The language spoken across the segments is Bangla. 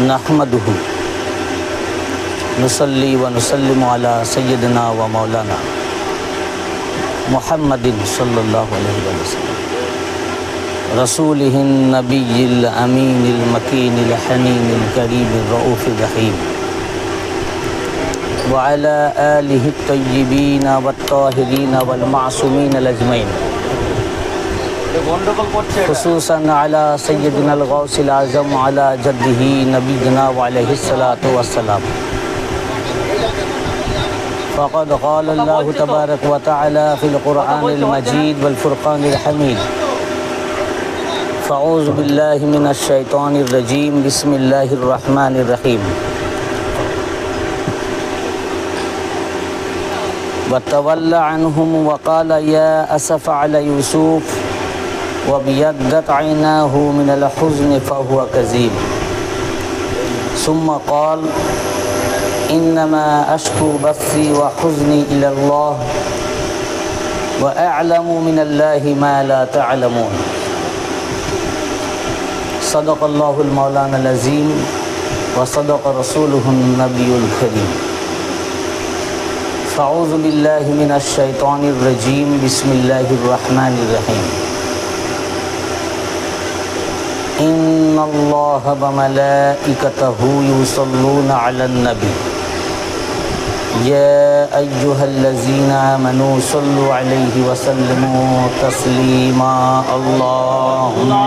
नहमदुहु नुसल्ली व नुसल्लिमु अला सय्यदिना व मौलाना मुहम्मदिन सल्लल्लाहु अलैहि वसल्लम रसूलिहिन नबिय्यिल अमीनिल मकीनिल हनीनिल करीमिर रऊफिर रहीम व अला आलिहि तय्यिबीन वत्ताहिरीन वल मासूमीन अजमईन खुसूसन अला सय्यदिनल गौसिल आज़म अला जद्दिही नबीना व अलैहिस्सलातु वस्सलाम फ़क़द क़ाल अल्लाहु तबारक व तआला फ़िल क़ुरआनिल मजीद वल फ़ुरक़ानिल हमीद फ़अऊज़ु बिल्लाहि मिनश शैतानिर रजीम बिस्मिल्लाहिर रहमानिर रहीम वतवल्ला अन्हुम व क़ाल या असफ़ अला यूसुफ़ वबियद्दत ऐनाहु मिनल हुज़्न फ़हुव कज़ीम सुम्मा क़ाल इन्नमा अश्कू बस्सी व हुज़्नी इलल्लाह व अअलमु मिनल्लाहि मा ला तअलमून सदक़ल्लाहुल मौलानाल अज़ीम व सदक़ रसूलुहुन नबियुल करीम फ़अऊज़ु बिल्लाहि मिनश शैतानिर रजीम बिस्मिल्लाहिर रहमानिर रहीम इन्नल्लाह व मलाइकतहु युसल्लूना अलन नबी या अय्युहल्लज़ीना आमनू सल्लु अलैहि व सल्लिमू तस्लीमा अल्लाहुम्मा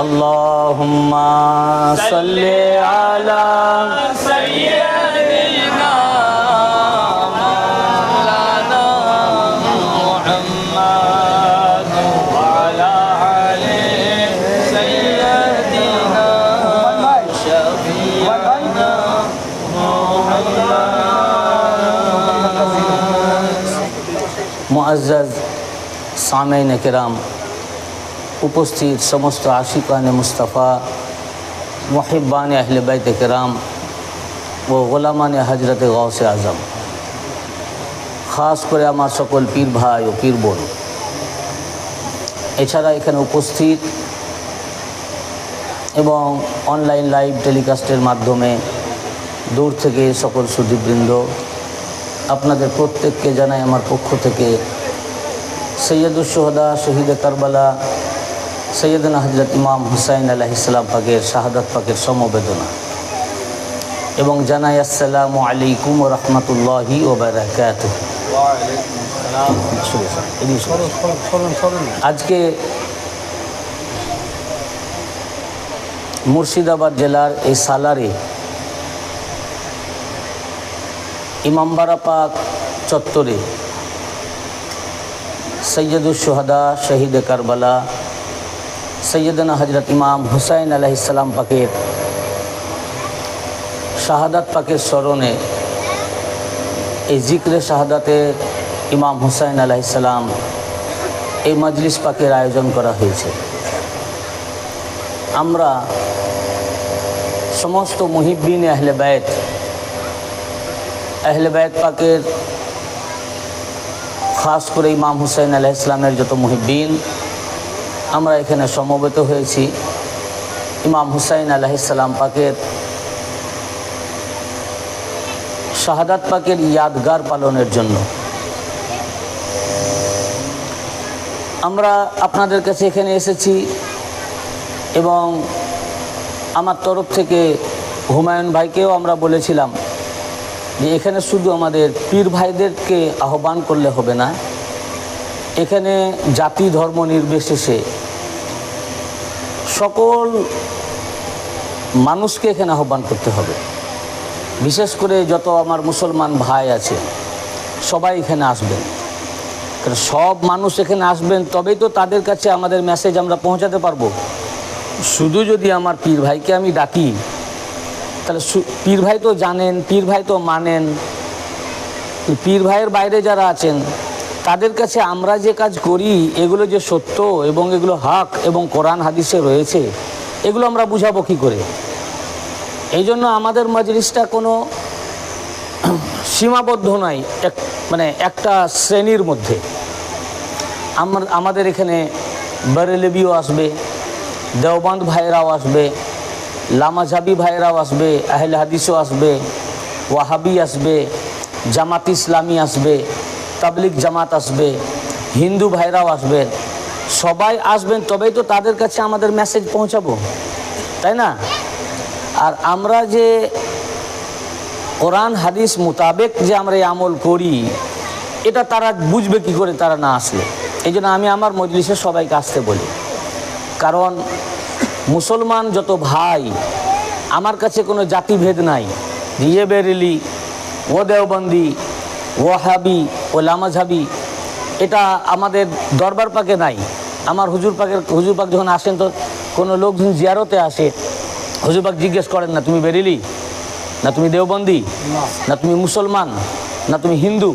अल्लाहुम्मा सल्ली अला सय्यदिना मौलाना मुहम्मद व अला आलि सय्यदिना शफीअना मुहम्मद। मुअज़्ज़ज़ सामीन किराम, उपस्थित समस्त आशिकान मुस्तफ़ा मुहिब्बान अहले बैत किराम व गोलामान हजरत गौस आज़म, खास करे आमार सकल पीर भाई ও पीर বোন, এছাড়া এখানে উপস্থিত এবং অনলাইন লাইভ টেলিকাস্টের মাধ্যমে দূর থেকে সকল সুধীবৃন্দ, আপনাদের প্রত্যেককে জানাই আমার পক্ষ থেকে সৈয়দুশ শুহাদা শহীদে কারবালা सैयदना हजरत इमाम हुसैन अलैहिस्सलाम पाकेर शाहादत पाकेर समबेदना एवं जानाई अस्सलामु आलैकुम व रहमतुल्लाहि व बाराकातुहु। आज के मुर्शिदाबाद जिलार ए सालारे इमामबाड़ा पाक चत्वरे सैयदुश शुहादा शहीद करबला सैयदना हजरत इमाम हुसैन अलैहिस्सलाम पाकेर शाहादात पाकेर स्मरणे ए जिक्रे शाहादाते इमाम हुसैन अलैहिस्सलाम ए मजलिस पाकेर आयोजन करा हयेछे। आमरा समस्त मुहिब्बिन अहले बैत पाकेर खास करे इमाम हुसैन अलैहिस्सलामेर जत मुहिब्बिन আমরা এখানে সমবেত হয়েছি ইমাম হুসাইন আলাইহিসসালাম পাকের শাহাদাত পাকের ইয়াদগার পালনের জন্য। আমরা আপনাদের কাছে এখানে এসেছি এবং আমার তরফ থেকে হুমায়ুন ভাইকেও আমরা বলেছিলাম যে এখানে শুধু আমাদের পীর ভাইদেরকে আহ্বান করলে হবে না, এখানে জাতি ধর্ম নির্বিশেষে সকল মানুষকে এখানে আহ্বান করতে হবে। বিশেষ করে যত আমার মুসলমান ভাই আছে সবাই এখানে আসবেন, কারণ সব মানুষ এখানে আসবেন তবেই তো তাদের কাছে আমাদের মেসেজ আমরা পৌঁছাতে পারবো। শুধু যদি আমার পীর ভাইকে আমি ডাকি তাহলে পীর ভাই তো জানেন, পীর ভাই তো মানেন, পীর ভাইয়ের বাইরে যারা আছেন তাদের কাছে আমরা যে কাজ করি এগুলো যে সত্য এবং এগুলো হক এবং কোরআন হাদিসে রয়েছে, এগুলো আমরা বুঝাবো কী করে? এই জন্য আমাদের মজলিসটা কোনো সীমাবদ্ধ নয়, মানে একটা শ্রেণীর মধ্যে। আমাদের এখানে বেরেলভিও আসবে, দেওবন্দ ভাইয়েরাও আসবে, লামাঝাবি ভাইয়েরাও আসবে, আহলে হাদিসও আসবে, ওয়াহাবি আসবে, জামাত ইসলামী আসবে, তাবলিগ জামাত আসবে, হিন্দু ভাইরাও আসবেন। সবাই আসবেন, তবেই তো তাদের কাছে আমাদের মেসেজ পৌঁছাবো, তাই না? আর আমরা যে কোরআন হাদিস মোতাবেক যে আমরা এই আমল করি, এটা তারা বুঝবে কি করে তারা না আসলে? এই জন্য আমি আমার মজলিসে সবাইকে আসতে বলি। কারণ মুসলমান যত ভাই, আমার কাছে কোনো জাতিভেদ নাই। ইয়ে বেরেলি, ও দেওবন্দি, ওয়াহাবি, ও লামাঝাবি, এটা আমাদের দরবার পাকে নাই। আমার হুজুর পাক যখন আসেন, তো কোনো লোক যখন জিয়ারতে আসে, হুজুর পাক জিজ্ঞেস করেন না তুমি বেরেলি, না তুমি দেওবন্দি, না তুমি মুসলমান, না তুমি হিন্দু।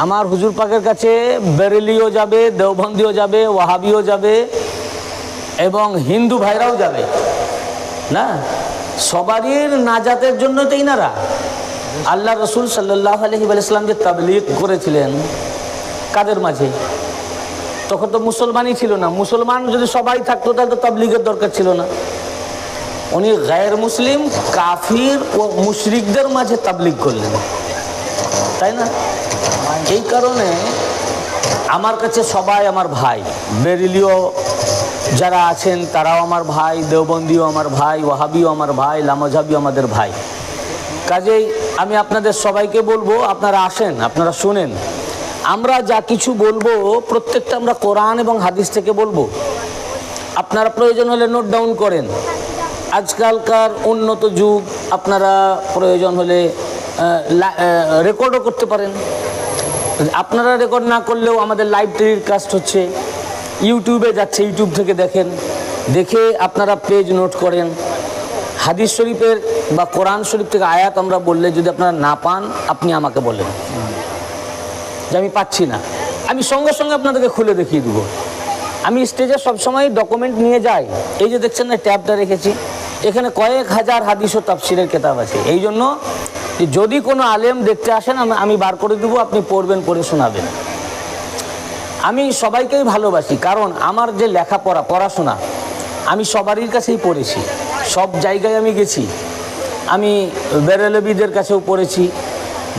আমার হুজুর পাকের কাছে বেরেলিও যাবে, দেওবন্দিও যাবে, ওয়াহাবিও যাবে এবং হিন্দু ভাইরাও যাবে না। সবারই নাজাতের জন্য তো ইনারা। আল্লাহ রসুল সাল্লাল্লাহু আলাইহি ওয়াসাল্লাম যে তাবলীগ করেছিলেন কাদের মাঝে? তখন তো মুসলমানই ছিল না। মুসলমান যদি সবাই থাকতো তাহলে তো তাবলীগের দরকার ছিল না। উনি গায়ের মুসলিম, কাফির ও মুশরিকদের মাঝে তাবলীগ করলেন, তাই না? এই কারণে আমার কাছে সবাই আমার ভাই। বেরেলিও যারা আছেন তারাও আমার ভাই, দেওবন্দিও আমার ভাই, ওয়াহাবিও আমার ভাই, লামাঝাবিও আমাদের ভাই। কাজেই আমি আপনাদের সবাইকে বলবো, আপনারা আসেন, আপনারা শুনেন। আমরা যা কিছু বলবো প্রত্যেকটা আমরা কোরআন এবং হাদিস থেকে বলবো। আপনারা প্রয়োজন হলে নোট ডাউন করেন। আজকালকার উন্নত যুগ, আপনারা প্রয়োজন হলে রেকর্ডও করতে পারেন। আপনারা রেকর্ড না করলেও আমাদের লাইভ টেলিকাস্ট হচ্ছে, ইউটিউবে যাচ্ছে, ইউটিউব থেকে দেখেন, দেখে আপনারা পেজ নোট করেন। হাদিস শরীফের বা কোরআন শরীফ থেকে আয়াত আমরা বললে যদি আপনারা না পান, আপনি আমাকে বলেন যে আমি পাচ্ছি না, আমি সঙ্গে সঙ্গে আপনাদেরকে খুলে দেখিয়ে দেবো। আমি স্টেজে সবসময় ডকুমেন্ট নিয়ে যাই। এই যে দেখছেন না ট্যাবটা রেখেছি, এখানে কয়েক হাজার হাদিস ও তাফসিরের কিতাব আছে। এই জন্য যদি কোনো আলেম দেখতে আসেন, আমি বার করে দেবো, আপনি পড়বেন, পড়ে শোনাবেন। আমি সবাইকেই ভালোবাসি, কারণ আমার যে লেখাপড়া, পড়াশোনা আমি সবারই কাছেই পড়েছি, সব জায়গায় আমি গেছি। আমি বেরেলভিদের কাছেও পড়েছি,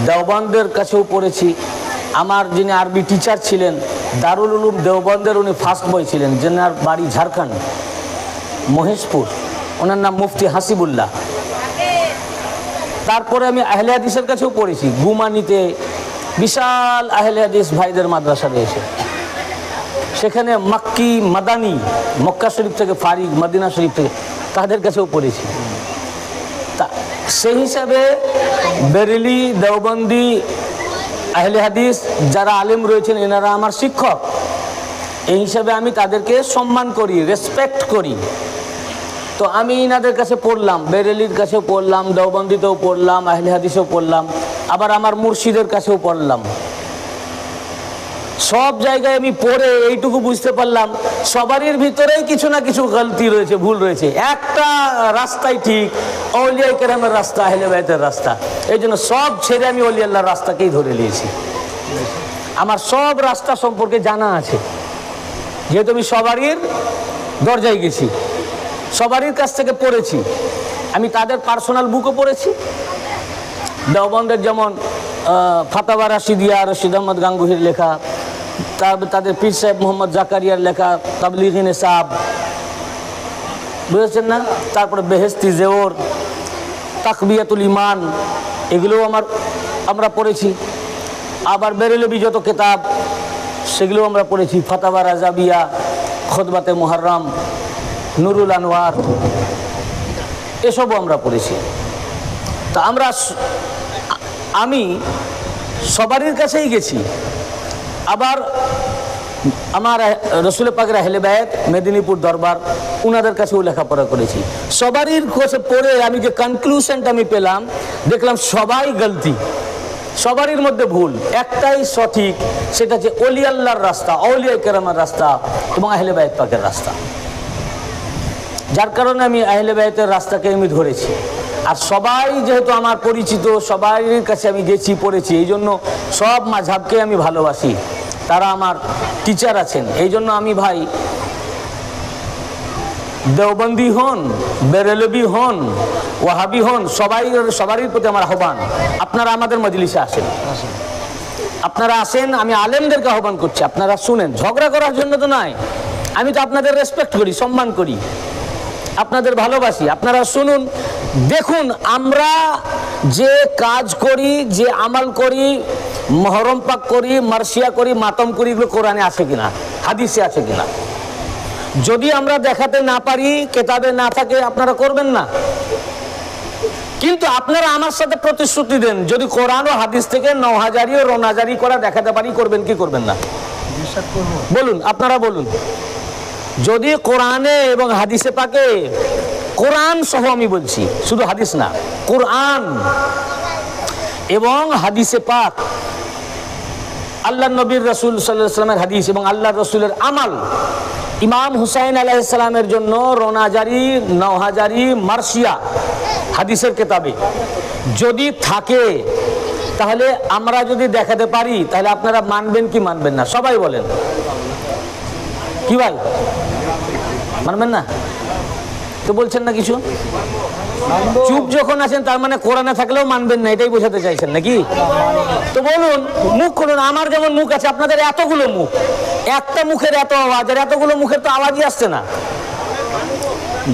দেওবন্দের কাছেও পড়েছি। আমার যিনি আরবি টিচার ছিলেন, দারুল উলুম দেওবন্দের, উনি ফার্স্ট বয় ছিলেন, যেনার বাড়ি ঝাড়খণ্ড, মহেশপুর, ওনার নাম মুফতি হাসিবুল্লাহ। তারপরে আমি আহলে হাদিসের কাছেও পড়েছি, গুমানিতে বিশাল আহলে হাদিস ভাইদের মাদ্রাসা রয়েছে। সেখানে মাক্কি, মাদানি, মক্কা শরীফ থেকে ফারিক, মদিনা শরীফ থেকে, তাদের কাছেও পড়েছি। তা সেই হিসাবে বেরেলি, দেওবন্দি, আহলে হাদিস যারা আলেম রয়েছেন, এনারা আমার শিক্ষক। এই হিসাবে আমি তাদেরকে সম্মান করি, রেসপেক্ট করি। তো আমি ইনাদের কাছে পড়লাম, বেরেলির কাছেও পড়লাম, দেওবন্দিতেও পড়লাম, আহলে হাদিসেও পড়লাম, আবার আমার মুর্শিদের কাছেও পড়লাম। সব জায়গায় আমি পড়ে এইটুকু বুঝতে পারলাম, সবারই ভিতরেই কিছু না কিছু গলতি রয়েছে, ভুল রয়েছে। একটা রাস্তাই ঠিক, আউলিয়া কেরামের রাস্তা, আহলে বাইতের রাস্তা। এই জন্য সব ছেড়ে আমি ওলি আল্লাহর রাস্তাকেই ধরে নিয়েছি। আমার সব রাস্তা সম্পর্কে জানা আছে, যেহেতু আমি সবারই দরজায় গেছি, সবারই কাছ থেকে পড়েছি। আমি তাদের পার্সোনাল বুকও পড়েছি। দেওবন্দের যেমন ফাতাওয়া রাশিদিয়া, রশিদ আহমদ গাঙ্গুহির লেখা, তাদের পীর সাহেব মোহাম্মদ জাকারিয়ার লেখা তাবলীগি নিসাব, বুঝেছেন না? তারপরে বেহেস্তি জেওর, তাকবিয়াতুল ইমান, এগুলোও আমরা পড়েছি। আবার বেরেলভি যত কিতাব, সেগুলোও আমরা পড়েছি। ফাতাওয়া রাজাবিয়া, খুতবাতে মুহররম, নুরুল আনওয়ার, এসবও আমরা পড়েছি। তা আমি সবারই কাছেই গেছি। আবার আমার রসুল পাকের আহলে বাইত, মেদিনীপুর দরবার, উনাদের কাছেও লেখাপড়া করেছি। সবারই কাছে পড়ে আমি যে কনক্লুশনটা আমি পেলাম, দেখলাম সবাই গলতি, সবারই মধ্যে ভুল, একটাই সঠিক, সেটা যে ওলি আল্লাহর রাস্তা, আউলিয়া কেরামের রাস্তা এবং আহলে বাইত পাকের রাস্তা। যার কারণে আমি আহলে বাইতের রাস্তাকে আমি ধরেছি। আর সবাই যেহেতু আমার পরিচিত, সবার কাছে আমি গেছি, পড়েছি, এই জন্য সব মাযহাবকে আমি ভালোবাসি, তারা আমার টিচার আছেন। এই জন্য আমি ভাই, দেওবন্দি হন, বেরেলভি হন, ওয়াহাবি হন, সবারই প্রতি আমার আহ্বান, আপনারা আমাদের মজলিসে আসেন, আপনারা আসেন। আমি আলেমদেরকে আহ্বান করছি, আপনারা শুনেন, ঝগড়া করার জন্য তো নয়, আমি তো আপনাদের রেসপেক্ট করি, সম্মান করি, আপনাদের ভালোবাসি। আপনারা শুনুন, দেখুন আমরা যে কাজ করি, যে আমল করি, মহরম পাক করি, মার্সিয়া করি, মাতম করি, এগুলো কোরআনে আছে কিনা, হাদিসে আছে কিনা। যদি আমরা দেখাতে না পারি, কেতাবে না থাকে, আপনারা করবেন না। কিন্তু আপনারা আমার সাথে প্রতিশ্রুতি দেন, যদি কোরআন ও হাদিস থেকে নওহাজারি ও রোনাজারি করা দেখাতে পারি, করবেন কি করবেন না? বলুন, আপনারা বলুন। যদি কোরআনে এবং হাদিসে পাকে, কোরআন সহ আমি বলছি, শুধু হাদিস না, কোরআন এবং হাদিসে পাক, আল্লাহ নবীর রাসূল সাল্লাল্লাহু আলাইহি ওয়াসাল্লামের হাদিস এবং আল্লাহ রাসূলের আমাল, ইমাম হুসাইন আলাইহিস সালামের জন্য রোনাজারি, নওহাজারি, মার্সিয়া হাদিসের কিতাবে যদি থাকে, তাহলে আমরা যদি দেখাতে পারি, তাহলে আপনারা মানবেন কি মানবেন না? সবাই বলেন, কি ভাই, মানবেন না? তো বলছেন না কিছু, চুপ যখন আছেন, তার মানে কোরআনে থাকলেও মানবেন না, এটাই বোঝাতে চাইছেন নাকি? তো বলুন, মুখ খুলুন। আমার যেমন মুখ আছে, আপনাদের এতগুলো মুখ, একটা মুখের এত আওয়াজ, আর এতগুলো মুখের তো আওয়াজই আসছে না।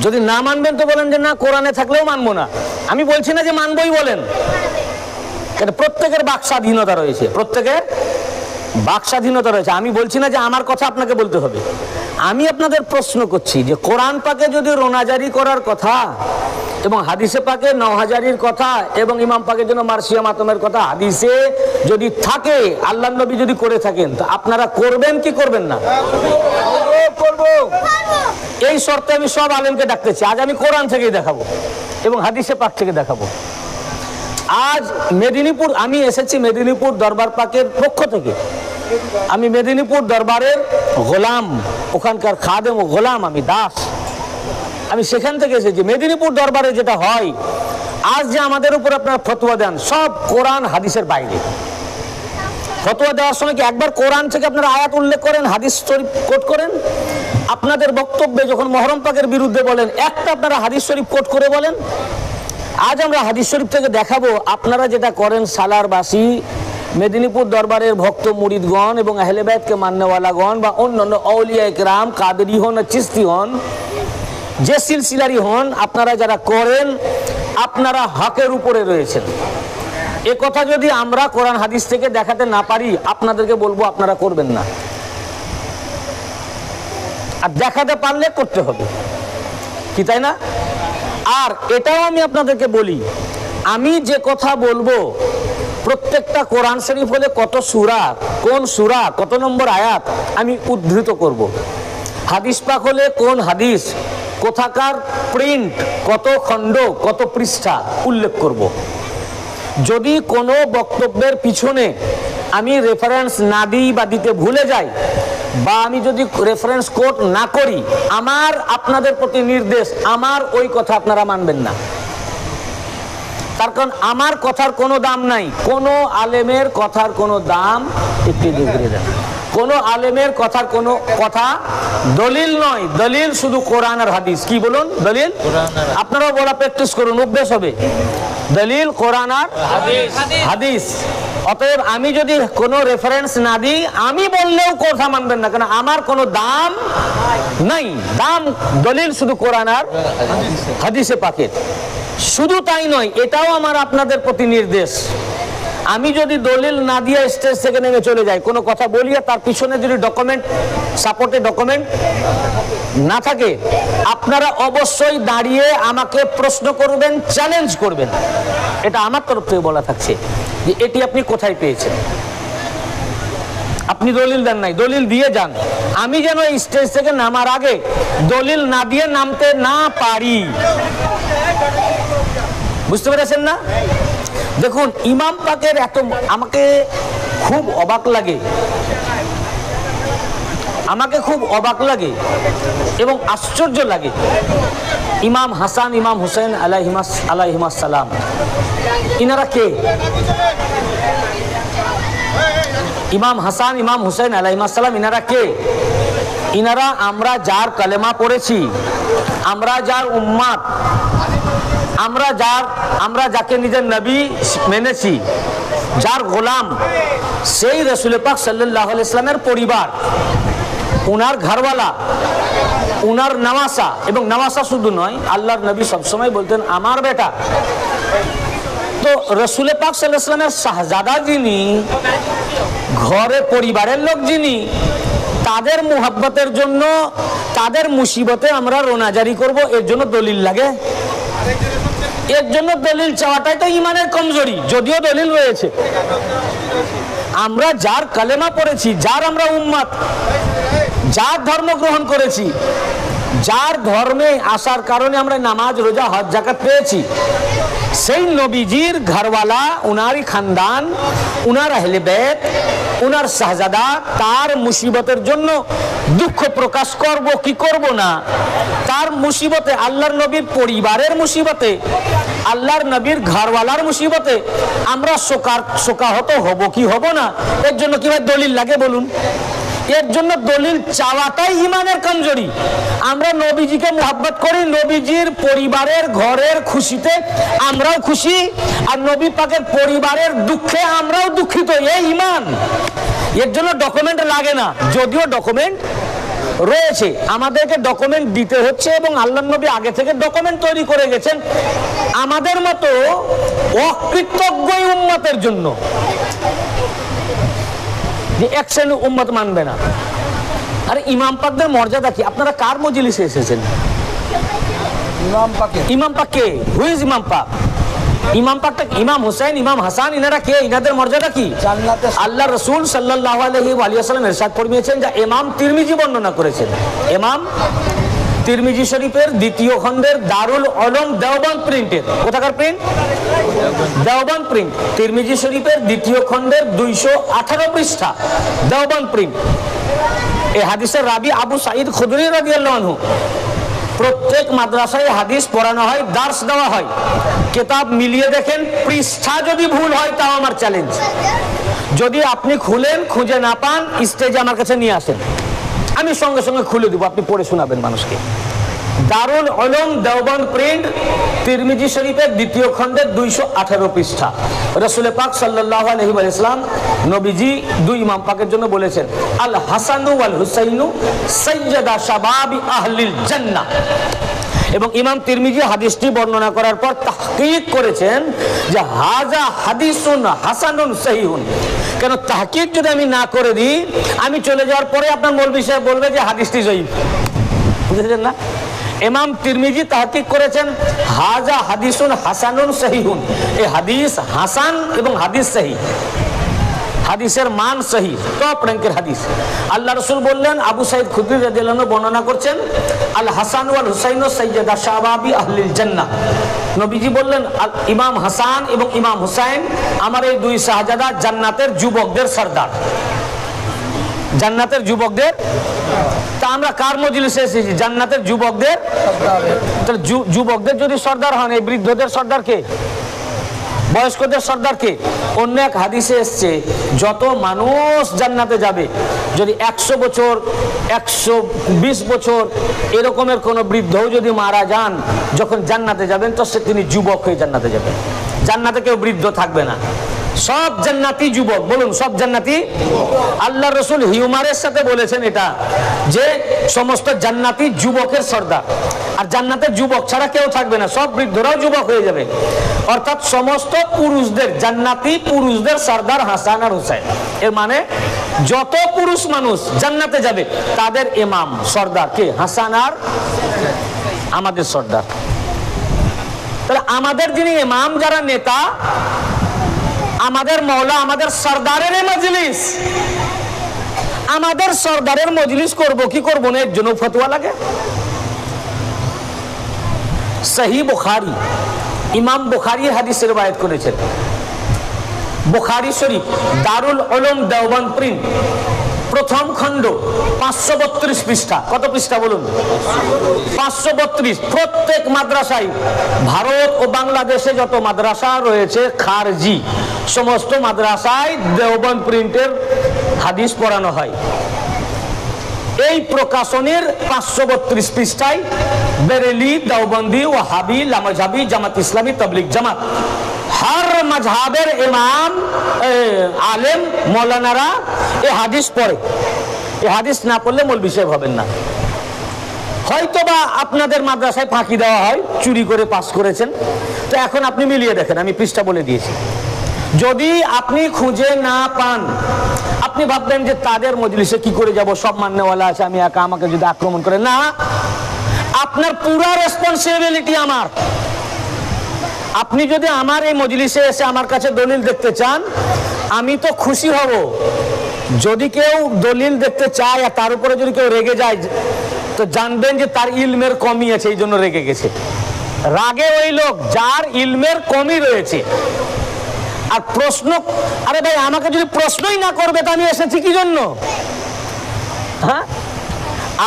যদি না মানবেন তো বলেন যে না, কোরআনে থাকলেও মানবো না। আমি বলছি না যে মানবই বলেন, প্রত্যেকের বাক স্বাধীনতা রয়েছে, প্রত্যেকের বাক স্বাধীনতা রয়েছে। আমি বলছি না যে আমার কথা আপনাকে বলতে হবে। আমি আপনাদের প্রশ্ন করছি যে কোরআন পাকে যদি রোনাজারি করার কথা এবং হাদিসে পাকে নওহাজারির কথা এবং ইমাম পাকের জন্য মার্সিয়া মাতমের কথা হাদিসে যদি থাকে, আল্লাহ নবী যদি করে থাকেন, তো আপনারা করবেন কি করবেন না? এই শর্তে আমি সব আলেমকে ডাকতেছি। আজ আমি কোরআন থেকেই দেখাবো এবং হাদিসে পাক থেকে দেখাবো। আজ মেদিনীপুর, আমি এসেছি মেদিনীপুর দরবার পাকের পক্ষ থেকে। আমি মেদিনীপুর দরবারের গোলাম, ওখানকার খাদেম ও গোলাম, আমি দাস। আমি সেখান থেকে এসেছি। মেদিনীপুর দরবারে যেটা হয়, আজ যে আমাদের উপর আপনারা ফতোয়া দেন, সব কোরআন হাদিসের বাইরে। ফতোয়া দেওয়ার সময় কি একবার কোরআন থেকে আপনারা আয়াত উল্লেখ করেন, হাদিস শরীফ কোট করেন? আপনাদের বক্তব্যে যখন মহরম পাকের বিরুদ্ধে বলেন, একটা আপনারা হাদিস শরীফ কোট করে বলেন? আজ আমরা হাদিস শরীফ থেকে দেখাবো। আপনারা যেটা করেন, সালারবাসী, মেদিনীপুর দরবারের ভক্ত মুরিদগণ এবং আহলে বাইতকে মান্যওয়ালাগণ বা অন্যান্য আউলিয়া ইকরাম, কাদেরি হন, চিশতি হন, যে সিলসিলারি হন, আপনারা যারা করেন, আপনারা হকের উপরে রয়েছেন। এ কথা যদি আমরা কোরআন হাদিস থেকে দেখাতে না পারি, আপনাদেরকে বলবো আপনারা করবেন না। আর দেখাতে পারলে করতে হবে, কি তাই না? আর এটাও আমি আপনাদেরকে বলি, আমি যে কথা বলবো, প্রত্যেকটা কোরআন শরীফ হলে কত সূরা, কোন সূরা, কত নম্বর আয়াত, আমি উদ্ধৃত করব। হাদিস পাক হলে কোন হাদিস, কোথাকার প্রিন্ট, কত খণ্ড, কত পৃষ্ঠা উল্লেখ করব। যদি কোনো বক্তব্যের পিছনে আমি রেফারেন্স না দিই বা দিতে ভুলে যাই, বা আমি যদি রেফারেন্স কোট না করি, আমার আপনাদের প্রতি নির্দেশ, আমার ওই কথা আপনারা মানবেন না। তার কারণ আমার কথার কোনো দাম নাই, কোনো আলেমের কথার কোনো দাম, একটু করে দেন, কোনো আলেমের কথার কোনো কথা দলিল নয়। দলিল শুধু কোরআন আর হাদিস। কি বলুন? দলিল। আপনারাও বলা প্র্যাকটিস করুন, অভ্যেস হবে। দলিল কোরআন আর হাদিস। অতএব আমি যদি কোনো রেফারেন্স না দিই, আমি বললেও কথা মানবেন না, কারণ আমার কোনো দাম নাই। দাম দলিল শুধু কোরআন আর হাদিসে পাকের। শুধু তাই নয়, এটাও আমার আপনাদের প্রতি নির্দেশ, আমি যদি দলিল না দিয়ে স্টেজ থেকে নেমে চলে যাই, কোনো কথা বলি, তার পিছনে যদি ডকুমেন্ট, সাপোর্টে ডকুমেন্ট না থাকে, আপনারা অবশ্যই দাঁড়িয়ে আমাকে প্রশ্ন করবেন, চ্যালেঞ্জ করবেন। এটা আমার তরফ থেকে বলা থাকছে যে এটি আপনি কোথায় পেয়েছেন। আপনি দলিল দেন নাই, দলিল দিয়ে যান। আমি যেন এই স্টেজ থেকে নামার আগে দলিল না দিয়ে নামতে না পারি। বুঝতে পেরেছেন না? দেখুন ইমাম পাকের এত, আমাকে খুব অবাক লাগে, এবং আশ্চর্য লাগে। ইমাম হাসান ইমাম হুসেন আলাইহিমাস সালাম, ইনারা কে? ইমাম হাসান ইমাম হুসেন আলাইহিমাস সালাম ইনারা কে? ইনারা আমরা যার কালেমা পড়েছি, আমরা যার উম্মাত, আমরা যাকে নিজের নবী মেনেছি, যার গোলাম, সেই রাসূল পাক সাল্লাল্লাহু আলাইহি ওয়াসাল্লামের পরিবার, উনার ঘরওয়ালা, উনার নওয়াসা। এবং নওয়াসা শুধু নয়, আল্লাহর নবী সবসময় বলতেন আমার বেটা। তো রাসূল পাক সাল্লাল্লাহু আলাইহি ওয়াসাল্লামের শাহজাদা যিনি, ঘরে পরিবারের লোক যিনি, তাদের মুহাব্বতের জন্য, তাদের মুসিবতে আমরা রোনাজারি করব, এর জন্য দলিল লাগে? এর জন্য দলিল চাওয়াটাই তো ইমানের কমজোরি, যদিও দলিল রয়েছে। আমরা যার কালেমা পড়েছি, যার আমরা উম্মত, যার ধর্ম গ্রহণ করেছি, যার ধর্মে আসার কারণে আমরা নামাজ রোজা হজ যাকাত পেয়েছি, সেই নবীজির ঘরওয়ালা, উনারই খানদান, উনার আহলে বেত, উনার শাহজাদা, তার মুসিবতের জন্য দুঃখ প্রকাশ করব কি করব না? তার মুসিবতে, আল্লাহর নবীর পরিবারের মুসিবতে, আল্লাহর নবীর ঘরওয়ালার মুসিবতে আমরা শোকাহত হব কি হব না? এর জন্য কি ভাই দলিল লাগে বলুন? এর জন্য দলিল চাওয়াটাই ইমানের কমজোরি। আমরা নবীজিকে মুহাব্বত করি, নবীজির পরিবারের ঘরের খুশিতে আমরাও খুশি, আর নবী পাকের পরিবারের দুঃখে আমরাও দুঃখিত, এই ইমান। এর জন্য ডকুমেন্ট লাগে না, যদিও ডকুমেন্ট রয়েছে, আমাদেরকে ডকুমেন্ট দিতে হচ্ছে, এবং আল্লাহর নবী আগে থেকে ডকুমেন্ট তৈরি করে গেছেন আমাদের মতো অকৃতজ্ঞ উম্মতের জন্য, যে এক শ্রেণী উম্মত মানবে না। আরে ইমাম পাকদের মর্যাদা কি? আপনারা কার মজলিসে এসেছেন? ইমাম পাক কে? হু ইজ ইমাম পাক? ইমাম পাকটা ইমাম হুসাইন ইমাম হাসান, ইনারা কে? ইনাদের মর্যাদা কি? আল্লাহ রাসূল সাল্লাল্লাহু আলাইহি ওয়া সাল্লাম ইরশাদ ফরমিয়েছেন, যা ইমাম তিরমিজি বর্ণনা করেছেন। ইমাম তিরমিজি শরীফের দ্বিতীয় খণ্ডের দারুল উলুম দেওবন্দ প্রিন্টের, কোথাকার প্রিন্ট? দেওবন্দ প্রিন্ট। তিরমিজি শরীফের দ্বিতীয় খণ্ডের 218 পৃষ্ঠা, দেওবন্দ প্রিন্ট। এই হাদিসের রাবি আবু সাঈদ খুদরি রাদিয়াল্লাহু আনহু। প্রত্যেক মাদ্রাসায় হাদিস পড়ানো হয়, দার্স দেওয়া হয়। কিতাব মিলিয়ে দেখেন, পৃষ্ঠা যদি ভুল হয় তাও আমার চ্যালেঞ্জ। যদি আপনি খুলেন, খুঁজে না পান, স্টেজে আমার কাছে নিয়ে আসেন, আমি সঙ্গে সঙ্গে খুলে দিব, আপনি পড়ে শোনাবেন মানুষকে। দারুল উলুম দেওবন্দ প্রিন্ট, তিরমিজি শরীফের দ্বিতীয় খণ্ডের 218 পৃষ্ঠা। রাসূল পাক সাল্লাল্লাহু আলাইহি ওয়াসাল্লাম নবীজি দুই ইমাম পাকের জন্য বলেছেন, আল হাসানু ওয়াল হুসাইনু সাইয়্যিদা শাবাবি আহলিল জান্নাহ। এবং ইমাম তিরমিজি হাদিসটি বর্ণনা করার পর তাহকিক করেছেন যে হাযা হাদিসুন হাসানুন সহিহুন। কেন তাহকিক যদি আমি না করে দিই, আমি চলে যাওয়ার পরে আপনার মৌলভী সাহেব বলবে যে হাদিসটি সহিহ, বুঝলেন না? ইমাম তিরমিজি তাহকিক করেছেন হাযা হাদিসুন হাসানুন সহিহুন, এই হাদিস হাসান এবং হাদিস সহিহ, হাদিসের মান সহিহ, টপ র্যাঙ্কের হাদিস। আল্লাহ রাসূল বললেন, আবু সাঈদ খুদরি রাদিয়াল্লাহু আনহু বর্ণনা করছেন, আল হাসান ওয়াল হুসাইনু সাইয়্যিদা শাবাবি আহলিল জান্নাহ। নবীজি বললেন, ইমাম হাসান এবং ইমাম হুসাইন আমার এই দুই শাহজাদা জান্নাতের যুবকদের সর্দার, জান্নাতের যুবকদের। তা আমরা কার মজলিসে এসেছি? জান্নাতের যুবকদের। তাহলে যুবকদের যদি সর্দার হন, এই বৃদ্ধদের সর্দার কে? বয়স্কদের সর্দার কে? অন্য এক হাদিসে এসছে, যত মানুষ জান্নাতে যাবে, যদি 100 বছর 120 বছর এরকমের কোন বৃদ্ধও যদি মারা যান, যখন জান্নাতে যাবেন তো তিনি যুবক হয়ে জান্নাতে যাবেন। জান্নাতে কেউ বৃদ্ধ থাকবে না, সব জান্নাতি যুবক। বলুন, সব জান্নাতি। আল্লাহ রাসূল হিউমারের সাথে বলেছেন এটা, যে সমস্ত জান্নাতি যুবকের সর্দার, আর জান্নাতের যুবক ছাড়া কেউ থাকবে না, সব বৃদ্ধরাও যুবক হয়ে যাবে। অর্থাৎ সমস্ত পুরুষদের, জান্নাতি পুরুষদের সর্দার হাসান আর হুসাইন। এর মানে যত পুরুষ মানুষ জান্নাতে যাবে তাদের ইমাম সর্দার কে? হাসান আর আমাদের সর্দার। তাহলে আমাদের যিনি ইমাম, যারা নেতা, আমাদের মওলা, আমাদের সর্দারের মজলিস, আমাদের সর্দারের মজলিস করব কি করব না, এর জন্য ফতোয়া লাগে। সহিহ বুখারী, ইমাম বুখারী হাদিস রওয়ায়াত করেছেন, বুখারী শরীফ, দারুল উলুম দেওবন্দ প্রিন্ট, প্রথম খণ্ড, 532 পৃষ্ঠা। কত পৃষ্ঠা বলুন? 532। প্রত্যেক মাদ্রাসায়, ভারত ও বাংলাদেশে যত মাদ্রাসা রয়েছে খারজি, সমস্ত মাদ্রাসায় দেওবন্দ প্রিন্টের হাদিস পড়ানো হয়। এই প্রকাশনের 532 পৃষ্ঠায় বেরেলি, দেওবন্দি, ওয়াহাবি, লামাজাবি, জামাত ইসলামী, তাবলিগ জামাত, হর মাযহাবের ইমাম, আলেম, মৌলানারা এই হাদিস পড়ে। এই হাদিস না পড়লে মৌলভী সাহেব হবেন না। হয়তোবা আপনাদের মাদ্রাসায় ফাঁকি দেওয়া হয়, চুরি করে পাস করেছেন, তো এখন আপনি মিলিয়ে দেখেন, আমি পৃষ্ঠা বলে দিয়েছি। যদি আপনি খুঁজে না পান, আপনি ভাববেন যে তাদের মজলিসে কি করে যাব, সব মান্যওয়ালা আছে, আমি একা, আমাকে যদি আক্রমণ করে, না, আপনার পুরো রেসপন্সিবিলিটি আমার। আপনি যদি আমার এই মজলিসে এসে আমার কাছে দলিল দেখতে চান, আমি তো খুশি হব। যদি কেউ দলিল দেখতে চায় আর তার উপরে যদি কেউ রেগে যায়, তো জানবেন যে তার ইলমের কমি আছে, এই জন্য রেগে গেছে। রাগে ওই লোক যার ইলমের কমি রয়েছে। আর প্রশ্ন, আরে ভাই আমাকে যদি প্রশ্নই না করবে তো আমি এসেছি কি জন্য? হ্যাঁ,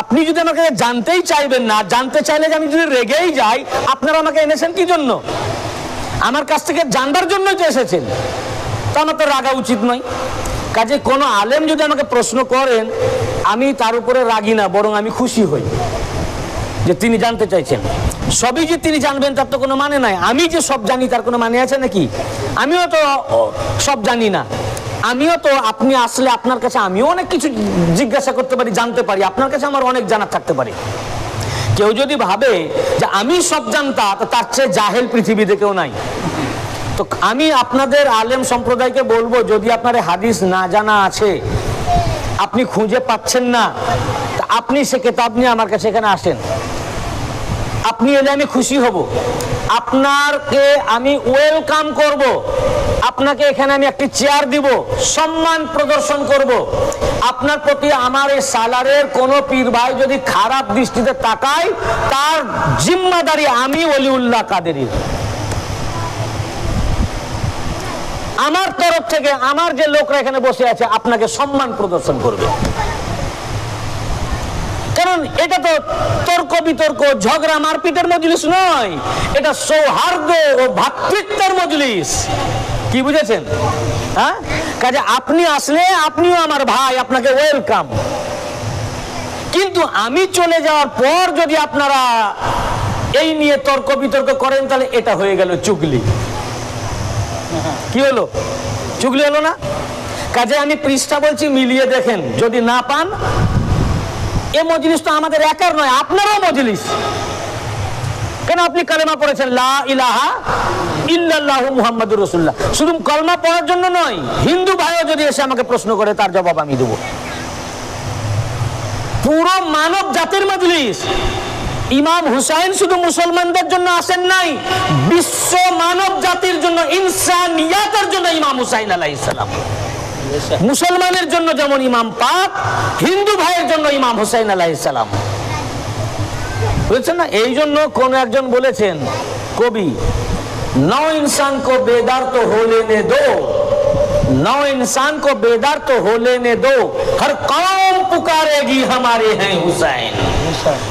আপনি যদি আমাকে জানতেই চাইবেন না, জানতে চাইলে যে আমি যদি রেগেই যাই, আপনারা আমাকে এনেছেন কি জন্য? আমার কাছ থেকে জানবার জন্যই তো এসেছেন, তো আমার তো রাগা উচিত নয়। কাজে কোনো আলেম যদি আমাকে প্রশ্ন করেন, আমি তার উপরে রাগি না, বরং আমি খুশি হই যে তিনি জানতে চাইছেন। সবই যে তিনি জানবেন তার তো কোনো মানে নাই। আমি যে সব জানি তার কোনো মানে আছে নাকি? আমিও তো সব জানি না। আমিও তো, আপনি আসলে আপনার কাছে আমিও অনেক কিছু জিজ্ঞাসা করতে পারি, জানতে পারি। আপনার কাছে আমার অনেক জানার থাকতে পারে। কেউ যদি ভাবে যে আমি সব জানতা, তো তার চেয়ে জাহেল পৃথিবীতে কেউ নাই। তো আমি আপনাদের আলেম সম্প্রদায়কে বলবো, যদি আপনার হাদিস না জানা আছে, আপনি খুঁজে পাচ্ছেন না, আপনি সে কিতাব নিয়ে আমার কাছে এখানে আসেন। আপনি এলে আমি খুশি হব, আপনাকে আমি ওয়েলকাম করব, আপনাকে এখানে আমি একটি চেয়ার দিব, সম্মান প্রদর্শন করব। আপনার প্রতি আমার এই সালারের কোন পীর ভাই যদি খারাপ দৃষ্টিতে তাকায়, তার জিম্মাদারি আমি ওলিউল্লাহ কাদেরীর। আমার তরফ থেকে আমার যে লোকরা এখানে বসে আছে আপনাকে সম্মান প্রদর্শন করবে। কারণ এটা তো তর্ক বিতর্ক, ঝগড়া মারপিটের মজলিস নয়, এটা সৌহার্দ্য ও ভ্রাতৃত্বের মজলিস। কি বুঝেছেন? হ্যাঁ, কাজে আপনি আসলে আপনিও আমার ভাই, আপনাকে ওয়েলকাম। কিন্তু আমি চলে যাওয়ার পর যদি আপনারা এই নিয়ে তর্ক বিতর্ক করেন, তাহলে এটা হয়ে গেল চুগলি। কি হলো? চুগলি হলো না? কাজে আমি পৃষ্ঠা বলছি, মিলিয়ে দেখেন। যদি না পান, এ মজলিস তো আমাদের একার নয়, আপনারও মজলিস। কেন? আপনি কালেমা পড়েছেন, লা ইলাহা ইল্লাল্লাহু মুহাম্মাদুর রাসূলুল্লাহ। শুধু কলমা পড়ার জন্য নয়, হিন্দু ভাইও যদি এসে আমাকে প্রশ্ন করে, তার জবাব আমি দেব। পুরো মানব জাতির মজলিস। ইমাম হুসাইন শুধু মুসলমানদের জন্য আসেন নাই, বিশ্ব মানব জাতির জন্য, ইনসানিয়াতের জন্য ইমাম হুসাইন আলাইহিস সালাম। মুসলমানের জন্য যেমন ইমাম পাক, হিন্দু ভাইয়ের জন্য ইমাম হুসাইন আলাইহিস সালাম। বুঝছেন না? এই জন্য কোন একজন বলেছেন, কবি, নौ इंसान को बेदार तो हो लेने दो, नौ इंसान को बेदार तो हो लेने दो, हर कौम पुकारेगी हमारे हैं हुसैन।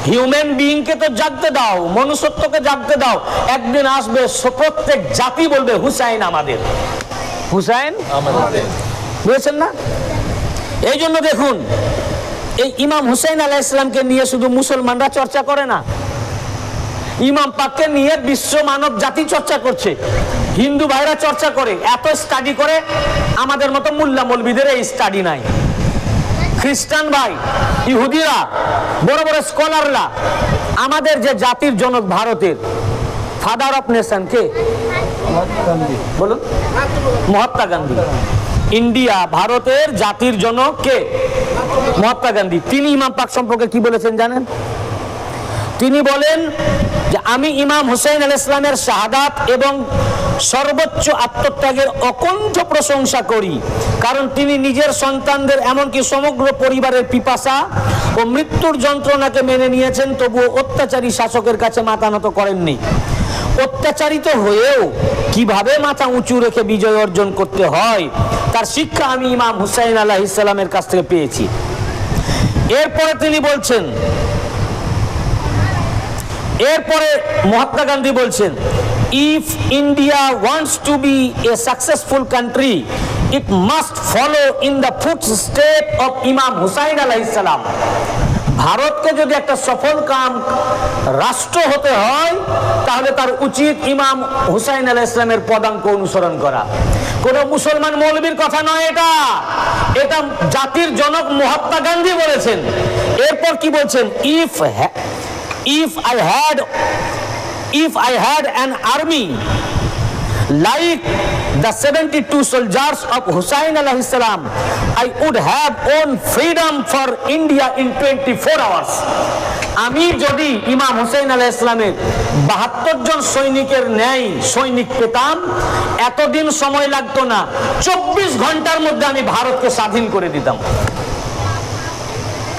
হিউম্যান বিইং কে তো জাগতে দাও, মনুষ্যত্বকে জাগতে দাও। একদিন আসবে প্রত্যেক জাতি বলবে হুসাইন আমাদের, হুসাইন আমাদের। বুঝেছেন না? এই জন্য দেখুন, এই ইমাম হুসাইন আলাইহিস সালামকে নিয়ে শুধু মুসলমানরা চর্চা করে না, ইমাম পাককে নিয়ে বিশ্ব মানব জাতি চর্চা করছে, হিন্দু ভাইরা চর্চা করে, এত স্টাডি করে। আমাদের মতো মুল্লা মৌলবীদের এই স্টাডি নাই। খ্রিস্টান ভাই, ইহুদিরা, বড় বড় স্কলাররা, আমাদের যে জাতির জনক, ভারতের ফাদার অফ নেশন কে বলুন? মহাত্মা গান্ধী। ইন্ডিয়া, ভারতের জাতির জনক কে? মহাত্মা গান্ধী। তিনি ইমাম পাক সম্পর্কে কি বলেছেন জানেন? তিনি বলেন যে আমি ইমাম হুসাইন আলাইহিস সালামের শাহাদাত এবং সর্বোচ্চ আত্মত্যাগের অকণ্ঠ প্রশংসা করি, কারণ তিনি নিজের সন্তানদের এমনকি সমগ্র পরিবারের পিপাসা ও মৃত্যুর যন্ত্রণাকে মেনে নিয়েছেন, তবুও অত্যাচারী শাসকের কাছে মাথা নত করেননি। অত্যাচারিত হয়েও কিভাবে মাথা উঁচু রেখে বিজয় অর্জন করতে হয় তার শিক্ষা আমি ইমাম হুসাইন আলাইহিস সালামের কাছ থেকে পেয়েছি। এরপরে তিনি বলছেন, এরপরে মহাত্মা গান্ধী বলছেন, if India wants to be a successful country it must follow in the footstep of Imam Hussain আলাইহিস সালাম। ভারতকে যদি একটা সফল কাম রাষ্ট্র হতে হয় তাহলে তার উচিত ইমাম হুসাইন আলাইহিস সালামের পদাঙ্ক অনুসরণ করা। কোন মুসলমান মৌলবীর কথা নয়, এটা এটা জাতির জনক মহাত্মা গান্ধী বলেছেন। এরপর কি বলছেন, if I had an army like the 72 soldiers of Hussain alayhi salam, I would have won freedom for India in 24 hours. আমি যদি ইমাম হুসাইন আলাইহিস সালামের 72 জন সৈনিকের ন্যায় সৈনিক পেতাম, এতদিন সময় লাগতো না, 24 ঘন্টার মধ্যে আমি ভারতকে স্বাধীন করে দিতাম।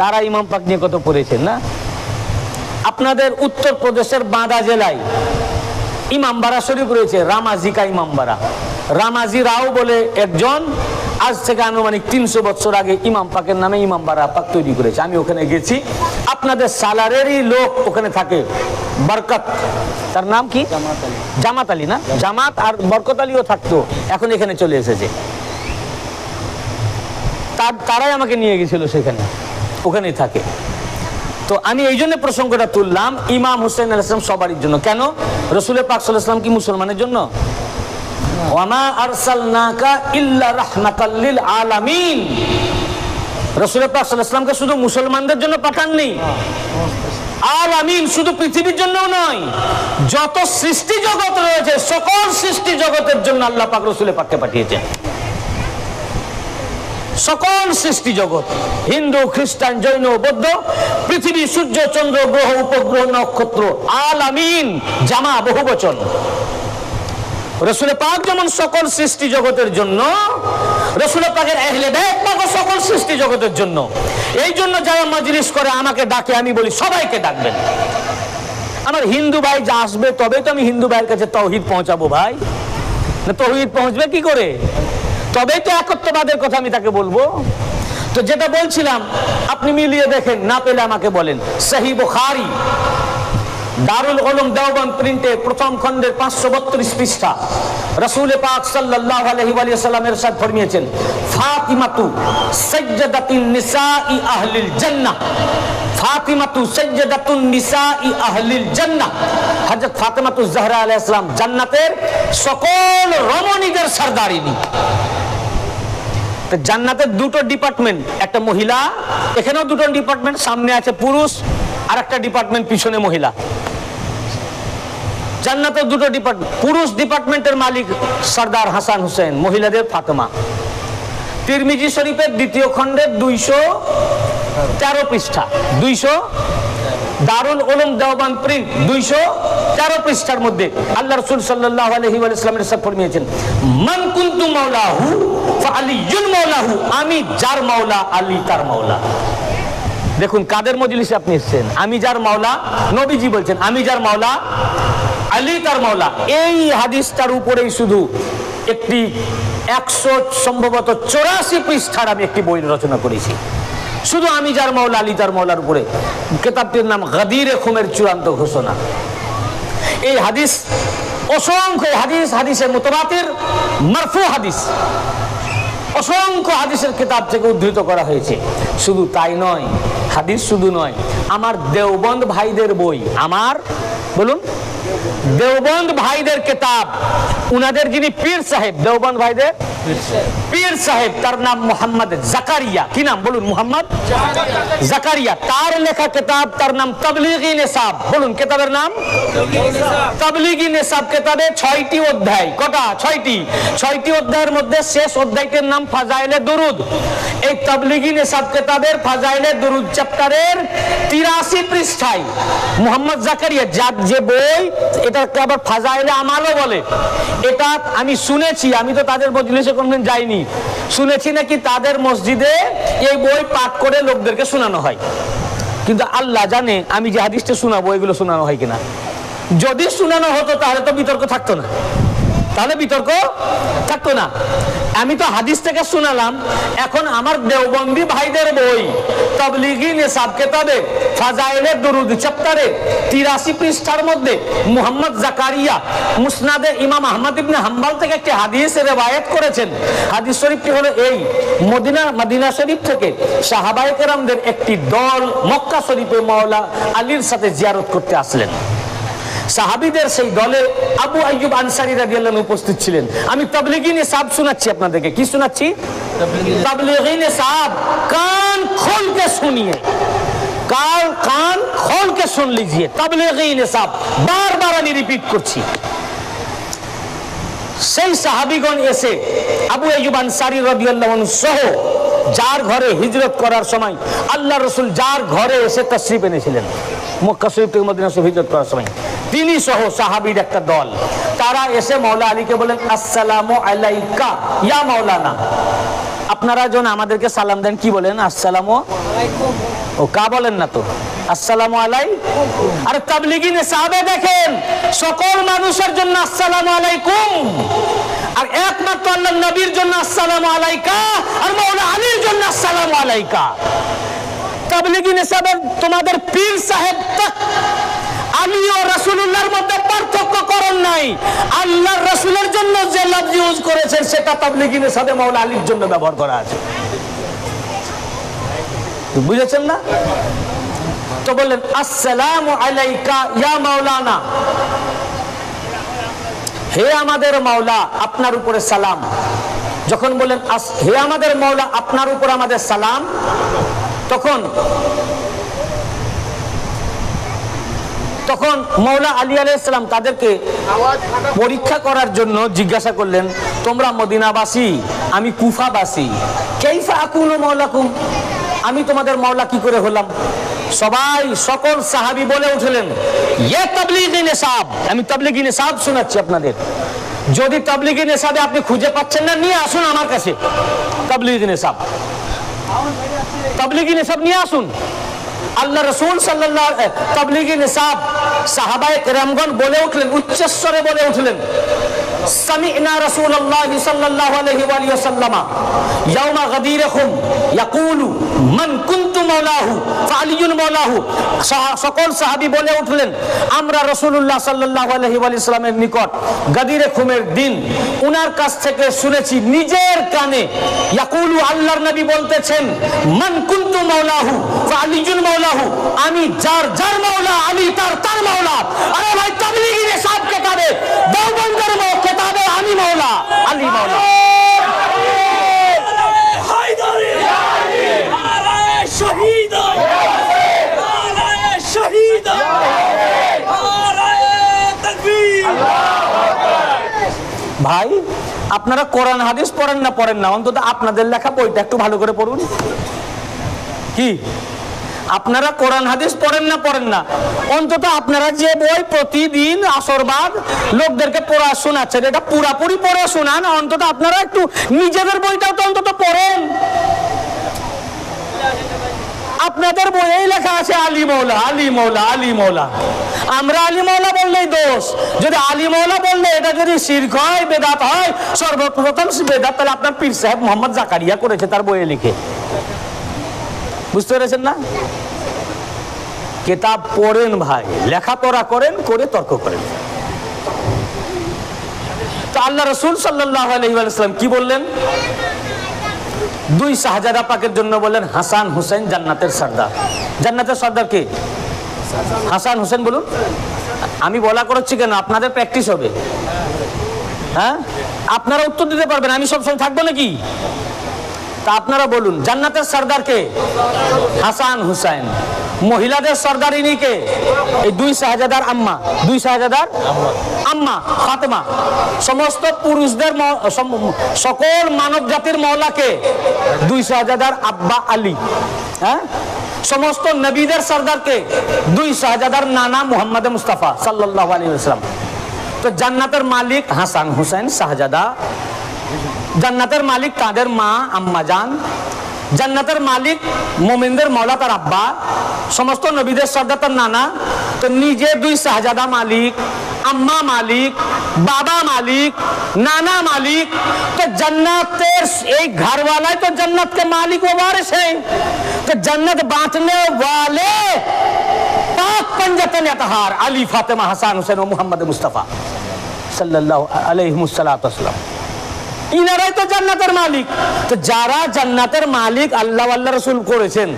তারা ইমাম পাক নিয়ে কত পড়েছেন না? আপনাদের উত্তরপ্রদেশের বাঁদা জেলায় ইমামবাড়া শরীফ রয়েছে, রামাজি কা ইমামবাড়া। রামাজি রাও বলে একজন আজ থেকে আনুমানিক 300 বছর আগে ইমাম পাকের নামে ইমামবাড়া পাক তৈরি করেছে। আমি ওখানে গেছি, আপনাদের সালারেরই লোক ওখানে থাকে, বরকত, তার নাম কি, জামাত আলী না, জামাত আর বরকত আলীও থাকতো, এখন এখানে চলে এসেছে। তারাই আমাকে নিয়ে গেছিল সেখানে, ওখানেই থাকে। তো আমি এই জন্য প্রসঙ্গটা তুললাম, ইমাম হুসাইন আলাইহিস সালাম সবারই জন্য। কেন? রাসূল পাক সাল্লাল্লাহু আলাইহি ওয়াসাল্লাম কি মুসলমানের জন্য? ওয়ামা আরসালনাকা ইল্লা রাহমাতাল লিল আলামিন। রাসূল পাক সাল্লাল্লাহু আলাইহি ওয়াসাল্লামকে শুধু মুসলমানদের জন্য পাঠাননি, আলামিন, শুধু পৃথিবীর জন্যও নয়, যত সৃষ্টি জগৎ রয়েছে সকল সৃষ্টি জগতের জন্য আল্লাহ পাক রাসূল পাককে পাঠিয়েছেন। সকল সৃষ্টি জগৎ, হিন্দু, খ্রিস্টান, জৈন, বৌদ্ধ, পৃথিবী, সূর্য, চন্দ্র, গ্রহ, উপগ্রহ, নক্ষত্র, আলামিন, জামা, বহুবচন। রাসূল পাক যেমন সকল সৃষ্টি জগতের জন্য, রাসূল পাকের আহলে বাইত পাক সকল সৃষ্টি জগতের জন্য। এই জন্য যারা মাজলিস করে আমাকে ডাকে, আমি বলি সবাইকে ডাকবেন। আমার হিন্দু ভাই যা আসবে তবেই তো আমি হিন্দু ভাইয়ের কাছে তাওহীদ পৌঁছাবো ভাই, না তাওহীদ পৌঁছবে কি করে? তবেই তো একত্ববাদের কথা আমি তাকে বলবো। তো যেটা বলছিলাম আপনি মিলিয়ে দেখেন, না পেলে আমাকে বলেন। সহিহ বুখারী, দারুল উলুম দেওবন্দ প্রিন্টে প্রথম খণ্ডের 532 পৃষ্ঠা, রাসূল পাক সাল্লাল্লাহু আলাইহি ওয়া সাল্লামের ইরশাদ ফরমিয়েছেন, ফাতিমাতু সাজ্জাদাতুন নিসাই আহলিল জান্নাহ, ফাতিমাতু সাজ্জাদাতুন নিসাই আহলিল জান্নাহ। হযরত ফাতিমাতুজ জাহরা আলাইহিস সালাম জান্নাতের সকল রমণীদের সরদারিনী। জান্নাতের দুটো ডিপার্টমেন্ট, একটা মহিলা, এখানেও দুটো ডিপার্টমেন্ট, সামনে আছে পুরুষ আর একটা ডিপার্টমেন্ট পিছনে মহিলা। জান্নাতের দুটো ডিপার্টমেন্ট, পুরুষ ডিপার্টমেন্টের মালিক সরদার হাসান হুসেন, মহিলাদের ফাতেমা। তিরমিজি শরীফের দ্বিতীয় খণ্ডের 213 পৃষ্ঠা, 200, দারুল উলুম দেওবন্দ প্রিন্ট 213 পৃষ্ঠার মধ্যে আল্লাহ রাসূল সাল্লাল্লাহু আলাইহি ওয়া সাল্লাম ইরশাদ ফরমিয়েছেন, মান কুনতু মাওলাহু ফাআলিয়ুন মাওলাহু, আমি যার মাওলা আলী তার মাওলা। দেখুন কাদের মজলিসে আপনি এসেছেন, আমি যার মাওলা, নবীজি বলছেন আমি যার মাওলা আলী তার মাওলা। এই হাদিসটার উপরেই শুধু একটি 100 সম্ভবত 84 পৃষ্ঠার আমি একটি বই রচনা করেছি, শুধু আমি যার মাওলা আলী তার মাওলার উপরে। কিতাবটির নাম গাদিরে খুমের চূড়ান্ত ঘোষণা। এই হাদিস অসংখ্য হাদিস, হাদিসে মুতাওয়াতির, মারফু হাদিস, অসংখ্য হাদিসের কিতাব থেকে উদ্ধৃত করা হয়েছে। শুধু তাই নয়, হাদিস শুধু নয়, আমার দেওবন্দ ভাইদের বই, আমার বলুন দেওবন্দ ভাইদের কিতাব, উনাদের যিনি পীর সাহেব, দেওবন্দ ভাইদের পীর সাহেব, তার নাম মোহাম্মদ জাকারিয়া। কি নাম বলুন? মোহাম্মদ জাকারিয়া। তার লেখা কিতাব, তার নাম তাবলীগি নিসাব। বলুন কিতাবের নাম তাবলীগি নিসাব। কিতাবে 6টি অধ্যায়। কটা? 6টি। 6টি অধ্যায়ের মধ্যে শেষ অধ্যায়টির নাম ফাজাইলে দুরুদ। এই তাবলীগি নিসাব কিতাবের ফাজাইলে দুরুদ চ্যাপ্টারের 83 পৃষ্ঠায় মোহাম্মদ জাকারিয়া, যার যে বই, এটাকে আবার ফাজাইলে আমালও বলে। এটা আমি শুনেছি, আমি তো তাদের মজলিসে কোনদিন যাইনি, শুনেছি নাকি তাদের মসজিদে এই বই পাঠ করে লোকদেরকে শোনানো হয়। কিন্তু আল্লাহ জানে আমি যে হাদিসটা শোনাবো এগুলো শোনানো হয় কিনা। যদি শুনানো হতো তাহলে তো বিতর্ক থাকতো না, তাহলে বিতর্ক থাকতো না। আমি তো হাদিস থেকে শুনালাম, এখন আমার দেওবন্দি ভাইদের বই তাবলীগি নিসাব কিতাবে ফাজাইলে দুরুদ চ্যাপ্টারে 83 পৃষ্ঠার মধ্যে মুহাম্মদ জাকারিয়া মুসনাদে ইমাম আহমদ ইবনে হাম্বল থেকে একটি হাদিস রিওয়ায়াত করেছেন। হাদিস শরীফটি হলো এই, মদিনা শরীফ থেকে সাহাবায়ে কেরামদের একটি দল মক্কা শরীফে মাওলা আলীর সাথে জিয়ারত করতে আসলেন। সাহাবীদের সেই দলে আবু আইয়ুব আনসারী রাদিয়াল্লাহু আনহু উপস্থিত ছিলেন। আমি তাবলীগি নিসাব শোনাচ্ছি আপনাদেরকে। কি শোনাচ্ছি? তাবলীগি নিসাব। কান खोल के सुनिए, कान खोल के सुन लीजिए। তাবলীগি নিসাব বারবার আমি রিপিট করছি। সেই সাহাবীগণ এসে আবু আইয়ুব আনসারী রাদিয়াল্লাহু আনহু সহ যার ঘরে হিজরত করার সময় আল্লাহ রাসূল যার ঘরে এসে তাশরীফ এনেছিলেন মক্কা শরীফ থেকে মদিনা শরীফ হিজরত করার সময়, তিনি সহ সাহাবীর একটা দল, তারা এসে মাওলা আলীকে বলেন, আসসালামু আলাইকা ইয়া মাওলানা। আপনারা যখন আমাদেরকে সালাম দেন কি বলেন? আসসালামু আলাইকুম। ও কা বলেন না তো, আসসালামু আলাইকুম। আরে তাবলীগি নিসাবে দেখেন সকল মানুষের জন্য আসসালামু আলাইকুম, আর একমাত্র আল্লাহর নবীর জন্য আসসালামু আলাইকা, আর মাওলা আলীর জন্য আসসালামু আলাইকা। তাবলীগি নিসাবে তোমাদের পীর সাহেব তক আলী ও রাসূলুল্লাহর মধ্যে পার্থক্য করেন নাই। আল্লাহর রাসূলের জন্য যে লফজ ইউজ করেছেন সেটা তাবলীগি নিসাবে মাওলা আলীর জন্য ব্যবহার করা আছে। বুঝেছেন না? তো বললেন আসসালামু আলাইকা ইয়া মাওলানা, হে আমাদের মাওলা আপনার উপরে সালাম। যখন বলেন হে আমাদের মাওলা আপনার উপর আমাদের সালাম, তখন মাওলা আলী আলাইহিস সালাম তাদেরকে পরীক্ষা করার জন্য জিজ্ঞাসা করলেন, তোমরা মদিনাবাসী, আমি কুফাবাসী, কাইফা আকুনু মাওলাকুম, আমি তোমাদের মাওলা কি করে হলাম? সবাই সকল সাহাবী বলে উঠলেন, ইয়ে তাবলীগি নিসাব। আমি তাবলীগি নিসাব শোনাচ্ছি আপনাদের। যদি তাবলীগি নিসাবে আপনি খুঁজে পাচ্ছেন না, নিয়ে আসুন আমার কাছে তাবলীগি নিসাব। তাবলীগি নিসাব নিয়ে আসুন। আল্লাহ রাসূল সাল্লাল্লাহু আলাইহি তাবলীগি নিসাব সাহাবায়ে কেরামগণ বলে উঠলেন, উচ্চস্বরে বলে উঠলেন, সামি'না রাসূলুল্লাহি সাল্লাল্লাহু আলাইহি ওয়া আলিহি ওয়াসাল্লাম ইয়াওমা গাদিরহুম ইয়াকুলু মান কুনতু মাওলাহু ফাআলিয়ুন মাওলাহু। সকল সাহাবী বলে উঠলেন, আমরা রাসূলুল্লাহ সাল্লাল্লাহু আলাইহি ওয়া আলিহি ওয়াসাল্লামের নিকট গাদিরে খুমের দিন উনার কাছ থেকে শুনেছি নিজের কানে, ইয়াকুলু আল্লাহর নবী বলতেছেন, মান কুনতু মাওলাহু ফাআলিয়ুন মাওলাহু, আমি যার যার মাওলা আলী তার তার মাওলা। আরে ভাই তাবলীগি নিসাব কিতাবে দেওবন্দের কিতাবে আমি মাওলা আলী মাওলা। হায়দারি আলী আরে শহীদ আরে শহীদ আরে তাকবীর। ভাই আপনারা কোরআন হাদিস পড়েন না, অন্তত আপনাদের লেখা বইটা একটু ভালো করে পড়ুন। কি আপনারা কোরআন হাদিস পড়েন না, অন্তত আপনারা যে বই প্রতিদিন আসরবাদ লোকদেরকে পড়া শোনাচ্ছেন, এটা পুরাপুরি পড়ে শোনান। অন্তত আপনারা একটু নিজেদের বইটাও তো অন্তত পড়েন। আপনাদের বইয়েই লেখা আছে আলী মাওলা, আলী মাওলা, আলী মাওলা। আমরা আলী মাওলা বললেই দোষ। যদি আলী মাওলা বললে এটা যদি শিরক হয়, বেদাত হয়, সর্বপ্রথম বেদাত তাহলে আপনার পীর সাহেব মোহাম্মদ জাকারিয়া করেছে তার বইয়ে লিখে। বুঝতে পেরেছেন না? কিতাব পড়েন ভাই, লেখাপড়া করেন, করে তর্ক করেন। তো আল্লাহ রাসূল সাল্লাল্লাহু আলাইহি ওয়াসাল্লাম কি বললেন? দুই শাহজাদা পাকের জন্য বললেন হাসান হুসাইন জান্নাতের সর্দার। জান্নাতের সর্দার কে? হাসান হুসাইন বলুন। আমি বলা করছি কেন? আপনাদের প্র্যাকটিস হবে। হ্যাঁ, আপনারা উত্তর দিতে পারবেন, আমি সবসময় থাকবো নাকি? তা আপনারা বলুন, জান্নাতের সর্দার কে? হাসান হুসাইন। মহিলাদের সর্দারিনী কে? এই দুই শাহজাদার আম্মা, দুই শাহজাদার আম্মা ফাতেমা। সমস্ত পুরুষদের সকল মানব জাতির মওলাকে দুই শাহজাদার আব্বা আলী। হ্যাঁ, সমস্ত নবীদের সর্দারকে দুই শাহজাদার নানা মুহাম্মদ মুস্তাফা সাল্লাল্লাহু আলাইহি ওয়াসাল্লাম। তো জান্নাতের মালিক হাসান হুসাইন শাহজাদা, জান্নাতের মালিক তাদের মা আম্মা জান, জান্নাতের মালিক মোমিনদের মওলা তার আব্বা, সমস্ত নবীদের সর্দার তার নানা, তো নিজে দুই শাহজাদা মালিক, আম্মা मालिक, बाबा मालिक, नाना मालिक, तो जन्नतेर एक घर वाला है तो जन्नत के मालिक वो वारिस है। तो जन्नत बांटने वाले पाक पंजतन अतहार अली फातिमा हसन हुसैन मोहम्मद मुस्तफा सल्लल्लाहु अलैहि वसल्लम, ইনারাই তো জান্নাতের মালিক। তো যারা জান্নাতের মালিক আল্লাহ আল্লাহ রাসূল করেছেন,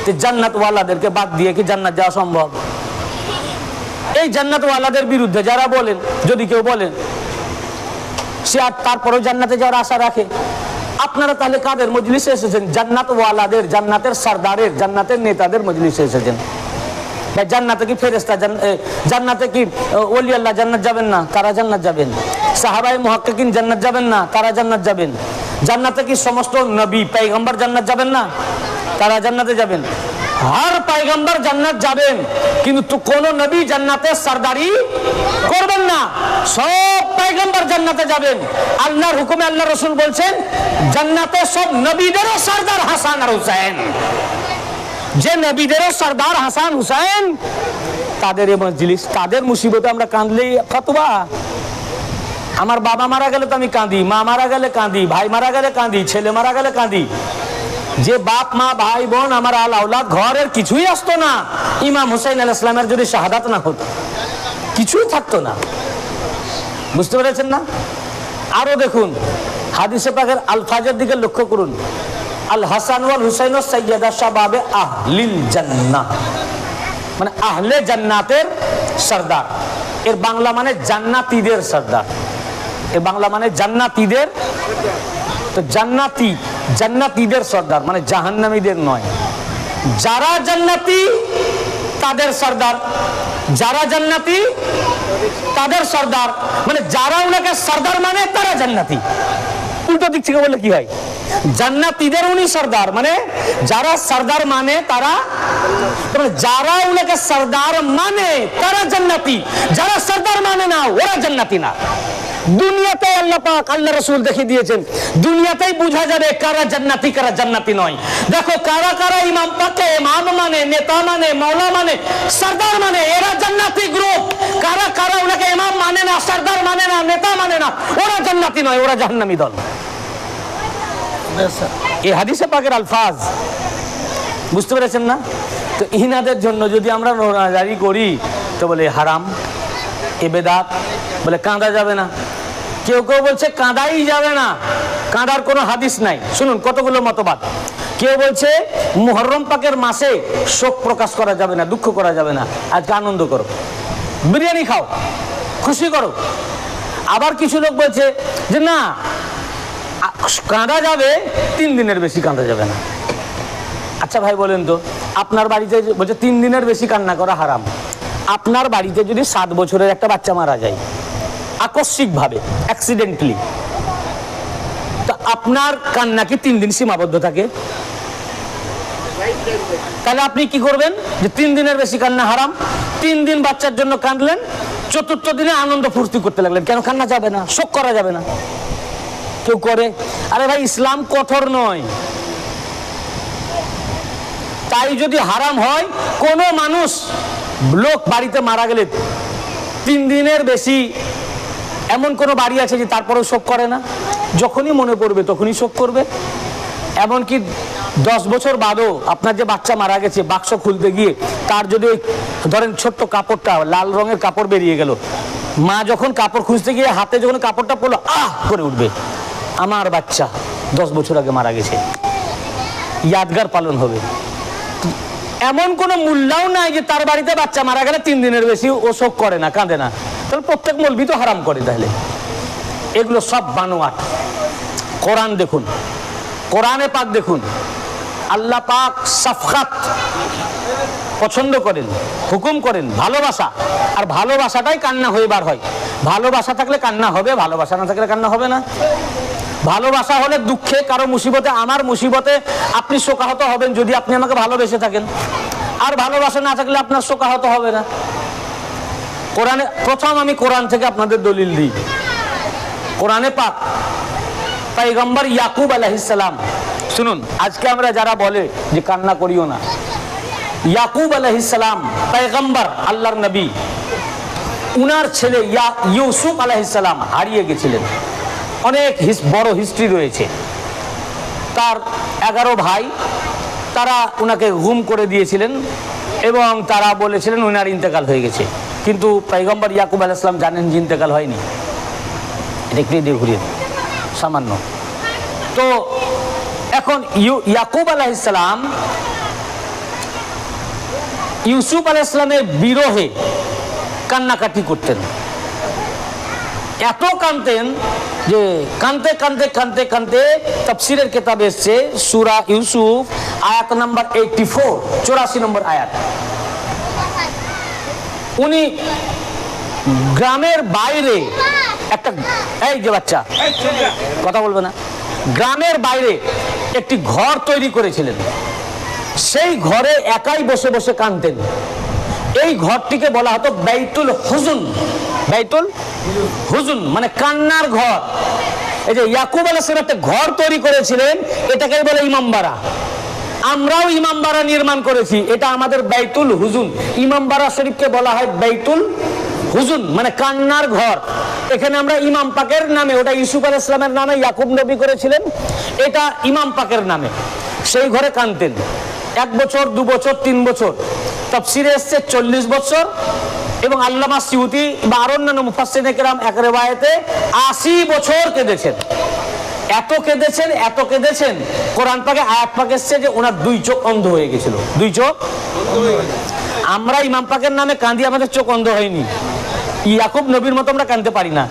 তো জান্নাত ওয়ালাদেরকে বাদ দিয়ে কি জান্নাত যাওয়া সম্ভব? এই জান্নাত ওয়ালাদের বিরুদ্ধে যারা বলেন, যদি কেউ বলেন সে আর তারপরেও জান্নাতে যাওয়ার আশা রাখে, আপনারা তাহলে কাদের মজলিসে এসেছেন? জান্নাত ওয়ালাদের, জান্নাতের সরদারের, জান্নাতের নেতাদের মজলিসে এসেছেন। জান্নাতে কি ফেরেশতা, জান্নাতে কি ওলি আল্লাহ জান্নাত যাবেন না? তারা জান্নাত যাবেন। সাহাবায়ে মুহাক্কিকিন জান্নাত যাবেন না? তারা জান্নাত যাবেন। জান্নাতে কি সমস্ত নবী পয়গম্বর জান্নাত যাবেন না? তারা জান্নাতে যাবেন। हर पैगंबर जन्नत जाবেন, কিন্তু কোন নবী জান্নাতে সরদারি করবেন না। সব পয়গম্বর জান্নাতে যাবেন। আল্লাহর হুকুমে আল্লাহ রাসূল বলছেন জান্নাতে সব নবীদেরও সরদার হাসান আর হুসাইন। যে নবীদেরও সরদার হাসান হুসাইন, তাদের এই মজলিস, তাদের মুসিবতে আমরা কাঁদলেই ফতোয়া। আমার বাবা মারা গেলে তো আমি কাঁদি, মা মারা গেলে কাঁদি, ভাই মারা গেলে কাঁদি, ছেলে মারা গেলে কাঁদি। যে বাপ মা ভাই বোন আমার আল আওলাদ ঘরের কিছুই আসতো না, ইমাম হুসাইন আলাইহিস সালামের যদি শাহাদাত না হতো কিছুই থাকতো না। বুঝতে পেরেছেন না? আরো দেখুন হাদিসে পাকের আলফাজের দিকে লক্ষ্য করুন। আল হাসান ওয়াল হুসাইন সাইয়্যিদা শাবাবে আহলিল জান্নাহ, মানে আহলে জান্নাতের সরদার। এর বাংলা মানে জান্নাতীদের সরদার, এর বাংলা মানে জান্নাতীদের। তো জান্নাতি, জান্নাতীদের সরদার মানে জাহান্নামীদের নয়। যারা জান্নাতি তাদের সরদার, যারা জান্নাতি তাদের সরদার, মানে যারা উনাকে সরদার মানে তারা জান্নাতি। উল্টো দিক থেকে বললে কি হয়? জান্নাতীদের উনি সরদার, মানে যারা সরদার মানে তারা, যারা উনাকে সরদার মানে তারা জান্নাতি, যারা সরদার মানে না ওরা জান্নাতি না। দুনিয়াতে আল্লাহ পাক আল্লাহ রাসূল দেখিয়ে দিয়েছেন, দুনিয়াতেই বোঝা যাবে কারা জান্নাতি কারা জান্নাতি নয়। দেখো কারা কারা ইমাম পাককে ইমাম মানে, নেতা মানে, মাওলা মানে, সরদার মানে, এরা জান্নাতি গ্রুপ। কারা কারা ওনাকে ইমাম মানে না, সরদার মানে না, নেতা মানে না, ওরা জান্নাতি নয়, ওরা জাহান্নামী দল। এই হাদিসে পাকের আলফাজ বুঝতে পেরেছেন না? তো ইনাদের জন্য যদি আমরা রোনাজারি করি তো বলে হারাম, এ বেদাত, বলে কাঁদা যাবে না। কেউ কেউ বলছে কাঁদাই যাবে না, কাঁদার কোনো হাদিস নাই। শুনুন কতগুলো মতবাদ। কেউ বলছে মুহররম পাকের মাসে শোক প্রকাশ করা যাবে না, দুঃখ করা যাবে না, আজকে আনন্দ করো, বিরিয়ানি খাও, খুশি করো। আবার কিছু লোক বলছে যে না, কাঁদা যাবে, 3 দিনের বেশি কাঁদা যাবে না। আচ্ছা ভাই বলেন তো, আপনার বাড়িতে বলছে 3 দিনের বেশি কান্না করা হারাম। আপনার বাড়িতে যদি 7 বছরের একটা বাচ্চা মারা যায় আকস্মিক ভাবে, অ্যাক্সিডেন্টলি, তো আপনার কান্না কি 3 দিন সীমাবদ্ধ থাকে? তাহলে আপনি কি করবেন? যে 3 দিনের বেশি কান্না হারাম, 3 দিন বাচ্চার জন্য কাঁদলেন, 4র্থ দিনে আনন্দ ফুর্তি করতে লাগলেন। কেন কান্না যাবে না, শোক করা যাবে না? কেউ করে। আরে ভাই ইসলাম কঠোর নয়। তাই যদি হারাম হয়, কোন মানুষ লোক বাড়িতে মারা গেলে 3 দিনের বেশি এমন কোন বাড়ি আছে যে তারপরেও শোক করে না? যখনই মনে পড়বে তখনই শোক করবে। এমনকি 10 বছর বাদও আপনার যে বাচ্চা মারা গেছে, বাক্স খুলতে গিয়ে তার যদি ওই ধরেন ছোট্ট কাপড়টা, লাল রঙের কাপড় বেরিয়ে গেল, মা যখন কাপড় খুঁজতে গিয়ে হাতে যখন কাপড়টা পড়লো, আহ করে উঠবে, আমার বাচ্চা 10 বছর আগে মারা গেছে, ইয়াদগার পালন হবে। এমন কোন মূল্যও নাই যে তার বাড়িতে বাচ্চা মারা গেলে 3 দিনের বেশি ও শোক করে না, কাঁদে না। তাহলে প্রত্যেক মৌলবি তো হারাম করে। তাহলে এগুলো সব বানোয়াট। কোরআন দেখুন, কোরআনে পাক দেখুন, আল্লাহ পাক সাফকাত পছন্দ করেন, হুকুম করেন, ভালোবাসা। আর ভালোবাসাটাই কান্না হয়ে বার হয়। ভালোবাসা থাকলে কান্না হবে, ভালোবাসা না থাকলে কান্না হবে না। ভালোবাসা হলে দুঃখে, কারো মুসিবতে, আমার মুসিবতে আপনি শোকাহত হবেন যদি আপনি আমাকে ভালোবেসে থাকেন। আর ভালোবাসা না থাকলে আপনার শোকাহত হবে না। কোরআনে প্রথম আমি কোরআন থেকে আপনাদের দলিল দিই। কোরআনে পাক পয়গম্বর ইয়াকুব আলাইহিস সালাম শুনুন, আজকে আমরা যারা বলে যে কান্না করিও না, ইয়াকুব আলাইহিস সালাম পয়গম্বর, আল্লাহর নবী, উনার ছেলে ইউসুফ আলাইহিস সালাম হারিয়ে গেছিলেন। অনেক বড় হিস্ট্রি রয়েছে। তার 11 ভাই, তারা উনাকে গুম করে দিয়েছিলেন এবং তারা বলেছিলেন উনার ইন্তেকাল হয়ে গেছে, কিন্তু পয়গম্বর ইয়াকুব আলাইহিস সালাম জানেন যে ইন্তেকাল হয়নি। এটা একটু দিয়ে ঘুরিয়ে সামান্য। তো এখন ইয়াকুব আলাইহিস সালাম ইউসুফ আলাইহিস সালামের বিরহে কান্নাকাটি করতেন, এত কাঁদতেন যে কাঁদতে কাঁদতে কাঁদতে কাঁদতে তাফসীরের কিতাবে এসেছে সূরা ইউসুফ আয়াত নাম্বার 84, 84 নম্বর আয়াত। উনি গ্রামের বাইরে একটা, এই যে বাচ্চা কথা বলবে না, গ্রামের বাইরে একটি ঘর তৈরি করেছিলেন। সেই ঘরে একাই বসে বসে কাঁদতেন। এই ঘরটিকে বলা হতো বাইতুল হুজুন। বাইতুল হুজুন মানে কান্নার ঘর। এই যে ইয়াকুব আলাইহিস সালাম একটা ঘর তৈরি করেছিলেন, এটাকে বলে ইমামবাড়া। আমরাও ইমামবাড়া নির্মাণ করেছি, এটা আমাদের বাইতুল হুজুন। ইমামবাড়া শরীফকে বলা হয় বাইতুল হুজুন মানে কান্নার ঘর। এখানে আমরা ইমাম পাকের নামে, ওটা ইউসুফ আলাইহিস সালামের নামে ইয়াকুব নবী করেছিলেন, এটা ইমাম পাকের নামে। সেই ঘরে কাঁদতেন 1 বছর, 2 বছর, 3 বছর। তাফসীরে এসেছে 40 বছর এবং আল্লামা সিউতি বা আরো অন্যান্য মুফাসসিরিনে কেরাম এক রিওয়ায়াতে 80 বছর কেঁদেছেন। এত কেঁদেছেন, এত কেঁদেছেন, কোরআন পাকে আয়াত পাকে এসেছে যে ওনার 2 চোখ অন্ধ হয়ে গেছিল। 2 চোখ। আমরা ইমাম পাকের নামে কাঁদি, আমাদের চোখ অন্ধ হয়নি। ইয়াকুব নবীর মতো আমরা কাঁদতে পারি না।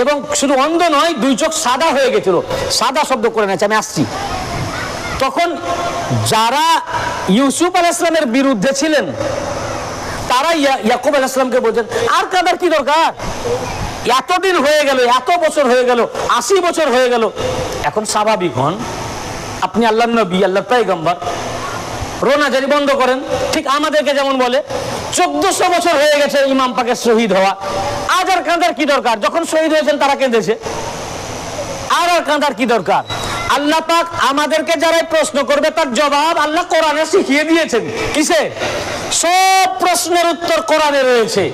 এবং শুধু অন্ধ নয়, 2 চোখ সাদা হয়ে গেছিল। সাদা শব্দ করে নেছে, আমি আসছি। তখন যারা ইউসুফ আলাইহিস সালামের বিরুদ্ধে ছিলেন তারা ইয়াকুব আলাইহিস সালামকে বলছেন, আর কাঁদার কি দরকার, এতদিন হয়ে গেল, এত বছর হয়ে গেল, 80 বছর হয়ে গেল, এখন স্বাভাবিক হন। আপনি আল্লাহর নবী, আল্লাহর পয়গম্বর, রোনাজারি বন্ধ করেন। ঠিক আমাদেরকে যেমন বলে 1400 বছর হয়ে গেছে ইমাম পাকের শহীদ হওয়া, আজ আর কাঁদার কি দরকার? যখন শহীদ হয়েছেন তারা কেঁদেছে, আর কাঁদার কি দরকার? আল্লাহ পাক আমাদেরকে যারাই প্রশ্ন করবে তার জবাব আল্লাহ কোরআনে শিখিয়ে দিয়েছেন। কিসে? সব প্রশ্নের উত্তর কোরআনে রয়েছে।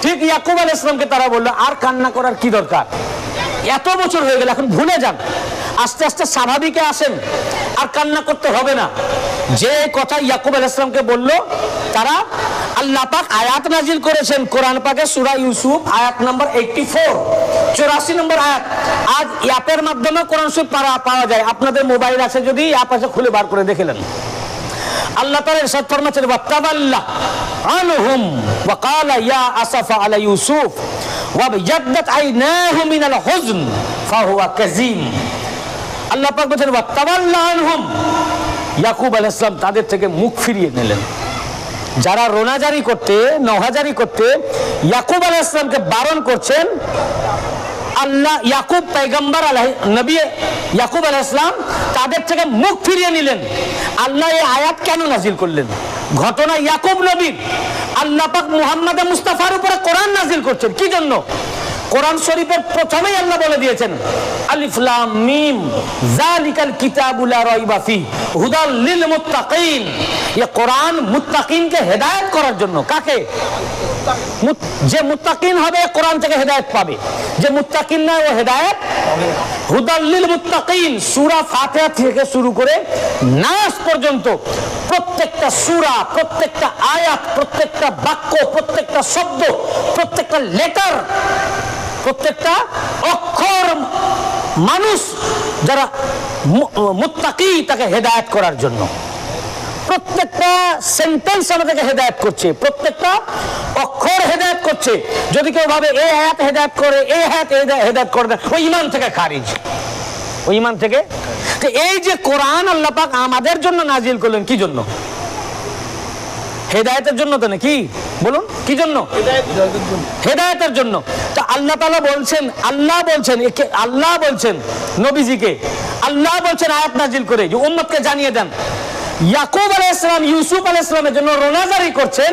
ঠিক ইয়াকুব আলাইহিস সালামকে তারা বললো, আর কান্না করার কি দরকার, এত বছর হয়ে গেল, এখন ভুলে যান, আস্তে আস্তে স্বাভাবিকে আসেন, আর কান্না করতে হবে না। যে কথা ইয়াকুব আলাইহিস সালামকে বললো, তারা আল্লাহ পাক আয়াত নাজিল করেছেন কোরআন পাকে সূরা ইউসুফ আয়াত নাম্বার 84, 84 নম্বর আয়াত। আজ অ্যাপের মাধ্যমে কোরআন শরীফ পাওয়া যায়। আপনাদের মোবাইল আছে, যদি অ্যাপ আছে খুলে বার করে দেখে নেন। আল্লাহ তাআলা ইরশাদ ফরমাচ্ছেন, ওয়াতাওয়াল্লা আনহুম ওয়া ক্বালা ইয়া আসাফা আলা ইউসুফ ওয়া বিয়াদ্দাত আইনাহু মিনাল হুজন ফাহুয়া কাযীম। আল্লাহ পাক বলেন ওয়াতাওয়াল্লা আনহুম, ইয়াকুব আলাইহিস সালাম তাদের থেকে মুখ ফিরিয়ে নিলেন। যারা রোনাজারি করতে, নওহাজারি করতে ইয়াকুব আলাইহিস সালামকে বারণ করছেন, আল্লাহ ইয়াকুব পয়গম্বর নবী ইয়াকুব আলাইহিস সালাম তাদের থেকে মুখ ফিরিয়ে নিলেন। আল্লাহ এই আয়াত কেন নাজিল করলেন? ঘটনা ইয়াকুব নবী, আল্লাহ পাক মুহাম্মদ মুস্তাফার উপরে কোরআন নাজিল করছেন। কি জন্য? কোরআন শরীফের প্রথমেই আল্লাহ বলে দিয়েছেন, আলিফ লাম মিম যালিকাল কিতাবু লা রাইবা ফি হুদাল লিল মুত্তাকিন। এই কোরআন মুত্তাকিনকে হেদায়েত করার জন্য। কাকে? যে মুত্তাকিন হবে কোরআন থেকে হেদায়েত পাবে, যে মুত্তাকিন নয় ও হেদায়েত পাবে। হুদাল লিল মুত্তাকিন, সূরা ফাতিহা থেকে শুরু করে নাস পর্যন্ত প্রত্যেকটা সূরা, প্রত্যেকটা আয়াত, প্রত্যেকটা বাক্য, প্রত্যেকটা শব্দ, প্রত্যেকটা লেটার, প্রত্যেকটা অক্ষর মানুষ যারা মুত্তাকি তাকে হেদায়েত করার জন্য। প্রত্যেকটা সেন্টেন্স আমাদেরকে হেদায়েত করছে, প্রত্যেকটা অক্ষর হেদায়েত করছে। যদি কেউ ভাবে এই আয়াত হেদায়েত করে, এই আয়াত হেদায়েত করে না, ওই ঈমান থেকে খারিজ, ওই ঈমান থেকে। তো এই যে কোরআন আল্লাহ পাক আমাদের জন্য নাজিল করলেন, কি জন্য? হেদায়েতের জন্য তো নাকি? বলুন কি জন্য? হেদায়েতের জন্য। তা আল্লাহ তাআলা বলছেন, আল্লাহ বলছেন নবীজিকে, আল্লাহ বলছেন আয়াত নাজিল করে যে উম্মতকে জানিয়ে দেন ইয়াকুব আলাইহিস সালাম ইউসুফ আলাইহিস সালামের জন্য রোনাজারি করছেন,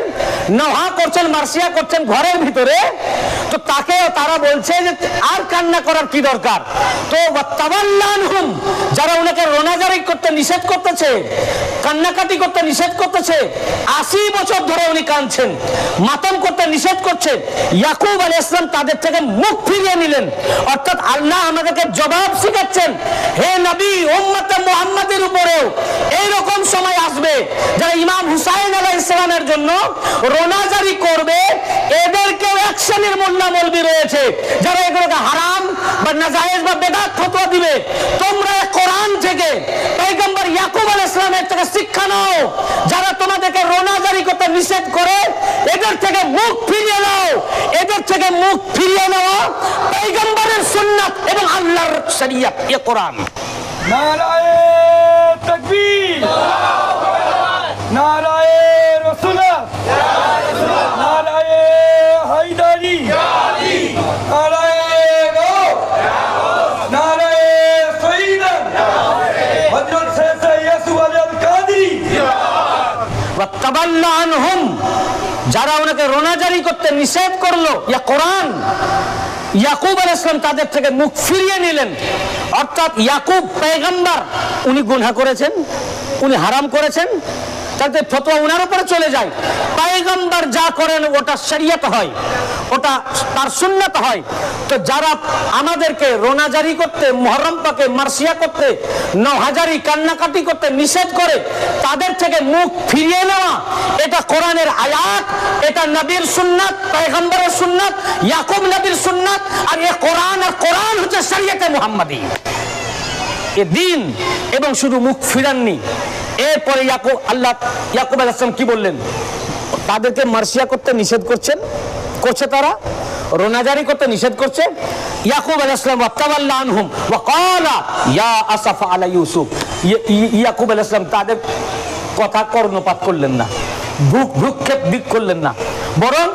নওহা করছেন, মার্সিয়া করছেন ঘরের ভিতরে, তো তাকে তারা বলছে যে আর কান্না করার কি দরকার। তো ওয়াতাওয়াল্লানহুম, যারা ওনাকে রোনাজারি করতে নিষেধ করতেছে, কান্নাকাটি করতে নিষেধ করতেছে, 80 বছর ধরে উনি কাঁদছেন, মাতম করতে নিষেধ করছে, ইয়াকুব আলাইহিস সালাম তাদের থেকে মুখ ফিরিয়ে নিলেন। অর্থাৎ আল্লাহ আমাদেরকে জবাব শিখাচ্ছেন, হে নবী, উম্মতে মুহাম্মাদের উপরেও এইরকম সময় আসবে যারা ইমাম হুসাইন আলাইহিস সালামের জন্য রোনাজারি করবে, এদেরকেও এক শ্রেণীর মোল্লা মৌলবি রয়েছে যারা এগুলোকে হারাম বা নাজায়েজ বা বেদাত ফতোয়া দিবে। তোমরা কোরআন থেকে, পয়গম্বর ইয়াকুব আলাইহিস সালামের থেকে শিক্ষা নাও। যারা তোমাদেরকে রোনাজারি করতে নিষেধ করে, এদের থেকে মুখ ফিরিয়ে নাও। এদের থেকে মুখ ফিরিয়ে নেওয়া পয়গম্বরের সুন্নাত এবং আল্লাহর শরীয়ত, এ কোরআন। নারায়ে তাকবীর, নারায়ে রাসূলুল্লাহ, নারায়ে হায়দারি, নারায়ে গো, নারায়ে সঈদা, হযরত শেখ ইউসুফ আল কাদরি। ওয়াতাওয়াল্লা আনহুম, যারা ওনাকে রোনাজারি করতে নিষেধ করলো, ইয়া কোরআন, ইয়াকুব আলাইহিস সালাম তাদের থেকে মুখ ফিরিয়ে নিলেন। অর্থাৎ ইয়াকুব পয়গম্বর, উনি গুনাহ করেছেন, উনি হারাম করেছেন, তাতে ফতোয়া ওনার উপরে চলে যায়। পয়গম্বর যা করেন ওটা শরীয়ত হয়, ওটা তার সুন্নাত হয়। তো যারা আমাদেরকে রোনাজারি করতে, মুহররম পাকে মার্সিয়া করতে, নওহাজারি কান্নাকাটি করতে নিষেধ করে, তাদের থেকে মুখ ফিরিয়ে নেওয়া, এটা কোরআনের আয়াত, এটা নবীর সুন্নাত, পয়গম্বরের সুন্নাত, ইয়াকুব নবীর সুন্নাত। আর এই কোরআন, আর কোরআন হচ্ছে শরীয়তে মুহাম্মাদি, এ দিন। এবং শুধু মুখ ফিরাননি, এরপরে ইয়াকুব আলাইহিস সালাম কি বললেন? তাদেরকে মার্সিয়া করতে নিষেধ করছে তারা রোনাজারি করতে নিষেধ করছে। ইয়াকুব আলাইহিস সালাম ওয়াতাওয়াল্লা আনহুম ওয়া ক্বালা ইয়া আসাফা আলা ইউসুফ, ইয়াকুব আলাইহিস সালাম তাদের কথা কর্ণপাত করলেন না, ভ্রুক্ষেপ দিক করলেন না, বরং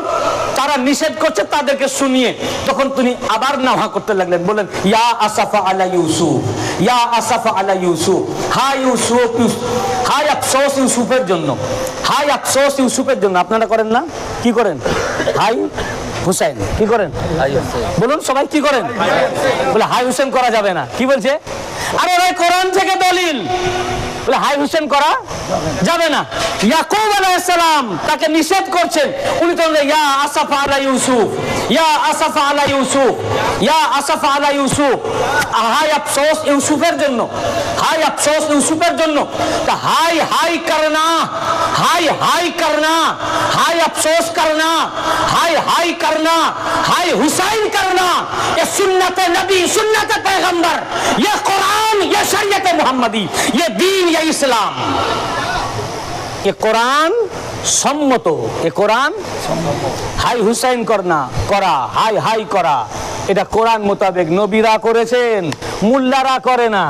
তারা নিষেধ করছে তাদেরকে শুনিয়ে তখন তিনি আবার নাওহা করতে লাগলেন, বলেন ইয়া আসাফা আলা ইউসুফ, ইয়া আসাফা আলা ইউসুফ, হায় ইউসুফ, হায় আফসোস ইউসুফের জন্য, হায় আফসোস ইউসুফের জন্য। আপনারা করেন না? কি করেন? হাই হুসাইন, কি করেন? বলুন সবাই কি করেন? বলে হাই হুসেন করা যাবে না। কি বলছে? আরে ভাই, কোরআন থেকে দলিল, বলে হাই হুসেন করা যাবে না। ইয়াকুব আলাইহিস সালাম তাকে নিষেধ করছেন, উনি তো ইয়া আসাফা আলা ইউসুফ, ইয়া আসাফা আলা ইউসুফ, ইয়া আসাফা আলা ইউসুফ, হাই আফসোস ইউসুফের জন্য, হাই আফসোস ইউসুফের জন্য। তা হাই হাই করনা, হাই হাই করনা, হাই আফসোস করনা, হাই হাই করনা, হাই হুসাইন করনা, ये सुन्नत नबी, सुन्नत पैगंबर, ये कुरान, ये शरीयत मुहम्मदी, ये दीन, ये इस्लाम। ये कुरान সম্মত, এ কোরআন হাই হুসাইন করা, হাই হাই করা, এটা কোরআন মোতাবেক নবীরা করেছেন, মুল্লারা করে না।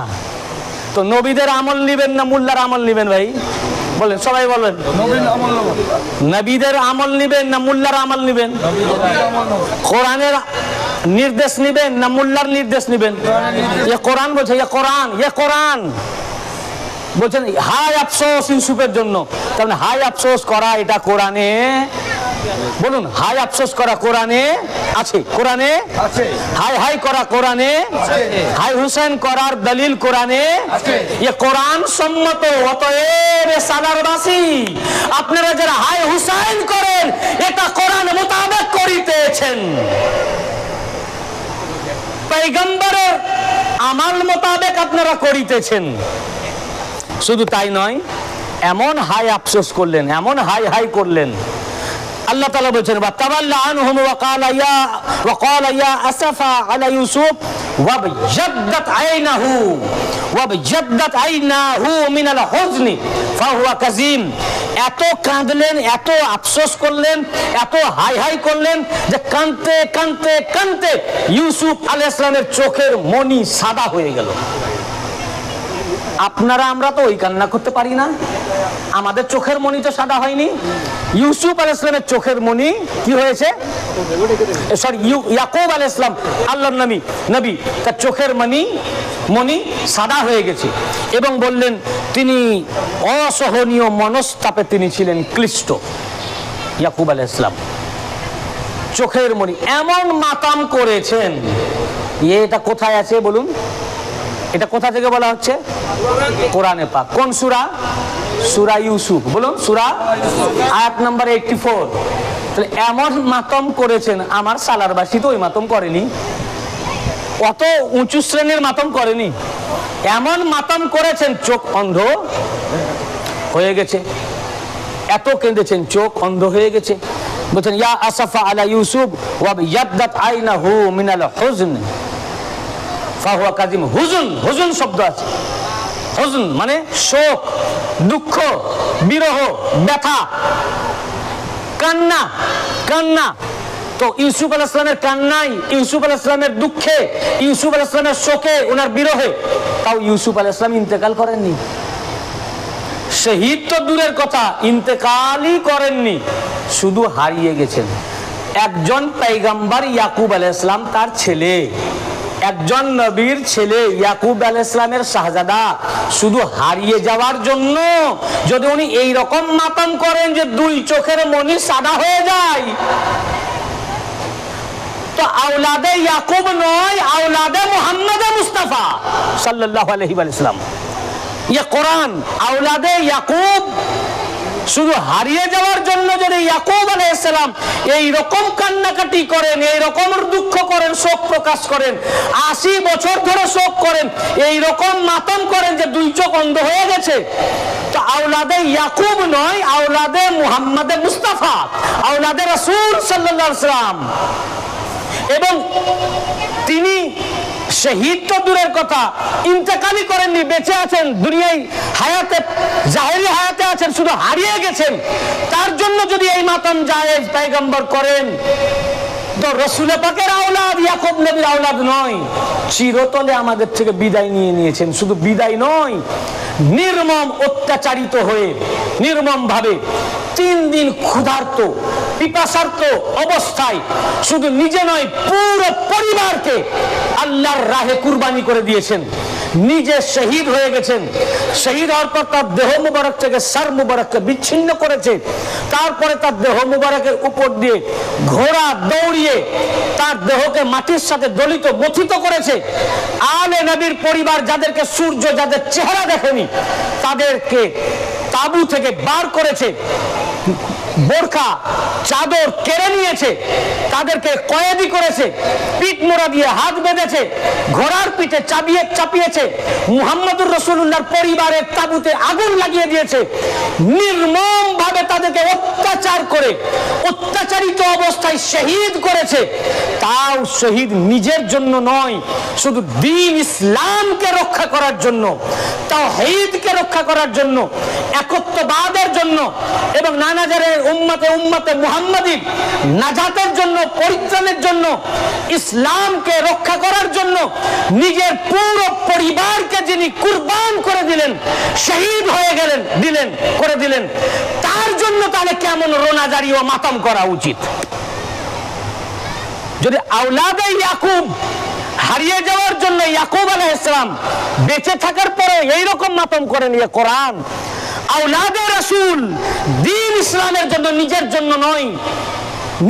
তো নবীদের আমল নিবেন না মুল্লার আমল নিবেন? ভাই বলেন, সবাই বলেন। নবীদের আমল নিবেন না মুল্লার আমল নিবেন? কোরআনের নির্দেশ নিবেন না মুল্লার নির্দেশ নিবেন? এ কোরআন বলছে, এ কোরআন, এ কোরআন বলছেন হাই আফসোস ইউসুফের জন্য। তার মানে হাই আফসোস করা এটা কোরআনে, বলুন, হাই আফসোস করা কোরআনে আছে, কোরআনে আছে। হাই হাই করা কোরআনে আছে, হাই হুসাইন করার দলিল কোরআনে আছে। ये কোরআন সম্মত। অতএব সালারবাসী, আপনারা যারা হাই হুসাইন করেন, এটা কোরআন মোতাবেক করিতেছেন, পয়গম্বরের আমল মোতাবেক আপনারা করিতেছেন। শুধু তাই নয়, এমন হাই আফসোস করলেন, এমন হাই হাই করলেন, আল্লাহ তাআলা বলেছেন ওয়াতাওয়াল্লা আনহুম ওয়া ক্বালা ইয়া আসাফা আলা ইউসুফ ওয়াবজাদ্দাত আইনাহু মিনাল হুজনি ফাহুয়া কাযীম। এত কাঁদলেন, এত আফসোস করলেন, এত হাই হাই করলেন যে কাঁদতে কাঁদতে কাঁদতে ইউসুফ আলাইহিস সালামের চোখের মনি সাদা হয়ে গেল। আপনারা আমরা তো ওই কান্না করতে পারি না, আমাদের চোখের মণি তো সাদা হয়নি। ইউসুফ আলাইহিস সালামের চোখের মণি কি হয়েছে, সরি ইয়াকুব আলাইহিস সালাম আল্লাহর নবী তার চোখের মণি সাদা হয়ে গেছে এবং বললেন তিনি অসহনীয় মনস্তাপে তিনি ছিলেন ক্লিষ্ট। ইয়াকুব আলাইহিস সালাম চোখের মণি এমন মাতাম করেছেন, এটা কোথায় আছে বলুন? এটা কোথা থেকে বলা হচ্ছে? কোরআনে পাক। কোন সূরা? সূরা ইউসুফ। বলুন সূরা, আয়াত নাম্বার 84। তাহলে এমন মাতম করেছেন, আমার সালারবাসী তো ওই মাতম করেনি, অত উঁচু শ্রেণীর মাতম করেনি। এমন মাতম করেছেন চোখ অন্ধ হয়ে গেছে, এত কেঁদেছেন চোখ অন্ধ হয়ে গেছে। বলছেন ইয়া আসাফা আলা ইউসুফ ওয়া ইয়াদদাত আইনাহু মিনাল হুজন ফাহুয়া কাযিম। হুজুন শব্দ আছে, হুজন মানে শোক, দুঃখ, বিরহ, ব্যথা, কান্না। তো ইউসুফ আলাইহিস সালামের কান্নাই, ইউসুফ আলাইহিস সালামের দুঃখে, ইউসুফ আলাইহিস সালামের শোকে, ওনার বিরহে, তাও ইউসুফ আলাইহিস সালাম ইন্তেকাল করেননি। শহীদ তো দূরের কথা, ইন্তেকালই করেননি, শুধু হারিয়ে গেছেন। একজন পয়গম্বর ইয়াকুব আলাইহিস সালাম তার ছেলে, একজন নবীর ছেলে ইয়াকুব আলাইহিস সালামের শাহজাদা শুধু হারিয়ে যাওয়ার জন্য যদি উনি এই রকম মাতম করেন যে দুই চোখের মণি সাদা হয়ে যায়, তো আওলাদে ইয়াকুব নয়, আওলাদে মুহাম্মদ মুস্তাফা সাল্লাল্লাহু আলাইহি ওয়াসাল্লাম। ইয়ে কোরআন আওলাদে ইয়াকুব শুধু হারিয়ে যাওয়ার জন্য যদি ইয়াকুব আলাইহিস সালাম এই রকম কান্নাকাটি করেন, এই রকম দুঃখ করেন, শোক প্রকাশ করেন, 80 বছর ধরে শোক করেন, এই রকম মাতম করেন যে দুই চোখ অন্ধ হয়ে গেছে, তো আওলাদে ইয়াকুব নয়, আওলাদে মুহাম্মদ মুস্তাফা, আওলাদে রাসূল সাল্লাল্লাহু আলাইহি ওয়াসাল্লাম। এবং তিনি শহীদ তো দূরের কথা, ইন্তেকালই করেননি, বেঁচে আছেন, দুনিয়ায় হায়াতে, জাহেরি হায়াতে আছেন, শুধু হারিয়ে গেছেন। তার জন্য যদি এই মাতম জায়েজ পয়গম্বর করেন, তো রাসূল পাকের আওলাদ ইয়াকুব নবীর আওলাদ নয়, চিরতলে আমাদের থেকে বিদায় নিয়ে নিয়েছেন। শুধু বিদায় নয়, নির্মম অত্যাচারিত হয়ে নির্মম ভাবে 3 দিন ক্ষুধার্ত পিপাসার্ত অবস্থায় শুধু নিজে নয় পুরো পরিবারকে আল্লাহর রাহে কুরবানি করে দিয়েছেন, নিজে শহীদ হয়ে গেছেন। শহীদ হওয়ার পর তার দেহ মুবারক থেকে সর মুবারককে বিচ্ছিন্ন করেছে, তারপরে তার দেহ মুবারকের উপর দিয়ে ঘোড়া দৌড়িয়ে তার দেহকে মাটির সাথে দলিত মথিত করেছে। আলে নবীর পরিবার যাদেরকে সূর্য যাদের চেহারা দেখেনি তাদেরকে তাবু থেকে বার করেছে, বোরখা চাদর কেড়ে নিয়েছে, তাদেরকে কয়েদি করেছে, পিঠ মোড়া দিয়ে হাত বেঁধেছে, ঘোড়ার পিঠে চাপিয়েছে, মুহাম্মদুর রাসূলুল্লাহর পরিবারের তাবুতে আগুন লাগিয়ে দিয়েছে, নির্মম ভাবে তাদেরকে অত্যাচার করে অত্যাচারিত অবস্থায় শহীদ করেছে। তাও শহীদ নিজের জন্য নয়, শুধু দ্বীন ইসলামকে রক্ষা করার জন্য, তাওহীদকে রক্ষা করার জন্য, একত্ববাদের জন্য এবং নানাজারের উম্মতে মুহাম্মাদির নাজাতের জন্য, পরিত্রাণের জন্য, ইসলামকে রক্ষা করার জন্য নিজের পুরো পরিবারকে যিনি কুরবান করে দিলেন, শহীদ হয়ে গেলেন, করে দিলেন, তার জন্য তাহলে কেমন রোনাজারি ও মাতম করা উচিত? যদি আওলাদে ইয়াকুব হারিয়ে যাওয়ার জন্য ইয়াকুব আলাইহিস সালাম বেঁচে থাকার পরে এইরকম মাতম করেন, ইয়ে কোরআন আওলাদে রাসূল দ্বীন ইসলামের জন্য, নিজের জন্য নয়,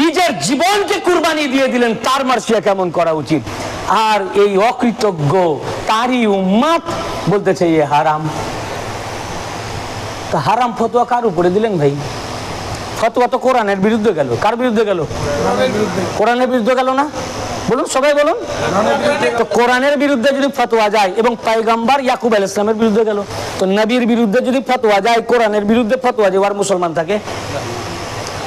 নিজের জীবনকে কুরবানি দিয়ে দিলেন, তার মার্সিয়া কেমন করা উচিত? আর এই অকৃতজ্ঞ তারই উম্মত বলতেছে এ হারাম। তো হারাম ফতোয়া কার উপরে দিলেন ভাই? ফতোয়া তো কোরআনের বিরুদ্ধে গেল। কার বিরুদ্ধে গেল? কোরআনের বিরুদ্ধে গেল না? বলুন, সবাই বলুন। তো কোরআনের বিরুদ্ধে যদি ফতোয়া যায় এবং পয়গম্বর ইয়াকুব আলাইহিস সালামের বিরুদ্ধে গেল, তো নবীর বিরুদ্ধে যদি ফতোয়া যায়, কোরআনের বিরুদ্ধে ফতোয়া যে আর মুসলমান থাকে,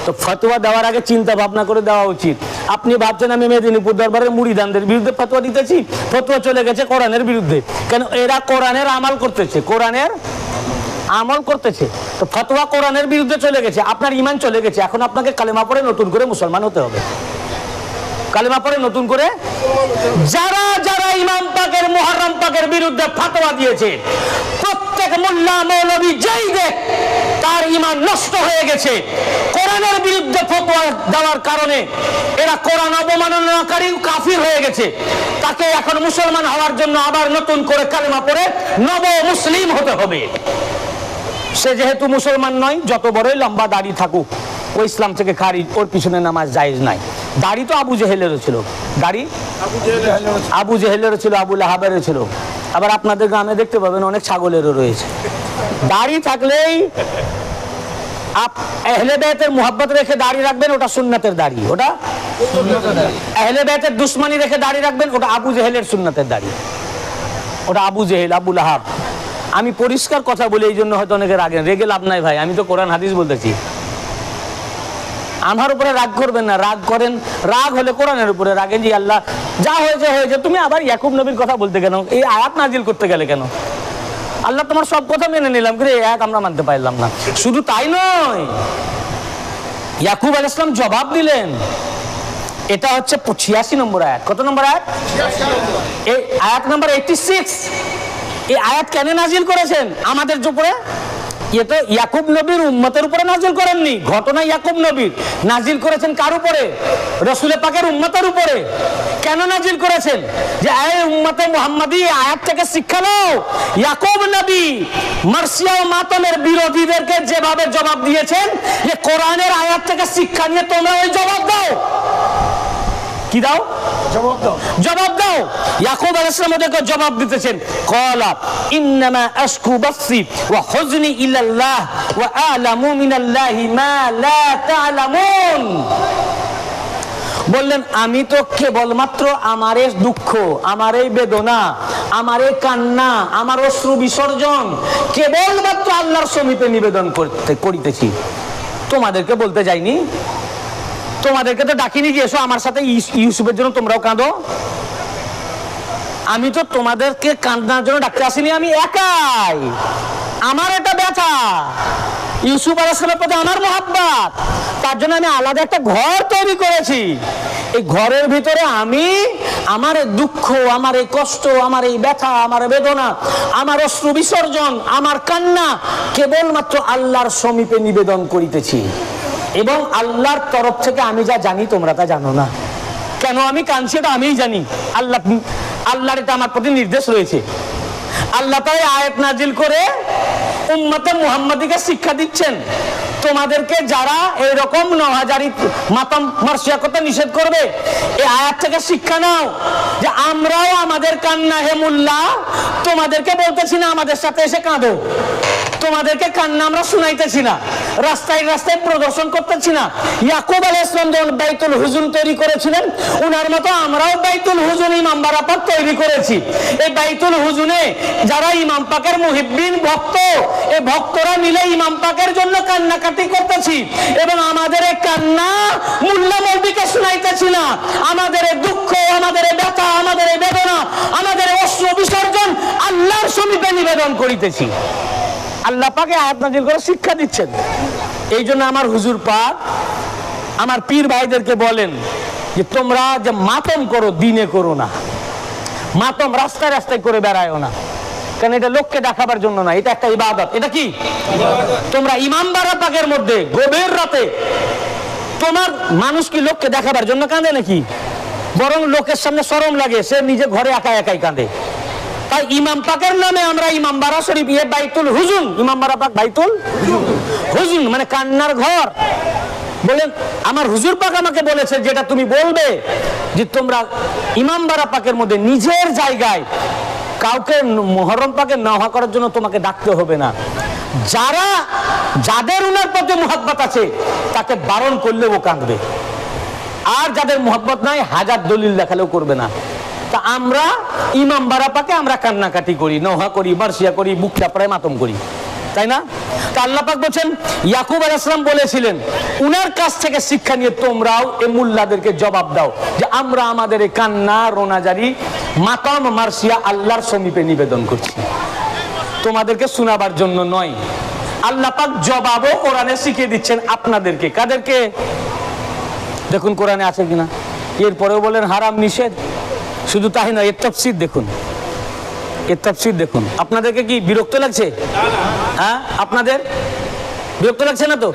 তো ফতোয়া দেওয়ার আগে চিন্তা ভাবনা করে দেওয়া উচিত। আপনি ভাবছেন আমি মেদিনীপুর দরবারের মুড়িদানদের বিরুদ্ধে ফতোয়া দিতেছি, ফতোয়া চলে গেছে কোরআনের বিরুদ্ধে। কেন? এরা কোরআনের আমল করতেছে, কোরআনের আমল করতেছে, তো ফতোয়া কোরআনের বিরুদ্ধে চলে গেছে, আপনার ঈমান চলে গেছে। এখন আপনাকে কালেমা পড়ে নতুন করে মুসলমান হতে হবে, কালেমা পড়ে নতুন করে। যারা যারা ইমাম পাকের মুহররম পাকের বিরুদ্ধে ফতোয়া দিয়েছে প্রত্যেক মোল্লা মৌলবী যেই দেখ তার ঈমান নষ্ট হয়ে গেছে। কোরআনের বিরুদ্ধে ফতোয়া দেওয়ার কারণে এরা কোরআন অবমাননাকারী কাফির হয়ে গেছে। তাকে এখন মুসলমান হওয়ার জন্য আবার নতুন করে কালেমা পড়ে নব মুসলিম হতে হবে। সে যেহেতু মুসলমান নয়, যত বড়ই লম্বা দাড়ি থাকুক, ও ইসলাম থেকে খারিজ, ওর পিছনে নামাজ জায়েজ নাই। দাড়ি তো আবু জেহেলেরও ছিল, দাড়ি আবু জেহেলেরও ছিল, আবু লাহাবেরও ছিল। আবার আপনাদের গ্রামে দেখতে পাবেন অনেক ছাগলেরও রয়েছে। দাড়ি থাকলেই আহলে বাইতের মুহাব্বত রেখে দাড়ি রাখবেন, ওটা সুন্নাতের দাড়ি। ওটা আহলে বাইতের দুশমনি রেখে দাড়ি রাখবেন, ওটা আবু জেহেলের সুন্নাতের দাড়ি। ওটা আবু জেহেল, আবু লাহাব। আমি পরিষ্কার কথা বলি, এই জন্য হয়তো অনেকে রাগেন। রেগে লাভ নাই ভাই, আমি তো কোরআন হাদিস বলতেছি। আমার উপরে রাগ করবেন না, রাগ করেন, রাগ হলে কোরআনের উপরে রাগেন। জি আল্লাহ যা হয়েছে হয়েছে, তুমি আবার ইয়াকুব নবীর কথা বলতে কেন, এই আয়াত নাজিল করতে গেলে কেন? আল্লাহ তোমার সব কথা মেনে নিলাম, কিন্তু এই আয়াত আমরা মানতে পারলাম না। শুধু তাই নয়, ইয়াকুব আলাইহিস সালাম জবাব দিলেন। এটা হচ্ছে 86 নম্বর আয়াত। কত নম্বর আয়াত? এই আয়াত নম্বর 86। এই আয়াত কেন নাজিল করেছেন? আমাদের উপরে। এ তো ইয়াকুব নবীর উম্মতের উপরে নাজিল করেননি, ঘটনা ইয়াকুব নবীর। নাজিল করেছেন কার উপরে? রাসূল পাকের উম্মতের উপরে। কেন নাজিল করেছেন? যে এই উম্মতে মুহাম্মাদি আয়াত থেকে শিক্ষা নাও। ইয়াকুব নবী মার্সিয়া ও মাতমের বিরোধীদেরকে যেভাবে জবাব দিয়েছেন, যে কোরআনের আয়াত থেকে শিক্ষা নিয়ে তোমরা ওই জবাব দাও। কি দাও? জবাব দাও। জবাব দাও। ইয়াকুব আলাইহিস সালাম ওদেরকে জবাব দিতেছেন, ক্বালা ইন্নামা আশকু বাসি ওয়া হুজনি ইলাল্লাহ ওয়া আ'লামু মিনাল্লাহি মা লা তা'লামুন। বললেন আমি তো কেবলমাত্র আমার এই দুঃখ, আমার এই বেদনা, আমার এই কান্না, আমার অশ্রু বিসর্জন কেবলমাত্র আল্লাহর সমীপে নিবেদন করিতেছি। তোমাদেরকে বলতে যাইনি, তোমাদেরকে তো ডাকিনি যে এসো আমার সাথে ইউসুফের জন্য তোমরাও কাঁদো। আমি তো তোমাদেরকে কান্নার জন্য ডাকতে আসিনি, আমি একাই। আমার এটা ব্যথা, ইউসুফ আলাইহিস সালামের প্রতি আমার মহব্বত, তার জন্য আমি আলাদা একটা ঘর তৈরি করেছি। এই ঘরের ভিতরে আমি আমার এই দুঃখ, আমার এই কষ্ট, আমার এই ব্যথা, আমার বেদনা, আমার অশ্রু বিসর্জন, আমার কান্না কেবলমাত্র আল্লাহর সমীপে নিবেদন করিতেছি। এবং আল্লাহর তরফ থেকে আমি যা জানি তোমরা তা জানো না। কেন আমি কাঁদছি এটা আমিই জানি। আল্লাহর এটা আমার প্রতি নির্দেশ রয়েছে। আল্লাহ তাই আয়াত নাজিল করে উম্মতে মুহাম্মাদিকে শিক্ষা দিচ্ছেন, তোমাদেরকে যারা এইরকম নহাজারি মাতাম মার্সিয়া করতে নিষেধ করবে, এই আয়াত থেকে শিক্ষা নাও যে আমরাও আমাদের কান্না, হে মুল্লা তোমাদেরকে বলতেছি না আমাদের সাথে এসে কাঁদো, তোমাদেরকে কান্না আমরা শুনাইতেছি না, রাস্তায় রাস্তায় প্রদর্শন করতেছি না। ইয়াকুব আলাইহিস সালাম যখন বাইতুল হুজুন তৈরি করেছিলেন, উনার মতো আমরাও বাইতুল হুজুন ইমাম বারাপাক তৈরি করেছি। এই বাইতুল হুজুনে যারা ইমাম পাকের মুহিব্বিন ভক্ত, এই ভক্তরা মিলে ইমাম পাকের জন্য কান্নাকাটি করতেছি। এবং আমাদের এই কান্না মুল্লা মৌলবীকে শুনাইতেছি না, আমাদের এই দুঃখ, আমাদের এই ব্যথা, আমাদের এই বেদনা, আমাদের এই অশ্রু বিসর্জন আল্লাহর সমীপে নিবেদন করিতেছি। আল্লাহ পাকে আয়াত নাজিল করে শিক্ষা দিচ্ছেন। এই জন্য আমার হুজুর পাক আমার পীর ভাইদেরকে বলেন যে তোমরা যে মাতম করো দিনে করো না, মাতম রাস্তায় রাস্তায় করে বেড়ায়ও না, কারণ এটা লোককে দেখাবার জন্য না, এটা একটা ইবাদত। এটা কি? তোমরা ইমাম বারা পাকের মধ্যে গভীর রাতে, তোমার মানুষ কি লোককে দেখাবার জন্য কাঁদে নাকি? বরং লোকের সামনে শরম লাগে, সে নিজে ঘরে একা একাই কাঁদে। তাই ইমাম পাকের নামে আমরা ইমাম বারা শরীফ, বাইতুল হুজুন, ইমাম বারা পাক বাইতুল হুজুন মানে কান্নার ঘর। বলেন আমার হুজুর পাক আমাকে বলেছে যেটা তুমি বলবে, যে তোমরা ইমাম বারা পাকের মধ্যে নিজের জায়গায় কাউকে মুহররম পাকে নওহা করার জন্য তোমাকে ডাকতে হবে না। যাদের উনার প্রতি মুহাব্বত আছে তাকে বারণ করলে ও কাঁদবে, আর যাদের মুহাব্বত নাই হাজার দলিল দেখালেও করবে না। তা আমরা ইমাম বারা পাকে আমরা কান্নাকাটি করি, নওহা করি, মার্সিয়া করি, বুক চাপড়ায় মাতম করি, তাই না? তা আল্লাহ পাক বলেন ইয়াকুব আলাইহিস সালাম বলেছিলেন উনার কাছ থেকে শিক্ষা নিয়ে তোমরাও এই মুল্লাদেরকে জবাব দাও যে আমরা আমাদের এই কান্না রোনাজারি মাতাম মার্সিয়া আল্লাহর সমীপে নিবেদন করছি, তোমাদেরকে শোনাবার জন্য নয়। আল্লাহ পাক জবাবও কোরআনে শিখিয়ে দিচ্ছেন আপনাদেরকে। কাদেরকে? দেখুন কোরআনে আছে কিনা। এরপরেও বলেন হারাম নিষেধ। শুধু তাই না, এর তাফসীর দেখুন। এর তাফসীর দেখুন। আপনাদেরকে কি বিরক্ত লাগছে? হ্যাঁ, আপনাদের বিরক্ত লাগছে না তো?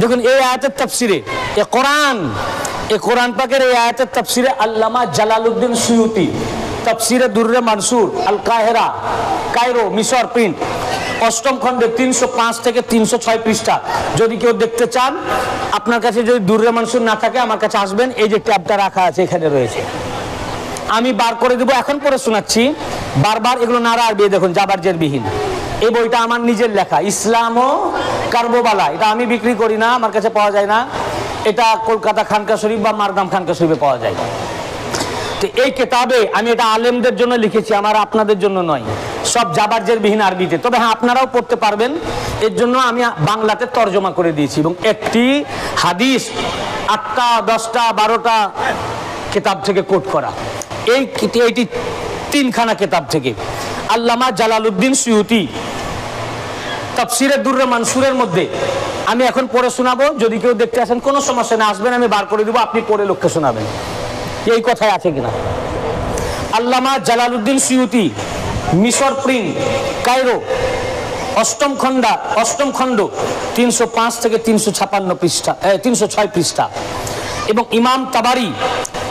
দেখুন এই আয়াতের তাফসীরে এ কোরআন পাকের এই আয়াতের তাফসীরে আল্লামা জালালউদ্দিন সুয়ুতি তাফসীরে দুররে মানসুর আল কাহেরা, কায়রো, মিশর প্রিন্ট, অষ্টম খণ্ডে 305 থেকে 306 পৃষ্ঠা। যদি কেউ দেখতে চান, আপনার কাছে যদি দুররে মানসুর না থাকে আমার কাছে আসবেন, এই যে ট্যাবটা রাখা আছে এখানে রয়েছে, আমি বার করে দেবো। এখন পরে শোনাচ্ছি, বারবার এগুলো নারা আরবি দেখুন, জাবারজের বিহীন। এই বইটা আমার নিজের লেখা, ইসলাম ও কারবোবালা। এটা আমি বিক্রি করি না, আমার কাছে পাওয়া যায় না। এটা কলকাতা খানকা শরীফ বা মারদাম খানকা শরীফে পাওয়া যায়। তো এই কিতাবে আমি এটা আলেমদের জন্য লিখেছি, আমার আপনাদের জন্য নয়, সব জাবারজের বিহীন আরবিতে। তবে হ্যাঁ, আপনারাও পড়তে পারবেন, এর জন্য আমি বাংলাতে তর্জমা করে দিয়েছি। এবং একটি হাদিস 8টা 10টা 12টা কিতাব থেকে কোট করা। এইটি 3খানা কিতাব থেকে আল্লামা জালালউদ্দিন সুয়ুতি তাফসীরে দুররে মানসুরের মধ্যে আমি এখন পড়ে শোনাবো। যদি কেউ দেখতে আসেন কোনো সমস্যা না, আসবেন, আমি বার করে দিব, আপনি পড়ে লোককে শোনাবেন। এই কথায় আছে কিনা? আল্লামা জালালউদ্দিন সুয়ুতি, মিশর প্রিন্ট, কায়রো, অষ্টম খণ্ড 305 থেকে 356 পৃষ্ঠা, 306 পৃষ্ঠা। এবং ইমাম তাবারি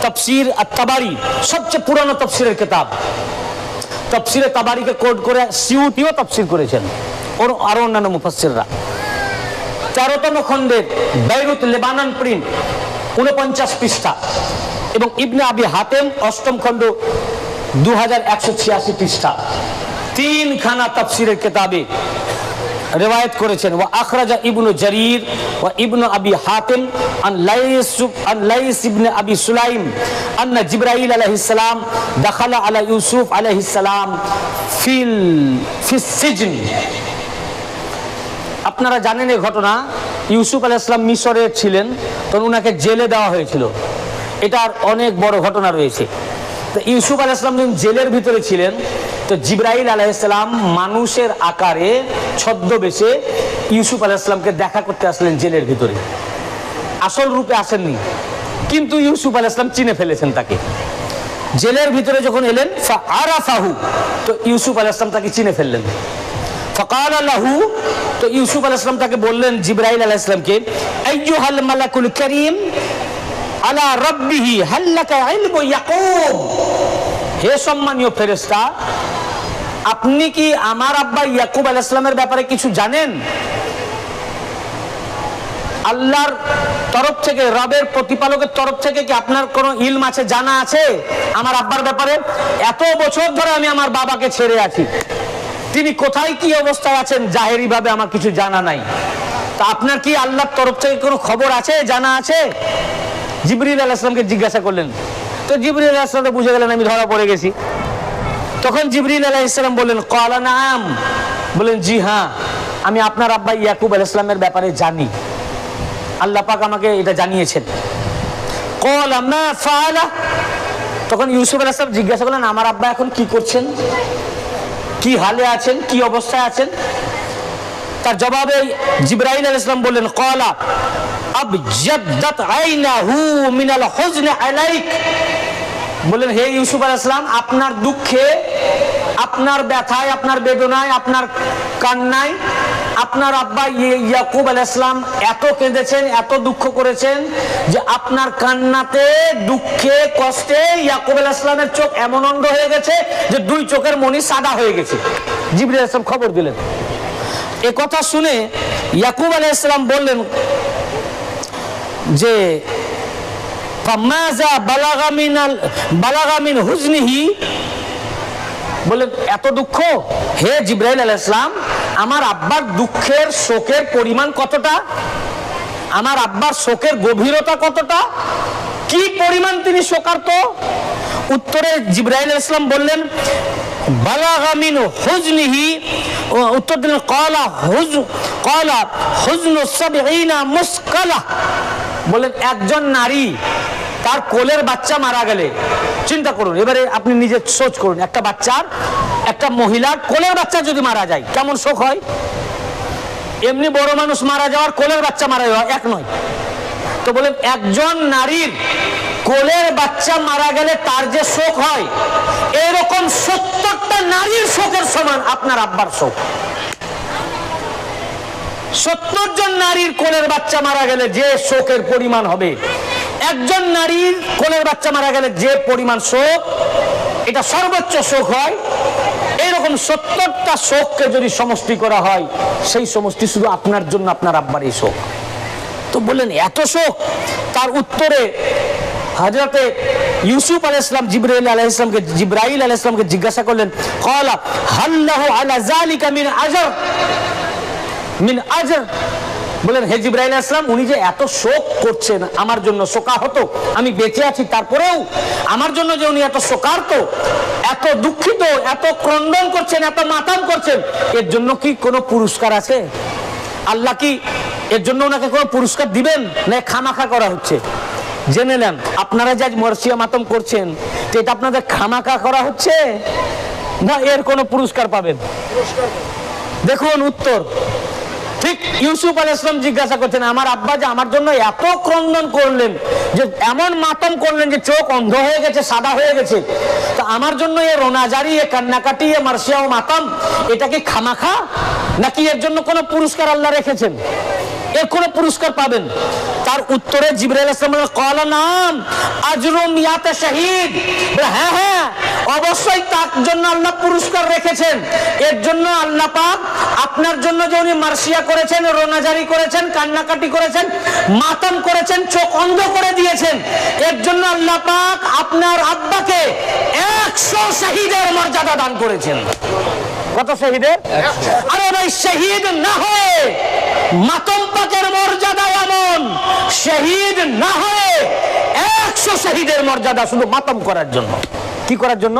তাফসীর আত-তাবারি, সবচেয়ে পুরানো তাফসীরের কিতাব। তাফসীরে তাবারিকে কোড করে সিউতিও তাফসীর করেছেন, ওর আরো অন্যান্য মুফাসসিররা। 13তম খণ্ডের বেইরুত লেবানন প্রিন্ট 49 পৃষ্ঠা। এবং ইবনে আবি হাতেম অষ্টম খণ্ড 2186 পৃষ্ঠা। 3খানা তাফসীরের কিতাবে রিওয়ায়াত করেছেন। ওয়া আখরাজা ইবনু জারীর ওয়া ইবনু আবি হাতিম আন লাইস ইবনে আবি সুলাইম আন্না জিবরাইল আলাইহিস সালাম দাখালা আলা ইউসুফ আলাইহিস সালাম ফিস সিজন। আপনারা জানেন এই ঘটনা, ইউসুফ আলাইহিস সালাম মিশরে ছিলেন, তখন উনাকে জেলে দেওয়া হয়েছিল। এটার অনেক বড় ঘটনা রয়েছে। তো ইউসুফ আলাইহিস সালাম যখন জেলের ভিতরে ছিলেন, তো জিবরাইল আলাইহিস সালাম মানুষের আকারে ছদ্মবেশে ইউসুফ আলাইহিস সালামকে দেখা করতে আসলেন জেলের ভিতরে। আসল রূপে আসেননি, কিন্তু ইউসুফ আলাইহিস সালাম চিনে ফেলেছেন তাকে। জেলের ভিতরে যখন এলেন, ফাআরাফাহু, তো ইউসুফ আলাইহিস সালাম তাকে চিনে ফেললেন। ফাকালা লাহু, তো ইউসুফ আলাইহিস সালাম তাকে বললেন জিবরাইল আলাইহিস সালামকে, আইয়ুহাল মালাকুল কারীম আলা রাব্বিহি হাল লাকা ইলমু ইয়াকুব, হে সম্মানীয় ফেরেশতা, আপনি কি আমার আব্বা ইয়াকুব আলাইহিস সালামের ব্যাপারে কিছু জানেন? আল্লাহর তরফ থেকে, রবের প্রতিপালকের তরফ থেকে কি আপনার কোনো ইলম আছে, জানা আছে আমার আব্বার ব্যাপারে? এত বছর ধরে আমি আমার বাবাকে ছেড়ে আছি, তিনি কোথায় কি অবস্থায় আছেন জাহেরি ভাবে আমার কিছু জানা নাই। তা আপনার কি আল্লাহর তরফ থেকে কোনো খবর আছে, জানা আছে? জিবরিল আলাইহিস সালামকে জিজ্ঞাসা করলেন। তো জিবরিল আলাইহিস সালাম বুঝে গেলেন আমি ধরা পড়ে গেছি। তখন জিবরিল আলাইহিস সালাম বললেন, ক্বালা নাআম, বলেন জি হ্যাঁ, আমি আপনার আব্বা ইয়াকুব আলাইহিস সালামের ব্যাপারে জানি, আল্লাহ পাক আমাকে এটা জানিয়েছেন। ক্বালা মা ফাআলা, তখন ইউসুফ আলাইহিস সালাম জিজ্ঞাসা করলেন আমার আব্বা এখন কি করছেন, কি হালে আছেন, কি অবস্থায় আছেন? তার জবাবে জিবরাইল আলাইহিস সালাম বললেন, ক্বালা আবজাদ্দাত আইনাহু মিনাল হুজনি আলাইক, বললেন হে ইউসুফ আলাইহিস সালাম, আপনার দুঃখে, আপনার ব্যথায়, আপনার বেদনায়, আপনার কান্নায় আপনার আব্বা ইয়াকুব আলাইহিস সালাম এত কেঁদেছেন, এত দুঃখ করেছেন যে আপনার কান্নাতে, দুঃখে, কষ্টে ইয়াকুব আলাইহিস সালামের চোখ এমন অন্ধ হয়ে গেছে যে 2 চোখের মণি সাদা হয়ে গেছে। জিবরাইল আলাইহিস সালাম খবর দিলেন। এ কথা শুনে ইয়াকুব আলাইহিস সালাম বললেন যে ফামাযা বালাগা মিন হুজনিহি, বলেন এত দুঃখ, হে জিবরাইল আলাইহিস সালাম, আমার আব্বার দুঃখের, শোকের পরিমাণ কতটা, আমার আব্বার শোকের গভীরতা কতটা, কি পরিমাণ তিনি শোকার্ত? উত্তরে জিবরাইল আলাইহিস সালাম বললেন বালাগা মিন হুজনিহি, উত্তর দিলেন ক্বালা হুজনু 70 মুসকালা, বলেন একজন নারী তার কোলের বাচ্চা মারা গেলে, চিন্তা করুন, এবারে আপনি নিজে সোচ করুন, একটা বাচ্চার, একটা মহিলার কোলের বাচ্চা যদি মারা যায় কেমন শোক হয়? এমনি বড় মানুষ মারা যাওয়ার, কোলের বাচ্চা মারা যাওয়া এক নয়। তো বলেন একজন নারীর কোলের বাচ্চা মারা গেলে তার যে শোক হয়, এরকম 70টা নারীর শোকের সমান আপনার আব্বার শোক। 70 জন নারীর কোলের বাচ্চা মারা গেলে যে শোকের পরিমাণ হবে, একজন নারীর কোলের বাচ্চা মারা গেলে যে পরিমাণ শোক, এটা সর্বোচ্চ শোক হয়। এইরকম 70টা শোককে যদি সমষ্টি করা হয়, সেই সমষ্টি শুধু আপনার জন্য আপনার আব্বার এই শোক। তো বললেন এত শোক? তার উত্তরে হযরতে ইউসুফ আলাইহিস সালাম জিবরাইল আলাইহিস সালামকে জিজ্ঞাসা করলেন, ক্বালা হাল্লাহু আলা যালিকা মিন আজর। বলেন, হে জিবরাইল আলাইহিস সালাম, উনি যে এত শোক করছেন আমার জন্য, শোকাহত, আমি বেঁচে আছি তারপরেও আমার জন্য যে উনি এত শোকার্ত, এত দুঃখিত, এত ক্রন্দন করছেন, এত মাতাম করছেন, এর জন্য কি কোনো পুরস্কার আছে? আল্লাহ কি এর জন্য ওনাকে কোনো পুরস্কার দিবেন, না খামাখা করা হচ্ছে? জেনে নেন, আপনারা যে আজ মরসিয়া মাতম করছেন, এটা আপনাদের খামাখা করা হচ্ছে, না এর কোনো পুরস্কার পাবেন? দেখুন উত্তর। ঠিক ইউসুফ আলাইহিস সালাম জিজ্ঞাসা করছেন, আমার আব্বা যে আমার জন্য এত ক্রন্দন করলেন, যে এমন মাতম করলেন যে চোখ অন্ধ হয়ে গেছে, সাদা হয়ে গেছে, তো আমার জন্য এ রোনাজারি, এ কান্নাকাটি, এ মারসিয়া ও মাতম, এটা কি খামাখা, নাকি এর জন্য কোনো পুরস্কার আল্লাহ রেখেছেন? এর কোনো পুরস্কার পাবেন? তার উত্তরে জিবরাইল আলাইহিস সালাম বললেন, ক্বালা নাম আজরুম ইয়াতে শাহীদ। হ্যাঁ হ্যাঁ, অবশ্যই তার জন্য আল্লাহ পুরস্কার রেখেছেন। এর জন্য আল্লাহ পাক আপনার জন্য যে উনি মারসিয়া করেছেন, রোনাজারি করেছেন, কান্নাকাটি করেছেন, মাতম করেছেন, চোখ অন্ধ করে দিয়েছেন, এর জন্য আল্লাহ পাক আপনার আব্বাকে 100 শহীদের মর্যাদা দান করেছেন। কত শহীদের? আরে ভাই, শহীদ না হয়ে মাতম পাকের মর্যাদা এমন, শহীদ না হয়ে 100 শহীদের মর্যাদা শুধু মাতম করার জন্য। কি করার জন্য?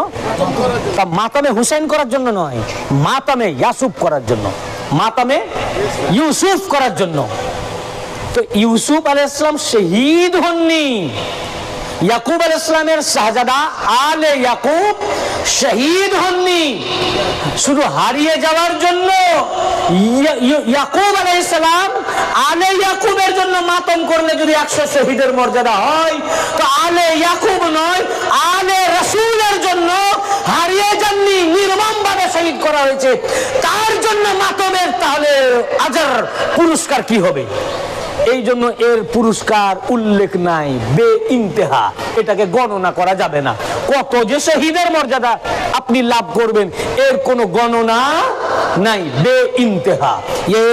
মাতামে হুসাইন করার জন্য নয়, মাতামে ইয়াসুফ করার জন্য, মাতামে ইউসুফ করার জন্য। তো ইউসুফ আলাইহিস সালাম শহীদ হননি, ইয়াকুব আলাইহিস সালামের শাহজাদা আলে ইয়াকুব শহীদ হননি। শুধু হারিয়ে যাওয়ার জন্য ইয়াকুব আলাইহিস সালাম আলে ইয়াকুবের জন্য মাতম করলে যদি 100 শহীদের মর্যাদা হয়, তো আলে ইয়াকুব নয়, আলে রাসূলের জন্য হারিয়ে যাননি, নির্মমভাবে শহীদ করা হয়েছে, তার জন্য মাতমের তাহলে আজর, পুরস্কার কি হবে? এই জন্য এর পুরস্কার উল্লেখ নাই, বে ইন্তেহা, এটাকে গণনা করা যাবে না। কত যে শহীদের মর্যাদা আপনি লাভ করবেন, এর কোনো গণনা নাই, বে ইন্তেহা। এ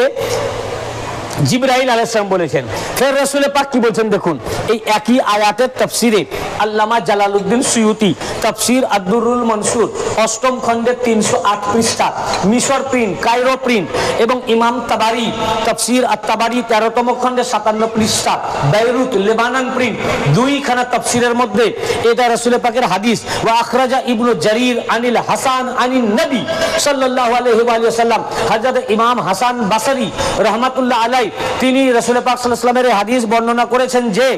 জিবরাইল আলাইহিস সালাম বলেছেন। ফের রাসূল পাক কি বলছেন দেখুন, এই একই আয়াতের তাফসিরে আল্লামা জালালউদ্দিন সুয়ুতি তাফসির আদ-দুররুল মনসুর 8ম খণ্ডের 308 পৃষ্ঠা, মিশর প্রিন্ট, কায়রো প্রিন্ট, এবং ইমাম তাবারি তাফসির আত-তাবারি 13তম খণ্ডের 57 পৃষ্ঠা, বেইরুত লেবানন প্রিন্ট, দুইখানা তাফসিরের মধ্যে এটা রাসূল পাকের হাদিস। ওয়া আখরাজা ইবনু জারির আনিল হাসান আনিন নবী সাল্লাল্লাহু আলাইহি ওয়া সাল্লাম, হযরত ইমাম হাসান বাসরি রাহমাতুল্লাহ আলাইহি তিনি রাসূল পাক সাল্লাল্লাহু আলাইহি ওয়াসাল্লামের হাদিস বর্ণনা করেছেন যে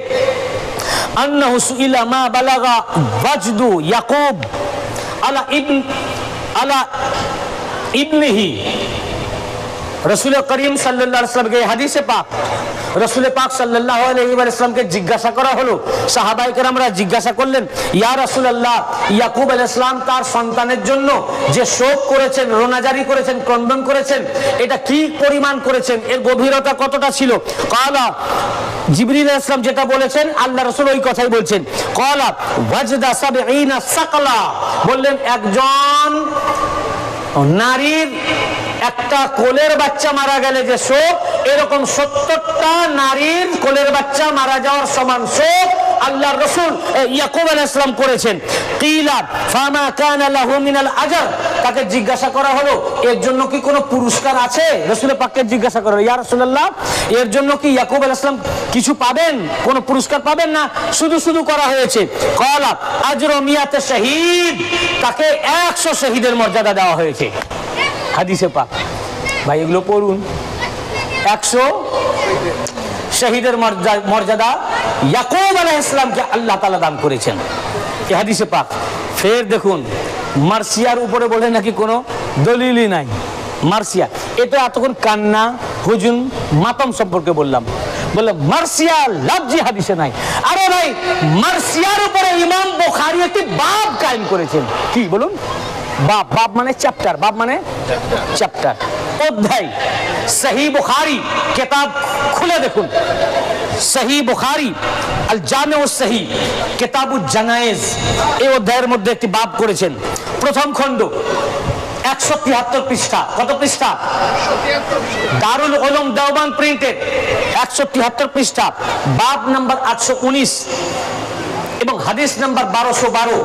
আন্নাহু সুইলা মা বালাগা ওয়াজদু ইয়াকুব আলা ইবনিহি। রাসূল করিম সাল্লাল্লাহু আলাইহি ওয়াসাল্লামকে হাদিসে পাক রাসূল পাক সাল্লাল্লাহু আলাইহি ওয়াসাল্লামকে জিজ্ঞাসা করা হলো, সাহাবায়ে কেরামরা জিজ্ঞাসা করলেন, ইয়া রাসূলুল্লাহ, ইয়াকুব আলাইহিস সালাম তার সন্তানের জন্য যে শোক করেছেন, রোনাজারি করেছেন, ক্রন্দন করেছেন, এটা কি পরিমাণ করেছেন, এর গভীরতা কতটা ছিল? ক্বালা, জিবরিল আলাইহিস সালাম যেটা বলেছেন আল্লাহ রাসূল ওই কথাই বলছেন। ক্বালা ওয়াজদা 70 সাকলা, বললেন একজন নারীর একটা কোলের বাচ্চা মারা গেলে যে শোক, এরকম 70টা নারীর কোলের বাচ্চা মারা যাওয়ার সমান শোক আল্লাহর রাসূল ইয়াকুব আলাইহিস সালাম করেছেন। কিলা ফামা কানা লাহু মিনাল আজর, তাকে জিজ্ঞাসা করা হলো এর জন্য কি কোনো পুরস্কার আছে? রাসূল পাককে জিজ্ঞাসা করা হলো, ইয়া রাসূলুল্লাহ, এর জন্য কি ইয়াকুব আলাইহিস সালাম কিছু পাবেন, কোনো পুরস্কার পাবেন না, শুধু শুধু করা হয়েছে? ক্বালা আজরু মিয়াতে শহীদ, তাকে 100 শহীদের মর্যাদা দেওয়া হয়েছে। হাদিসে পাক ভাই এগুলো পড়ুন। 100 শহীদের মর্যাদা ইয়াকুব আলাইহিস সালামকে আল্লাহ তাআলা দান করেছেন, এই হাদিসে পাক। ফের দেখুন, মারসিয়ার উপরে বলে নাকি কোনো দলিলই নাই। মারসিয়া এটা এতক্ষণ কান্না, হুজুন, মাতম সম্পর্কে বললাম। বলে মার্সিয়া লফজি হাদিসে নাই। আরে ভাই, মার্সিয়ার উপরে ইমাম বুখারী একটি বাব কায়েম করেছেন। কি বলুন? বাব। বাব মানে চ্যাপ্টার, বাব মানে চ্যাপ্টার, অধ্যায়। সহি বুখারী কিতাব খুলে দেখুন, সহি বুখারী আল জামিউস সহি কিতাবুল জানায়েজ, এই অধ্যায়ের মধ্যে একটি বাব করেছেন। প্রথম খণ্ড 173 পৃষ্ঠা। কত পৃষ্ঠা? দারুল উলুম দেওবন্দ প্রিন্টেড 173 পৃষ্ঠা, বাব নাম্বার 819 এবং হাদিস নাম্বার 1212।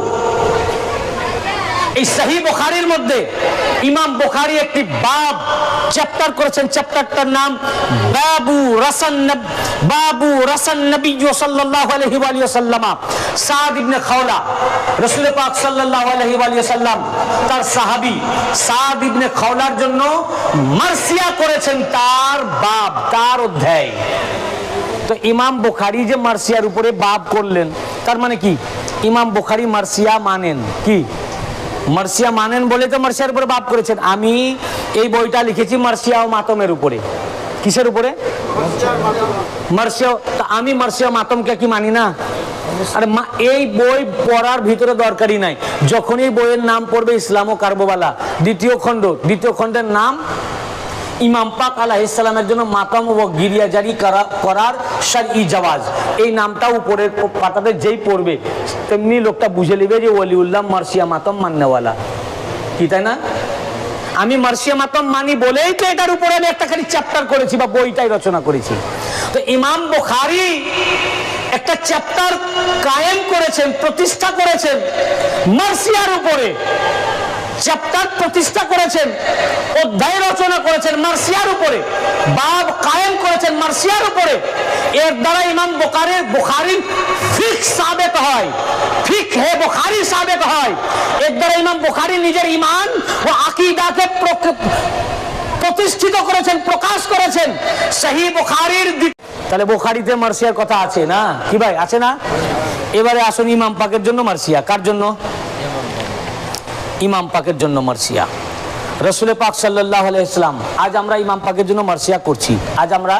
এই সহিহ বুখারীর মধ্যে ইমাম বুখারী একটি বাব চ্যাপ্টার করেছেন। চ্যাপ্টারটার নাম বাবু রাসান নবী সাল্লাল্লাহু আলাইহি ওয়া সাল্লাম সাদ ইবনে খাওলা, রাসূল পাক সাল্লাল্লাহু আলাইহি ওয়া সাল্লাম তার সাহাবী সাদ ইবনে খাওলার জন্য মার্সিয়া করেছেন, তার বাব, তার অধ্যায়। তো ইমাম বুখারী যে মার্সিয়ার উপরে বাব করলেন, তার মানে কি? ইমাম বুখারী মার্সিয়া মানেন। কি মার্সিয়া মানেন বলে তো মার্সিয়ার উপরে বাব করেছেন। আমি এই বইটা লিখেছি মার্সিয়া ও মাতমের উপরে। কিসের উপরে? মার্সিয়া। আমি মার্সিয়া মাতমকে কি মানি না? আরে এই বই পড়ার ভিতরে দরকারই নাই। যখন এই বইয়ের নাম পড়বে ইসলাম ও কারবালা, দ্বিতীয় খণ্ডের নাম ইমাম পাক আলাইহিস সালামের জন্য মাতাম ও গিরিয়া জারি করার শারঈ জাওয়াজ, এই নামটা উপরের পাতাতে যেই পড়বে তেমনি লোকটা বুঝে নেবে যে ওলিউল্লাহ মার্সিয়া মাতম মাননেওয়ালা। কি তাই না? আমি মার্সিয়া মাতম মানি বলেই তো এটার উপরে আমি একটা খালি চ্যাপ্টার করেছি বা বইটাই রচনা করেছি। তো ইমাম বুখারী একটা চ্যাপ্টার কায়েম করেছেন, প্রতিষ্ঠা করেছেন মার্সিয়ার উপরে। চ্যাপ্টার প্রতিষ্ঠা করেছেন, অধ্যায় রচনা করেছেন মার্সিয়ার উপরে, বাব কায়েম করেছেন মার্সিয়ার উপরে। এর দ্বারা ইমাম বুখারী ফিকহ সাবিত হয়, ফিকহে বুখারী সাবিত হয়। এর দ্বারা ইমাম বুখারী নিজের ঈমান ও আকীদাকে প্রতিষ্ঠিত করেছেন, প্রকাশ করেছেন। সহিহ বুখারীর, তাহলে বুখারীতে মার্সিয়ার কথা আছে না? কি ভাই, আছে না? এবারে আসুন ইমাম পাকের জন্য মার্সিয়া। কার জন্য? ইমাম পাকের জন্য মার্সিয়া। রাসূল পাক সাল্লাল্লাহু আলাইহি ওয়াসাল্লাম, আজ আমরা ইমাম পাকের জন্য মার্সিয়া করছি। আজ আমরা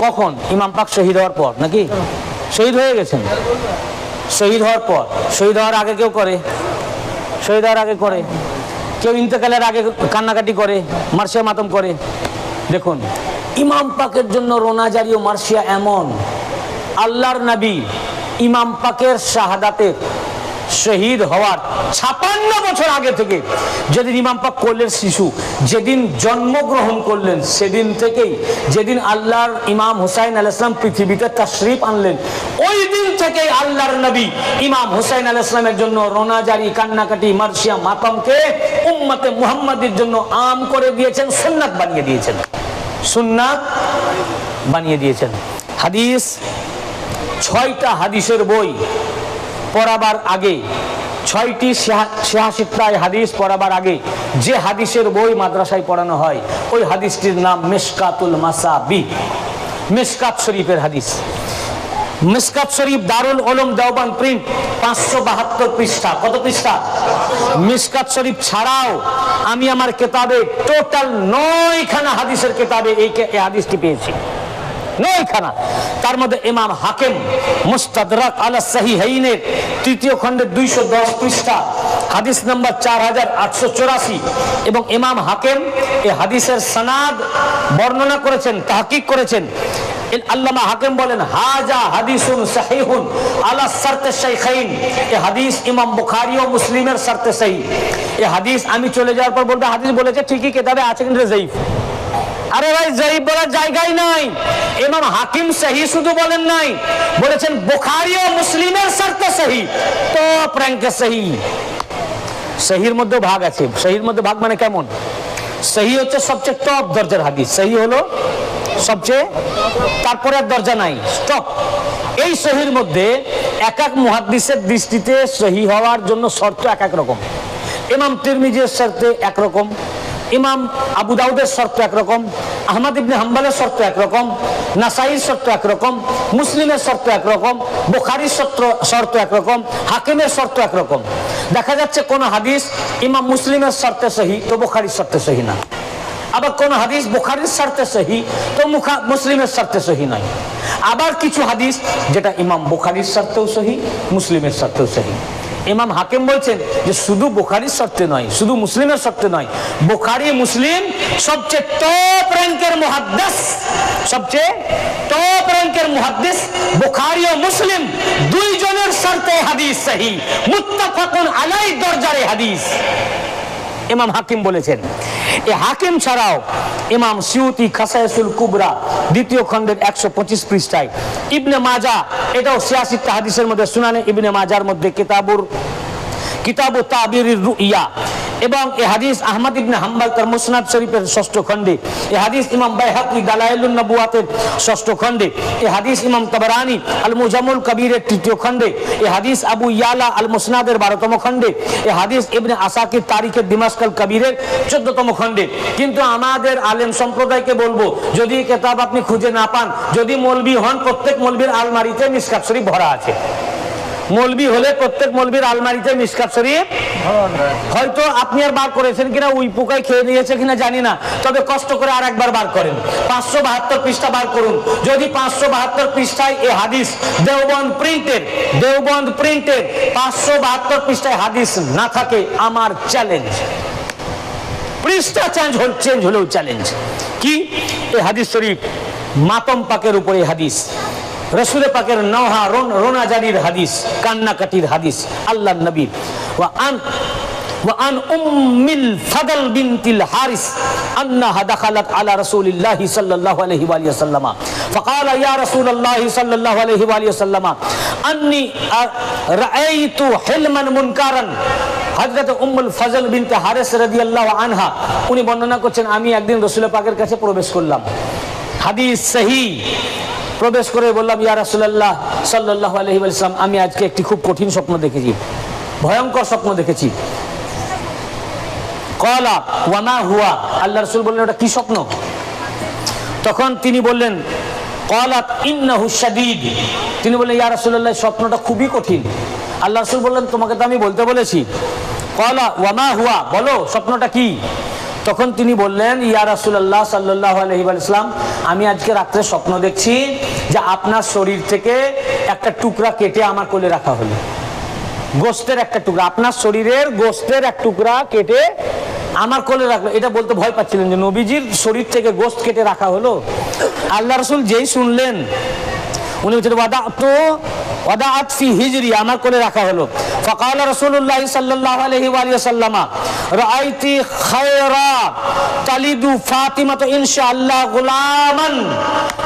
কখন? ইমাম পাক শহীদ হওয়ার পর, নাকি? শহীদ হয়ে গেছেন? শহীদ হওয়ার পর। শহীদ হওয়ার আগে কেউ করে? শহীদ হওয়ার আগে করে? কেউ ইন্তেকালের আগে কান্নাকাটি করে, মার্সিয়া মাতম করে? দেখুন, ইমাম পাকের জন্য রোনাজারি ও মার্সিয়া এমন, আল্লাহর নবী ইমাম পাকের শাহাদাতের শহীদ হওয়ার 56 বছর আগে থেকে, যেদিন ইমাম পাক কোলের শিশু, যেদিন জন্মগ্রহণ করলেন, সেদিন থেকেই, যেদিন আল্লাহর ইমাম হুসাইন আলাইহিস সালাম পৃথিবীতে তাশরীফ আনলেন, ওই দিন থেকেই আল্লাহর নবী ইমাম হুসাইন আলাইহিস সালামের জন্য রোনাজারি, কান্নাকাটি, মার্সিয়া মাতমকে উম্মতে মুহাম্মাদির জন্য আম করে দিয়েছেন, সুন্নাত বানিয়ে দিয়েছেন, সুন্নাত বানিয়ে দিয়েছেন। হাদিস, 6টা হাদিসের বই পড়াবার আগে, 6টি 86টায় হাদিস পড়াবার আগে যে হাদিসের বই মাদ্রাসায় পড়ানো হয়, ওই হাদিসটির নাম মিশকাতুল মাসাবিহ, মিশকাত শরীফের হাদিস। মিশকাত শরীফ দারুল উলুম দেওবন্দ প্রিন্ট 572 পৃষ্ঠা। কত পৃষ্ঠা? মিশকাত শরীফ ছাড়াও আমি আমার কিতাবে টোটাল 9খানা হাদিসের কিতাবে এই হাদিসটি পেয়েছি, 9খানা। তার মধ্যে ইমাম হাকিম মুস্তাদরাক আলা সাহিহাইনের 3য় খণ্ডের 210 পৃষ্ঠা, হাদিস নাম্বার 4884, এবং ইমাম হাকিম এই হাদিসের সনাদ বর্ণনা করেছেন, তাহকিক করেছেন। আল্লামা হাকিম বলেন, হাজা হাদিসুন সাহিহুন আলা শর্তে শাইখাইন, এই হাদিস ইমাম বুখারী ও মুসলিমের শর্তে সহিহ। এই হাদিস আমি চলে যাওয়ার পর বলতে, হাদিস বলেছে ঠিকই, কিতাবে আছে কিন্তু যায়ীফ। আরে ভাই, যায়ীফ বলার জায়গাই নাই। ইমাম হাকিম সহিহ শুধু বলেন নাই, বলেছেন বুখারী ও মুসলিমের শর্তে সহিহ, টপ র‍্যাঙ্কে সহিহ। সহিহর মধ্যে ভাগ আছে। সহিহর মধ্যে ভাগ মানে কেমন? সহিহ হচ্ছে সবচেয়ে টপ দরজার হাদিস, সহিহ হলো সবচেয়ে, তারপরে আর দরজা নাই, স্টপ। এই সহিহর মধ্যে এক এক মুহাদ্দিসের দৃষ্টিতে সহিহ হওয়ার জন্য শর্ত এক এক রকম। ইমাম তিরমিজির শর্তে একরকম, ইমাম আবু দাউদের শর্ত একরকম, আহমদ ইবনে হাম্বলের শর্ত একরকম, নাসাইর শর্ত একরকম, মুসলিমের শর্ত একরকম, বুখারীর শর্ত একরকম, হাকিমের শর্ত একরকম। দেখা যাচ্ছে কোন হাদিস ইমাম মুসলিমের শর্তে সহিহ তো বুখারীর শর্তে সহিহ না, আবার কোন হাদিস বুখারীর শর্তে সহি তো মুসলিমের শর্তে সহি নয়। আবার কিছু হাদিস যেটা ইমাম বুখারীর শর্তেও সহি, মুসলিমের শর্তেও সহি। ইমাম হাকিম বলছেন যে শুধু বুখারীর শর্তে নয়, শুধু মুসলিমের শর্তে নয়, বুখারী মুসলিম সবচেয়ে টপ র্যাঙ্কের মুহাদ্দিস, সবচেয়ে টপ র্যাঙ্কের মুহাদ্দিস বুখারী ও মুসলিম দুইজনের শর্তে হাদিস সহি, মুত্তাফাকুন আলাই দরজার হাদিস ইমাম হাকিম বলেছেন। এই হাকিম ছাড়াও ইমাম সিউতি খাসায়েসুল কুবরা দ্বিতীয় খণ্ডের 125 পৃষ্ঠায়, ইবনে মাজাহ এটাও 86টা হাদিসের মধ্যে, সুনানে ইবনে মাজাহর মধ্যে কিতাবু তাবিরির রুইয়া, এবং এই হাদিস আহমদ ইবনে হাম্বল তার মুসনাদ শরীফের 6ষ্ঠ খণ্ডে, এই হাদিস ইমাম বাইহাকি দালাইলুন নবুয়াতের 6ষ্ঠ খণ্ডে, এই হাদিস ইমাম তাবরানী আল মুজামুল কবিরের 3য় খণ্ডে, এই হাদিস আবু ইয়ালা আল মুসনাদের 12তম খণ্ডে, এই হাদিস ইবনে আসাকির তারিখের দিমাশকাল কবিরের 14তম খণ্ডে। কিন্তু আমাদের আলেম সম্প্রদায়কে বলবো, যদি কিতাব আপনি খুঁজে না পান, যদি মৌলবি হন, প্রত্যেক মৌলবির আলমারিতে মিশকাত শরীফ ভরা আছে। মৌলবি হলে প্রত্যেক মৌলবির আলমারিতে মিশকাত শরীফ, হয়তো আপনি আর বার করেছেন কিনা, ওই পোকায় খেয়ে নিয়েছে কিনা জানি না, তবে কষ্ট করে আর একবার বার করেন, 572 পৃষ্ঠা বার করুন। যদি 572 পৃষ্ঠায় এই হাদিস দেওবন্দ প্রিন্টের 572 পৃষ্ঠায় হাদিস না থাকে, আমার চ্যালেঞ্জ, পৃষ্ঠা চেঞ্জ হলেও চ্যালেঞ্জ। কি এই হাদিস শরীফ? মাতম পাকের উপরে হাদিস, রাসূল পাকের নওহা রোনাজারির হাদিস, কান্নাকাটির হাদিস, আল্লাহর নবী وعن أم الفضل بنت الحارث أنها دخلت على رسول الله صلى الله عليه وآله وسلم فقال يا رسول الله صلى الله عليه وآله وسلم أني رأيت حلما منكرا। হযরত উম্মুল ফজল বিনতে হারিস রাদিয়াল্লাহু আনহা উনি বর্ণনা করছেন, আমি একদিন রাসূল পাকের কাছে প্রবেশ করলাম, হাদিস সহিহ, প্রবেশ করে বললাম, ইয়া রাসূলুল্লাহ সাল্লাল্লাহু আলাইহি ওয়াসাল্লাম, আমি আজকে একটি খুব কঠিন স্বপ্ন দেখেছি, ভয়ঙ্কর স্বপ্ন দেখেছি। ক্বালা ওয়া মা হুয়া, আল্লাহ রাসূল বললেন ওটা কি স্বপ্ন? তখন তিনি বললেন, ক্বালাত ইন্নাহু শাদীদ, তিনি বললেন ইয়া রাসূলুল্লাহ স্বপ্নটা খুবই কঠিন। আল্লাহ রাসূল বললেন তোমাকে তো আমি বলতে বলেছি। ক্বালা ওয়া মা হুয়া, বলো স্বপ্নটা কি? তখন তিনি বললেন, ইয়া রাসূলুল্লাহ সাল্লাল্লাহু আলাইহি ওয়াসাল্লাম, আমি আজকে রাত্রে স্বপ্ন দেখছি যে আপনার শরীর থেকে একটা টুকরা কেটে আমার কোলে রাখা হলো, গোশতের একটা টুকরা, আপনার শরীরের গোশতের এক টুকরা কেটে আমার কোলে রাখলো। এটা বলতে ভয় পাচ্ছিলেন যে নবীজির শরীর থেকে গোশত কেটে রাখা হলো। আল্লাহ রাসূল যেই শুনলেন, উনি বলছেন ওয়াদাআত ফি হিজরি, আমার কোলে রাখা হলো। ফাকালা রাসূলুল্লাহ সাল্লাল্লাহু আলাইহি ওয়া সাল্লাম রাআইতি খায়রা তালিদু ফাতিমা তো ইনশাআল্লাহ গোলামান,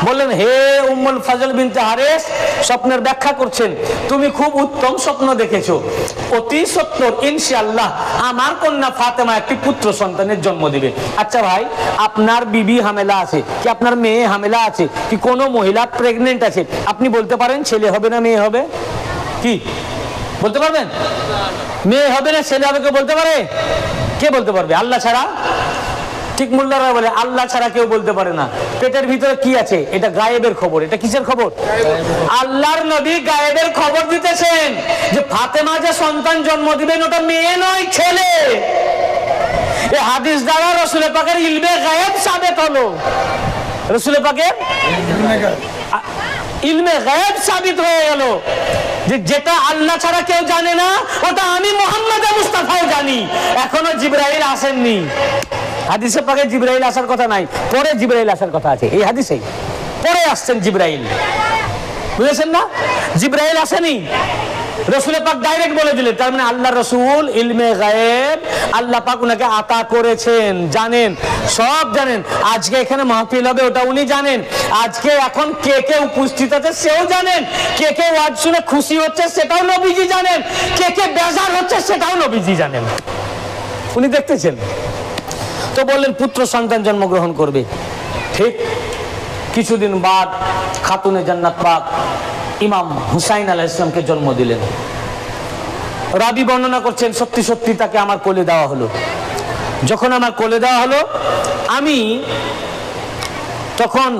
বললেন হে উম্মুল ফজল বিনতে হারিস, স্বপ্নের ব্যাখ্যা করছেন, তুমি খুব উত্তম স্বপ্ন দেখেছো, অতি সত্তর ইনশাআল্লাহ আমার কন্যা ফাতেমা একটি পুত্র সন্তানের জন্ম দিবে। আচ্ছা ভাই, আপনার বিবি হামেলা আছে কি, আপনার মেয়ে হামেলা আছে কি, কোনো মহিলা প্রেগনেন্ট আছে, আপনি বলতে পারেন ছেলে হবে না মেয়ে হবে? কি বলতে পারবেন? মেয়ে হবে না ছেলে হবে, কেউ বলতে পারে? কে বলতে পারবে? আল্লাহ ছাড়া। ঠিক মোল্লারা বলে আল্লাহ ছাড়া কেউ বলতে পারে না। পেটের ভিতরে কি আছে এটা গায়েবের খবর। এটা কিসের খবর? আল্লাহর নবী গায়েবের খবর দিতেছেন যে ফাতেমা যে সন্তান জন্ম দিবেন ওটা মেয়ে নয় ছেলে। এই হাদিস দ্বারা রাসূল পাকের ইলমে গায়েব সাবিত হলো, রাসূল পাকের ইলমে গায়েব সাবিত হয়ে গেল যে যেটা আল্লাহ ছাড়া কেউ জানে না ওটা আমি মুহাম্মদ মুস্তাফাও জানি। এখনো জিবরাইল আসেননি। হাদিসে পাকে জিবরাইল আসার কথা নাই, পরে জিবরাইল আসার কথা আছে। এই হাদিসেই পরে আসছেন জিবরাইল, বুঝেছেন না? জিবরাইল আসেনি, রাসূল পাক ডাইরেক্ট বলে দিলেন। তার মানে আল্লাহ রাসূল ইলমে গায়েব আল্লাহ পাক উনাকে আতা করেছেন, জানেন, সব জানেন। আজকে এখানে মাহফিল হবে ওটা উনি জানেন, আজকে এখন কে কে উপস্থিত আছে সেও জানেন, কে কে ওয়াজ শুনে খুশি হচ্ছে সেটাও নবীজি জানেন, কে কে বেজার হচ্ছে সেটাও নবীজি জানেন, উনি দেখতেছেন। তো বললেন পুত্র সন্তান জন্মগ্রহণ করবে। ঠিক কিছুদিন বাদ খাতুনে জান্নাত পাক ইমাম হুসাইন আলাইহিস সালামকে জন্ম দিলেন। রাবি বর্ণনা করছেন সত্যি সত্যি তাকে আমার কোলে দেওয়া হলো। যখন আমার কোলে দেওয়া হলো আমি তখন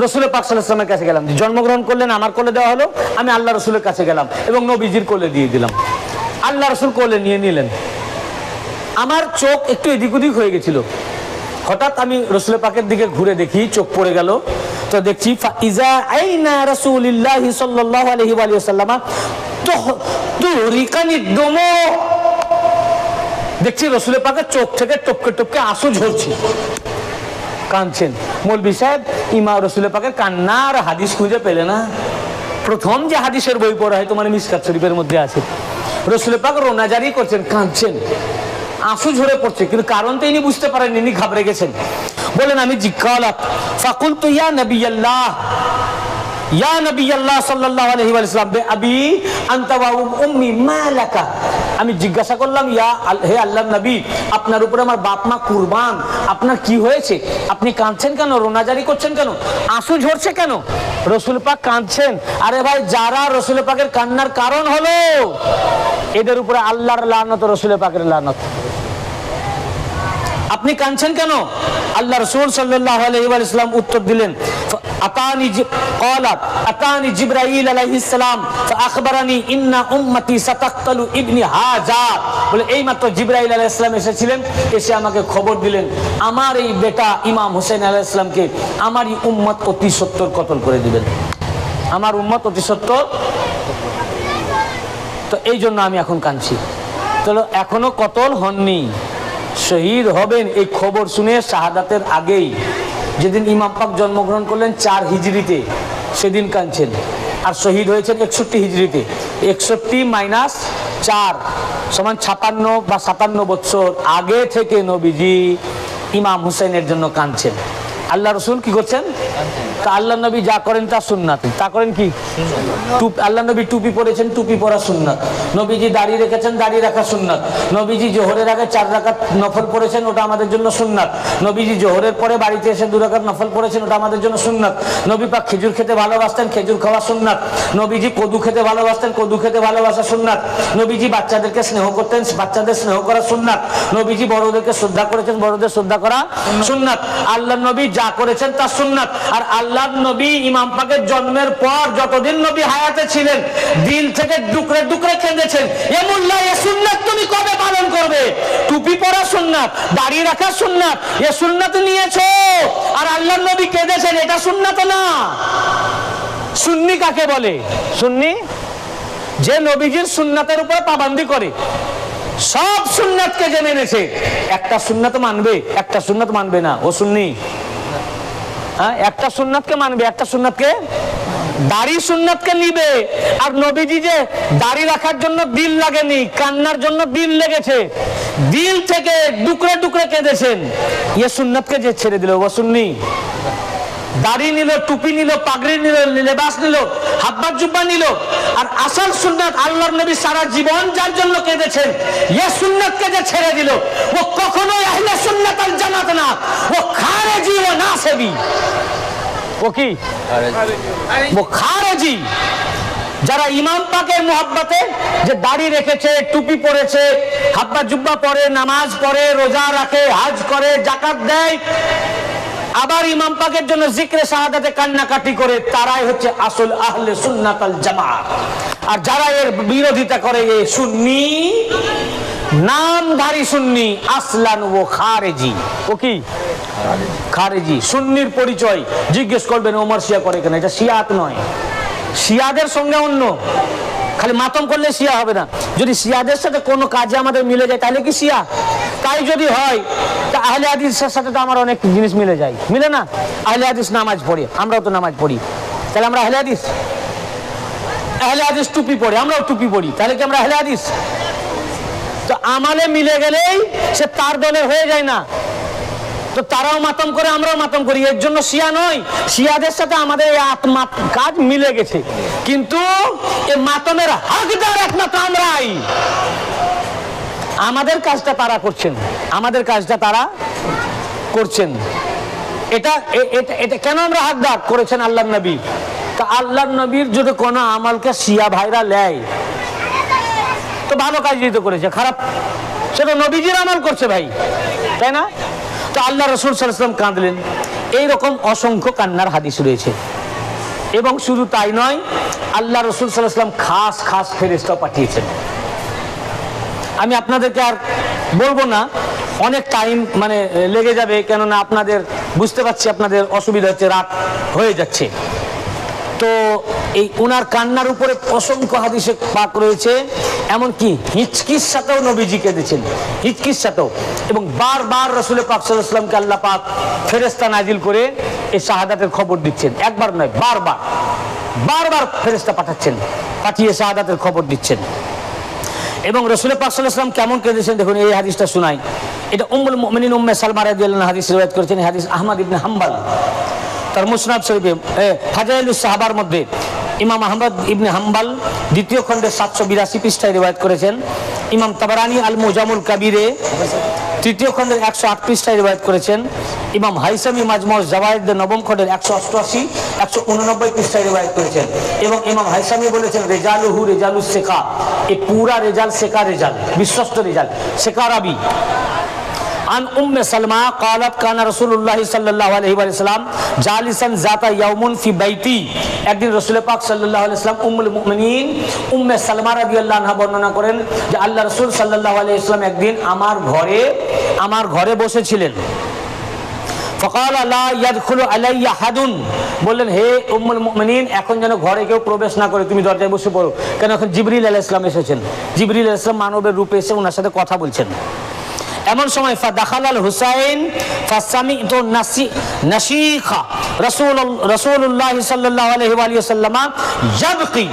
রাসূল পাক সাল্লাল্লাহু আলাইহি ওয়াসাল্লামের কাছে গেলাম। জন্মগ্রহণ করলেন, আমার কোলে দেওয়া হলো, আমি আল্লাহ রাসূলের কাছে গেলাম এবং নবীজির কোলে দিয়ে দিলাম। আল্লাহ রাসূল কোলে নিয়ে নিলেন। আমার চোখ একটু এদিক ওদিক হয়ে গেছিল। হঠাৎ আমি রসুল পাকের দিকে ঘুরে দেখি, চোখ পড়ে গেল। তো দেখছি ফাইজা আইনা রাসূলুল্লাহি সাল্লাল্লাহু আলাইহি ওয়া সাল্লাম তুহরিকানি দুমু। দেখছি রসুল পাকের চোখ থেকে টপকে টপকে আঁসু ঝরছে, কাঁদছেন। মৌলভী সাহেব ইমাম রসুল পাকের কান্নার হাদিস খুঁজে পেলে না। প্রথম যে হাদিসের বই পড়া হয় তোমার মিশকাত শরীফের মধ্যে আছে, রসুল পাক রোনা জারি করছেন, কাঁদছেন, আঁসু ঝরে পড়ছে, কিন্তু কারণ তো ইনি বুঝতে পারেননি, ইনি ঘাবড়ে গেছেন। বলেন আমি জিজ্ঞাসা ফাকুলতু ইয়া নবী আল্লাহ, ইয়া নবী আল্লাহ সাল্লাল্লাহু আলাইহি ওয়া সাল্লাম বে আবি আনতা ওয়া উম্মি মা লাকা। আমি জিজ্ঞাসা করলাম, হে আল্লাহর নবী, আপনার উপরে আমার বাপ মা কুরবান, আপনার কি হয়েছে? আপনি কাঁদছেন কেন? রোনাজারি করছেন কেন? আঁসু ঝরছে কেন? রসুল পাক কাঁদছেন। আরে ভাই, যারা রসুল পাকের কান্নার কারণ হলো, এদের উপরে আল্লাহর লানত, রসুল পাকের লানত। আপনি কাঁদছেন কেন? আল্লাহ রাসূল সাল্লাল্লাহু আলাইহি ওয়া সাল্লাম উত্তর দিলেন, আতানি জিবরাইল আলাইহিস সালাম ফাআখবারানি ইন্না উম্মতি সাতাকতালু ইবনি হাজা। বলে এইমাত্র জিবরাইল আলাইহিস সালাম এসেছিলেন, এসে আমাকে খবর দিলেন আমার এই বেটা ইমাম হোসেন আলাইহিস সালামকে আমারই উম্মত অতি সত্বর কতল করে দিবেন, আমার উম্মত অতি সত্বর। তো এই জন্য আমি এখন কাঁদছি। চলো, এখনো কতল হননি, শহীদ হবেন এই খবর শুনে শাহাদাতের আগেই, যেদিন ইমাম পাক জন্মগ্রহণ করলেন 4 হিজরিতে, সেদিন কাঁদছেন। আর শহীদ হয়েছেন 61 হিজরিতে। 61 - 4 সমান 56 বা 57 বছর আগে থেকে নবীজি ইমাম হুসেনের জন্য কাঁদছেন। আল্লাহ রসুল কি করছেন? তা আল্লাহ নবী যা করেন তা সুন্নাত। তা করেন কি? আল্লাহ নবী টুপি পরেছেন, টুপি পরা সুন্নাত। নবীজি দাড়ি রেখেছেন, দাড়ি রাখা সুন্নাত। নবীজি জোহরের আগে 4 রাকাত নফল পড়েছেন, ওটা আমাদের জন্য সুন্নাত। নবীজি জোহরের পরে বাড়িতে এসে 2 রাকাত নফল পড়েছেন, ওটা আমাদের জন্য সুন্নাত। নবী পাক খেজুর খেতে ভালোবাসতেন, খেজুর খাওয়া সুন্নাত। নবীজি কদু খেতে ভালোবাসতেন, কদু খেতে ভালোবাসা সুন্নাত। নবীজি বাচ্চাদেরকে স্নেহ করতেন, বাচ্চাদের স্নেহ করা সুন্নাত। নবীজি বড়দেরকে শ্রদ্ধা করেছেন, বড়দের শ্রদ্ধা করা সুন্নাত। আল্লাহ নবী যা করেছেন তা সুন্নাত। আর আল্লাহর নবী ইমাম পাকের জন্মের পর যতদিন নবী হায়াতে ছিলেন, দিল থেকে ডুকরে ডুকরে কেঁদেছেন, এ মোল্লা, এ সুন্নাত তুমি কবে পালন করবে? টুপি পরা সুন্নাত, দাড়ি রাখা সুন্নাত, এ সুন্নাত নিয়েছো, আর আল্লাহর নবী কেঁদেছেন, এটা সুন্নাত না। সুন্নি কাকে বলে? সুন্নি যে নবীজির সুন্নাতের উপর পাবন্দি করে, সব সুন্নাতকে যে মেনেছে, একটা সুন্নাত মানবে, একটা সুন্নাত মানবে না, ও সুন্নি। হ্যাঁ, একটা সুন্নাতকে মানবে, একটা সুন্নাতকে, দাড়ি সুন্নাতকে নিবে। আর নবীজি যে দাড়ি রাখার জন্য দিল লাগেনি, কান্নার জন্য দিল লেগেছে, দিল থেকে ডুকরে ডুকরে কেঁদেছেন, এ সুন্নাতকে যে ছেড়ে দিল, ও সুন্নি। দাড়ি নিল, টুপি নিল, পাগড়ি নিল, লেবাস নিল, হাব্বা জুব্বা নিল, আর আসল সুন্নাত আল্লাহর নবী সারা জীবন যার জন্য কেঁদেছেন, এ সুন্নাতকে যে ছেড়ে দিল, ও কখনোই আহলে সুন্নাত ওয়াল জামাত না, ও খারেজি ও নাসেবি। ও কি? ও খারেজি। যারা ইমাম পাকের মুহাব্বতে যে দাড়ি রেখেছে, টুপি পরেছে, হাব্বা জুব্বা পরে, নামাজ পড়ে, রোজা রাখে, হজ করে, যাকাত দেয়, আবার ইমাম পাকের জন্য জিকরে শাহাদাতে কান্নাকাটি করে, তারাই হচ্ছে আসল আহলে সুন্নাত ওয়াল জামাত। আর যারা এর বিরোধিতা করে, এ সুন্নি, নামধারী সুন্নি, আসলান ও খারেজি। ও কি? খারেজি। সুন্নির পরিচয় জিজ্ঞেস করবেন ওমর শিয়া করে কেন? এটা শিয়াত নয়, শিয়াদের সঙ্গে অন্য। খালি মাতম করলে শিয়া হবে না। যদি শিয়াদের সাথে কোনো কাজে আমাদের মিলে যায়, তাহলে কি শিয়া? তাই যদি হয়, তা আহলে হাদিসের সাথে তো আমার অনেক জিনিস মিলে যায়, মিলে না? আহলে হাদিস নামাজ পড়ে, আমরাও তো নামাজ পড়ি, তাহলে আমরা আহলে হাদিস। আহলে হাদিস টুপি পড়ে, আমরাও টুপি পড়ি, তাহলে কি আমরা আহলে হাদিস? তো আমালে মিলে গেলেই সে তার দলের হয়ে যায় না। তো তারাও মাতম করে, আমরাও মাতম করি, এর জন্য শিয়া নয়। শিয়াদের সাথে আমাদের কাজ মিলে গেছে, কিন্তু এই মাতমের হকদার একমাত্র আমরাই। আমাদের কাজটা তারা করছেন, আমাদের কাজটা তারা করছেন। এটা এটা কেন আমরা হকদার করেছেন আল্লাহর নবী। তা আল্লাহর নবীর যদি কোনো আমলকে শিয়া ভাইরা নেয়, তো ভালো কাজই তো করেছে, খারাপ সেটা নবীজির আমল করছে ভাই, তাই না? তো আল্লাহ রাসূল সাল্লাল্লাহু আলাইহি ওয়াসাল্লাম কাঁদলেন। এইরকম অসংখ্য কান্নার হাদিস রয়েছে। এবং শুধু তাই নয়, আল্লাহ রাসূল সাল্লাল্লাহু আলাইহি ওয়াসাল্লাম খাস খাস ফেরেশতা পাঠিয়েছেন। আমি আপনাদেরকে আর বলবো না, অনেক টাইম মানে লেগে যাবে, কেননা আপনাদের বুঝতে পারছি আপনাদের অসুবিধা হচ্ছে, রাত হয়ে যাচ্ছে। তো এই ওনার কান্নার উপরে অসংখ্য হাদিসে পাক রয়েছে, এমনকি হিচকির সাথেও নবীজি কেঁদেছেন, হিচকির সাথেও। এবং বারবার রাসূল পাক সাল্লাল্লাহু আলাইহি ওয়াসাল্লামকে আল্লাহ পাক ফেরেশতা নাজিল করে এই শাহাদাতের খবর দিচ্ছেন, একবার নয় বারবার বারবার ফেরেশতা পাঠাচ্ছেন, পাঠিয়ে শাহাদাতের খবর দিচ্ছেন। এবং রাসূল পাক সাল্লাল্লাহু আলাইহি ওয়াসাল্লাম কেমন কেঁদেছেন দেখুন, এই হাদিসটা শোনাই। এটা উম্মুল মুমিনিন উম্মে সালমা রাদিয়াল্লাহু আনহা হাদিস রিওয়ায়াত করেছেন। এই হাদিস আহমদ ইবনে হাম্বল তার মুসনাদ শরীফে ফাজাইলুস সাহাবার মধ্যে ইমাম আহমদ ইবনে হাম্বল দ্বিতীয় খণ্ডে 782 পৃষ্ঠায় রিওয়ায়াত করেছেন। ইমাম তাবারানী আল মুজামুল কাবিরে তৃতীয় খণ্ডের 108 পৃষ্ঠায় রিওয়ায়াত করেছেন। ইমাম হাইসামি মাজমুউজ জাওয়ায়েদ নবম খণ্ডের 188 189 পৃষ্ঠায় রিওয়ায়াত করেছেন। এবং ইমাম হাইসামি বলেছেন রেজালুহু রেজালুস সিকা, এই পুরা রেজাল সিকা রেজাল, বিশ্বস্ত রেজাল, সিকা রাবি। আন উম্মে সালমা قالت কানা রাসূলুল্লাহ সাল্লাল্লাহু আলাইহি ওয়াসাল্লাম জালিসান যাতা ইয়াউমুন ফি বাইতি। একদিন রাসূল পাক সাল্লাল্লাহু আলাইহি ওয়াসাল্লাম উম্মুল মুমিনিন উম্মে সালমা রাদিয়াল্লাহু আনহা বর্ণনা করেন যে আল্লাহ রাসূল সাল্লাল্লাহু আলাইহি ওয়াসাল্লাম একদিন আমার ঘরে বসেছিলেন। ফাকালা লা ইয়াদখুলু আলাইয়া হাদুন, বললেন হে উম্মুল মুমিনিন এখন যেন ঘরে কেউ প্রবেশ না করে, তুমি দরজায় বসে পড়ো, কেন এখন জিবরিল আলাইহিস সালাম এসেছেন। জিবরিল আলাইহিস সালাম মানবের রূপে এসে ওনার সাথে কথা বলছেন। এমন সময় ফাদাখালাল হুসাইন ফাসামিতু নাশিখা রাসূলুল্লাহ সাল্লাল্লাহু আলাইহি ওয়া সাল্লাম ইয়াবকি।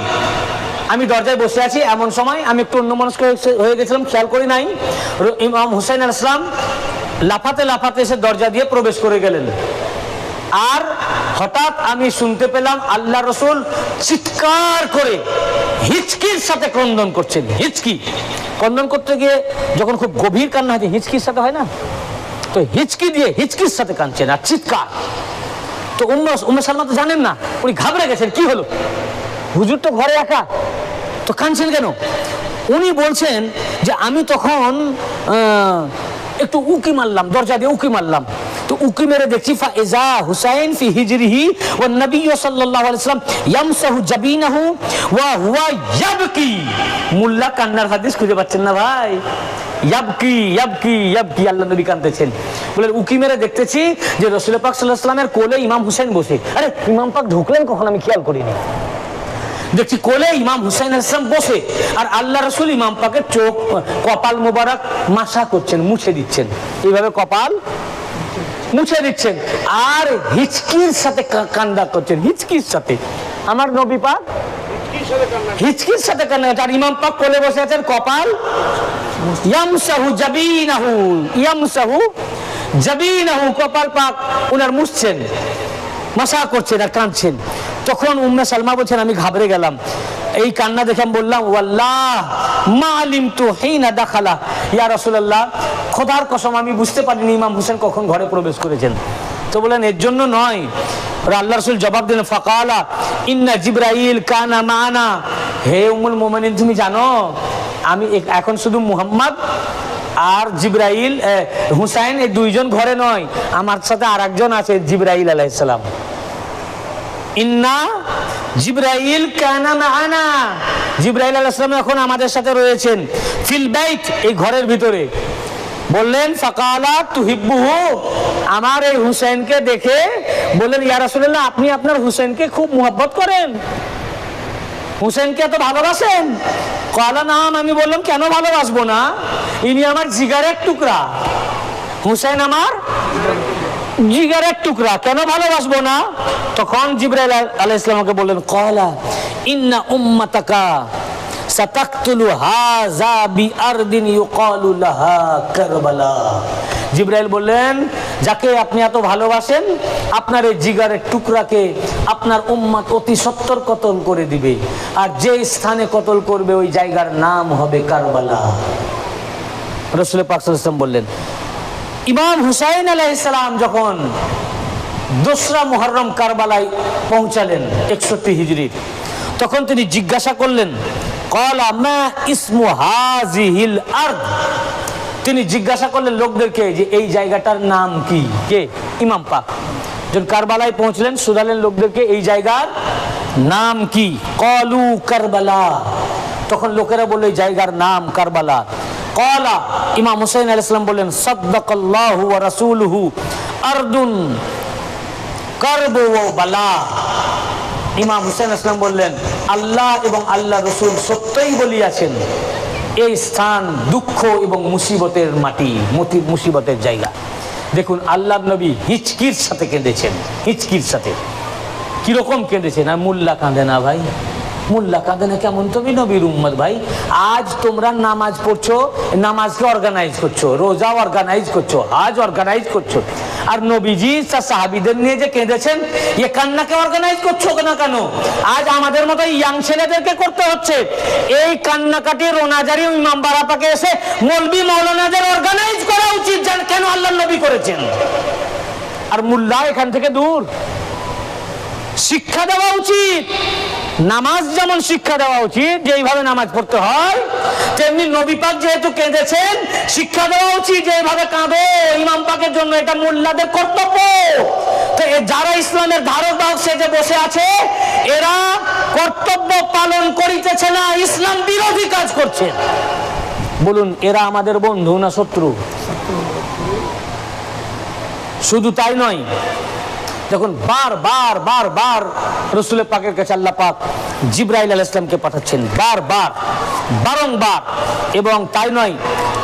আমি দরজায় বসে আছি, এমন সময় আমি একটু অন্যমনস্ক হয়ে গেছিলাম, খেয়াল করি নাই, ইমাম হুসাইন আলাইহিস সালাম লাফাতে লাফাতে এসে দরজা দিয়ে প্রবেশ করে গেলেন। আর হঠাৎ আমি শুনতে পেলাম আল্লাহ রাসূল চিৎকার করে হিচকির সাথে ক্রন্দন করছেন। হিচকি ক্রন্দন করতে গিয়ে যখন খুব গভীর কান্না হয়, হিচকির সাথে হয় না, তো হিচকি দিয়ে হিচকির সাথে কাঁদছেন আর চিৎকার। তো উম্মে সালমা তো জানেন না, উনি ঘাবড়ে গেছেন, কি হলো, হুজুর তো ঘরে একা, তো কাঁদছেন কেন? উনি বলছেন যে আমি তখন একটু উকি মারলাম, দরজা দিয়ে উকি মারলাম, তো উকি মেরে দেখছি ফাইজা হুসাইন ফি হিজরিহি ওয়া নবী সাল্লাল্লাহু আলাইহি ওয়াসাল্লাম ইয়ামসাহু জাবিনাহু ওয়া হুয়া ইয়াবকি। মোল্লা কান্নার হাদিস খুঁজে পাচ্ছেন না ভাই, ইয়াবকি ইয়াবকি ইয়াবকি, আল্লাহ নবী কাঁদতেছেন। বলে উকি মেরে দেখতেছি যে রাসূল পাক সাল্লাল্লাহু আলাইহি ওয়াসাল্লামের কোলে ইমাম হুসাইন বসে। আরে ইমাম পাক ঢুকলেন কখন আমি খেয়াল করিনি, দেখছি কোলে ইমাম হুসাইন আলাইহিস সালাম বসে, আর আল্লাহ রাসূল ইমাম পাকের চোখ কপাল মোবারক মাসা করছেন, মুছে দিচ্ছেন, এইভাবে কপাল মুছে দিচ্ছেন, আর হিচকির সাথে কান্না করছেন, হিচকির সাথে। আমার নবী পাক হিচকির সাথে কান্না, আর ইমাম পাক কোলে বসে আছেন, কপাল ইয়ামসাহু জাবিনাহু, ইয়ামসাহু জাবিনাহু, কপাল পাক উনার মুছছেন, মাসা করছেন আর কাঁদছেন। তখন উম্মে সালমা বলছেন আমি ঘাবড়ে গেলাম, এই কান্না দেখে আমি বললাম ওয়াল্লাহ মা আলিমতু হিনা দাখালা ইয়া রাসূলুল্লাহ, খোদার কসম আমি বুঝতে পারিনি ইমাম হোসেন কখন ঘরে প্রবেশ করেছেন। তো বলেন এর জন্য নয়, আর আল্লাহ রাসূল জবাব দিলেন ফাকালা ইন্না জিবরাইল কানা মানা। হে উম্মুল মুমিনিন তুমি জানো আমি এখন শুধু মুহাম্মদ আর জিবরাইল হুসাইন এই দুইজন ঘরে নয়, আমার সাথে আরেকজন আছে জিবরাইল আলাইহিস সালাম। ইন্না জিবরাইল কানা মানা, জিবরাইল আলাইহিস সালাম এখন আমাদের সাথে রয়েছেন ফিল বাইত, এই ঘরের ভিতরে। বললেন ফাকালা তুহিব্বুহু, আমার এই হুসাইনকে দেখে বললেন ইয়া রাসূলুল্লাহ আপনি আপনার হুসাইনকে খুব মুহাব্বত করেন, হুসাইনকে এত ভালোবাসেন? কালা নাম, আমি বললাম কেন ভালোবাসবো না, ইনি আমার জিগারের টুকরা, হুসাইন আমার জিগারের টুকরা, কেন ভালোবাসবো না? তখন জিবরাইল আলাইহিস সালামকে বললেন ক্বালা ইন্না উম্মাতাকা সাতাকতুলু হাযা বিআরদিন ইউকালু লাহা কারবালা। জিবরাইল বললেন যাকে আপনি এত ভালোবাসেন আপনার এই জিগারের টুকরাকে আপনার উম্মত অতি সত্বর কতল করে দিবে, আর যে স্থানে কতল করবে ওই জায়গার নাম হবে কারবালা। রাসূল পাক সাল্লাল্লাহু আলাইহি ওয়াসাল্লাম বললেন ইমাম হুসাইন আলাইহিস সালাম যখন 2রা মুহররম কারবালায় পৌঁছালেন 61 হিজরি, তখন তিনি জিজ্ঞাসা করলেন ক্বালা মা ইসমু হাযিহিল আরদ, তিনি জিজ্ঞাসা করলেন লোকদেরকে যে এই জায়গাটার নাম কি। কে? ইমাম পাক যখন কারবালায় পৌঁছলেন শুধালেন লোকদেরকে এই জায়গার নাম কি। ক্বালু কারবালা, তখন লোকেরা বলল এই জায়গার নাম কারবালা। ক্বালা, ইমাম হুসাইন আলাইহিস সালাম বললেন, সাদ্দাকাল্লাহু ওয়া রাসূলুহু আরদুন কারব ওয়া বালা। ইমাম হুসাইন আলাইহিস সালাম বললেন, আল্লাহ এবং আল্লাহ রাসূল সত্যই বলিয়াছেন, এই স্থান দুঃখ এবং মুসিবতের মাটি, মুসিবতের জায়গা। দেখুন আল্লাহর নবী হিচকির সাথে কেঁদেছেন, হিচকির সাথে। কিরকম কেঁদেছেন? আর মোল্লা কাঁদে না ভাই, মোল্লা কাঁদে না কেমন? তুমি নবীর উম্মত ভাই। আজ তোমরা নামাজ পড়ছো, নামাজকে অর্গানাইজ করছো, রোজা অর্গানাইজ করছো, হাজ অর্গানাইজ করছো, আর নবীজি তার সাহাবীদের নিয়ে যে কেঁদেছেন, এ কান্নাকে অর্গানাইজ করছো না কেন? আজ আমাদের মতো ইয়াং ছেলেদেরকে করতে হচ্ছে এই কান্নাকাটি। রোনাজারি ইমাম বারাপাকে এসে মৌলবি মৌলানাদের অর্গানাইজ করা উচিত, কেন আল্লাহ নবী করেছেন। আর মোল্লা এখান থেকে দূর। শিক্ষা দেওয়া উচিত, নামাজ যেমন শিক্ষা দেওয়া উচিত, যেইভাবে নামাজ পড়তে হয়, তেমনি নবী পাক যেহেতু কেঁদেছেন, শিক্ষা দেওয়া উচিত যে এইভাবে কাঁদো ইমাম পাকের জন্য। এটা মোল্লাদের কর্তব্য। তো যারা ইসলামের ধারক বাহক সেজে বসে আছে, এরা কর্তব্য পালন করিতেছে না, ইসলাম বিরোধী কাজ করছে। বলুন, এরা আমাদের বন্ধু না শত্রু? শুধু তাই নয়, দেখুন বারবার বারবার রাসূল পাকের কাছে আল্লাহ পাক জিবরাইল আলাইহিস সালামকে পাঠাচ্ছেন, বারবার বারংবার। এবং তাই নয়,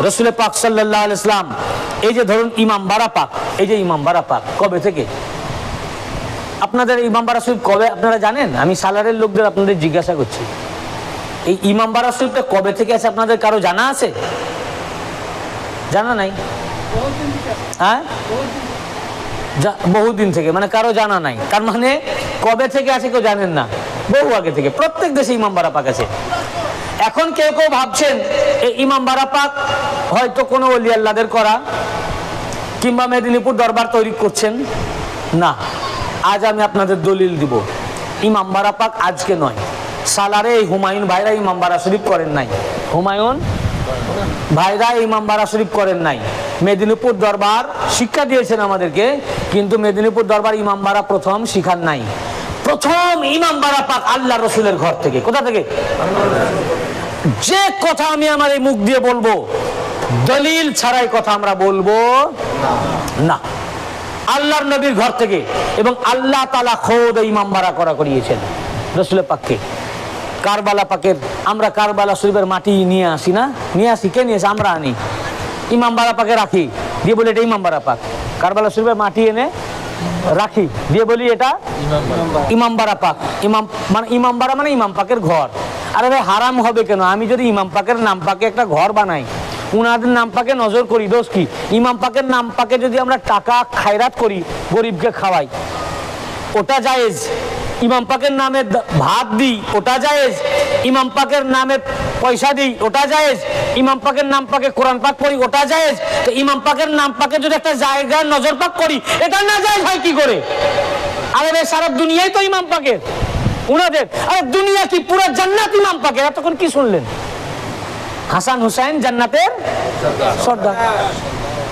রাসূল পাক সাল্লাল্লাহু আলাইহি সাল্লাম, এই যে ধরুন ইমাম বারা পাক, এই যে ইমাম বারা পাক কবে থেকে? আপনাদের ইমাম বারা শরীফ কবে আপনারা জানেন? আমি সালারের লোকদের আপনাদের জিজ্ঞাসা করছি, এই ইমাম বারা শরীফটা কবে থেকে আছে আপনাদের কারো জানা আছে? জানা নাই? হ্যাঁ, বহুদিন থেকে, মানে কারো জানা নাই। তার মানে কবে থেকে আছে কেউ জানেন না, বহু আগে থেকে। প্রত্যেক দেশে ইমাম বারা পাক আছে। এখন কেউ কেউ ভাবছেন এই ইমাম বারা পাক হয়তো কোনো ওলি আল্লাহদের করা, কিংবা মেদিনীপুর দরবার তৈরি করছেন। না, আজ আমি আপনাদের দলিল দিব, ইমাম বারা পাক আজকে নয়, সালারে এই হুমায়ুন ভাইরা ইমাম বারা শরীফ করেন নাই, হুমায়ুন ভাইরা ইমাম বারা শরীফ করেন নাই। মেদিনীপুর দরবার শিক্ষা দিয়েছেন আমাদেরকে, কিন্তু মেদিনীপুর দরবার ইমাম বারা প্রথম শিখান নাই। প্রথম ইমাম বারা পাক আল্লাহ রসুলের ঘর থেকে। কোথা থেকে? যে কথা আমি আমার এই মুখ দিয়ে বলবো, দলিল ছাড়াই কথা আমরা বলবো না, আল্লাহর নবীর ঘর থেকে। এবং আল্লাহ তাআলা খোদ ইমাম বারা করিয়েছেন রসুলের পাককে। কারবালা পাকের, আমরা কারবালা শরীফের মাটি নিয়ে আসি না, নিয়ে আসি, কে নিয়ে আসে? আমরা আনি, ইমাম বারা পাকে রাখি, দিয়ে বলি এটা ইমাম বারা পাক। কারবালা শরীফের মাটি এনে রাখি, দিয়ে বলি এটা ইমাম বারা পাক। ইমাম বারা মানে ইমাম পাকের ঘর। আরে ভাই, হারাম হবে কেন? আমি যদি ইমাম পাকের নাম পাকে একটা ঘর বানাই, উনাদের নাম পাকে নজর করি, দোষ কি? ইমাম পাকের নাম পাকে যদি আমরা টাকা খায়রাত করি, গরিবকে খাওয়াই, ওটা জায়েজ। ইমাম পাকের নামে ভাত দিই, ওটা জায়েজ। ইমাম পাকের নামে পয়সা দিই, ওটা জায়েজ। ইমাম পাকের নাম পাকে কোরআন পাক পড়ি, ওটা জায়েজ। তো ইমাম পাকের নাম পাকে যদি একটা জায়গায় নজর পাক করি, এটা না জায়েজ হয় কি করে? আরে ভাই, সারা দুনিয়াই তো ইমাম পাকের, উনাদের। আরে দুনিয়া কি, পুরো জান্নাত ইমাম পাকের। এতক্ষণ কি শুনলেন? হাসান হুসাইন জান্নাতের সর্দার,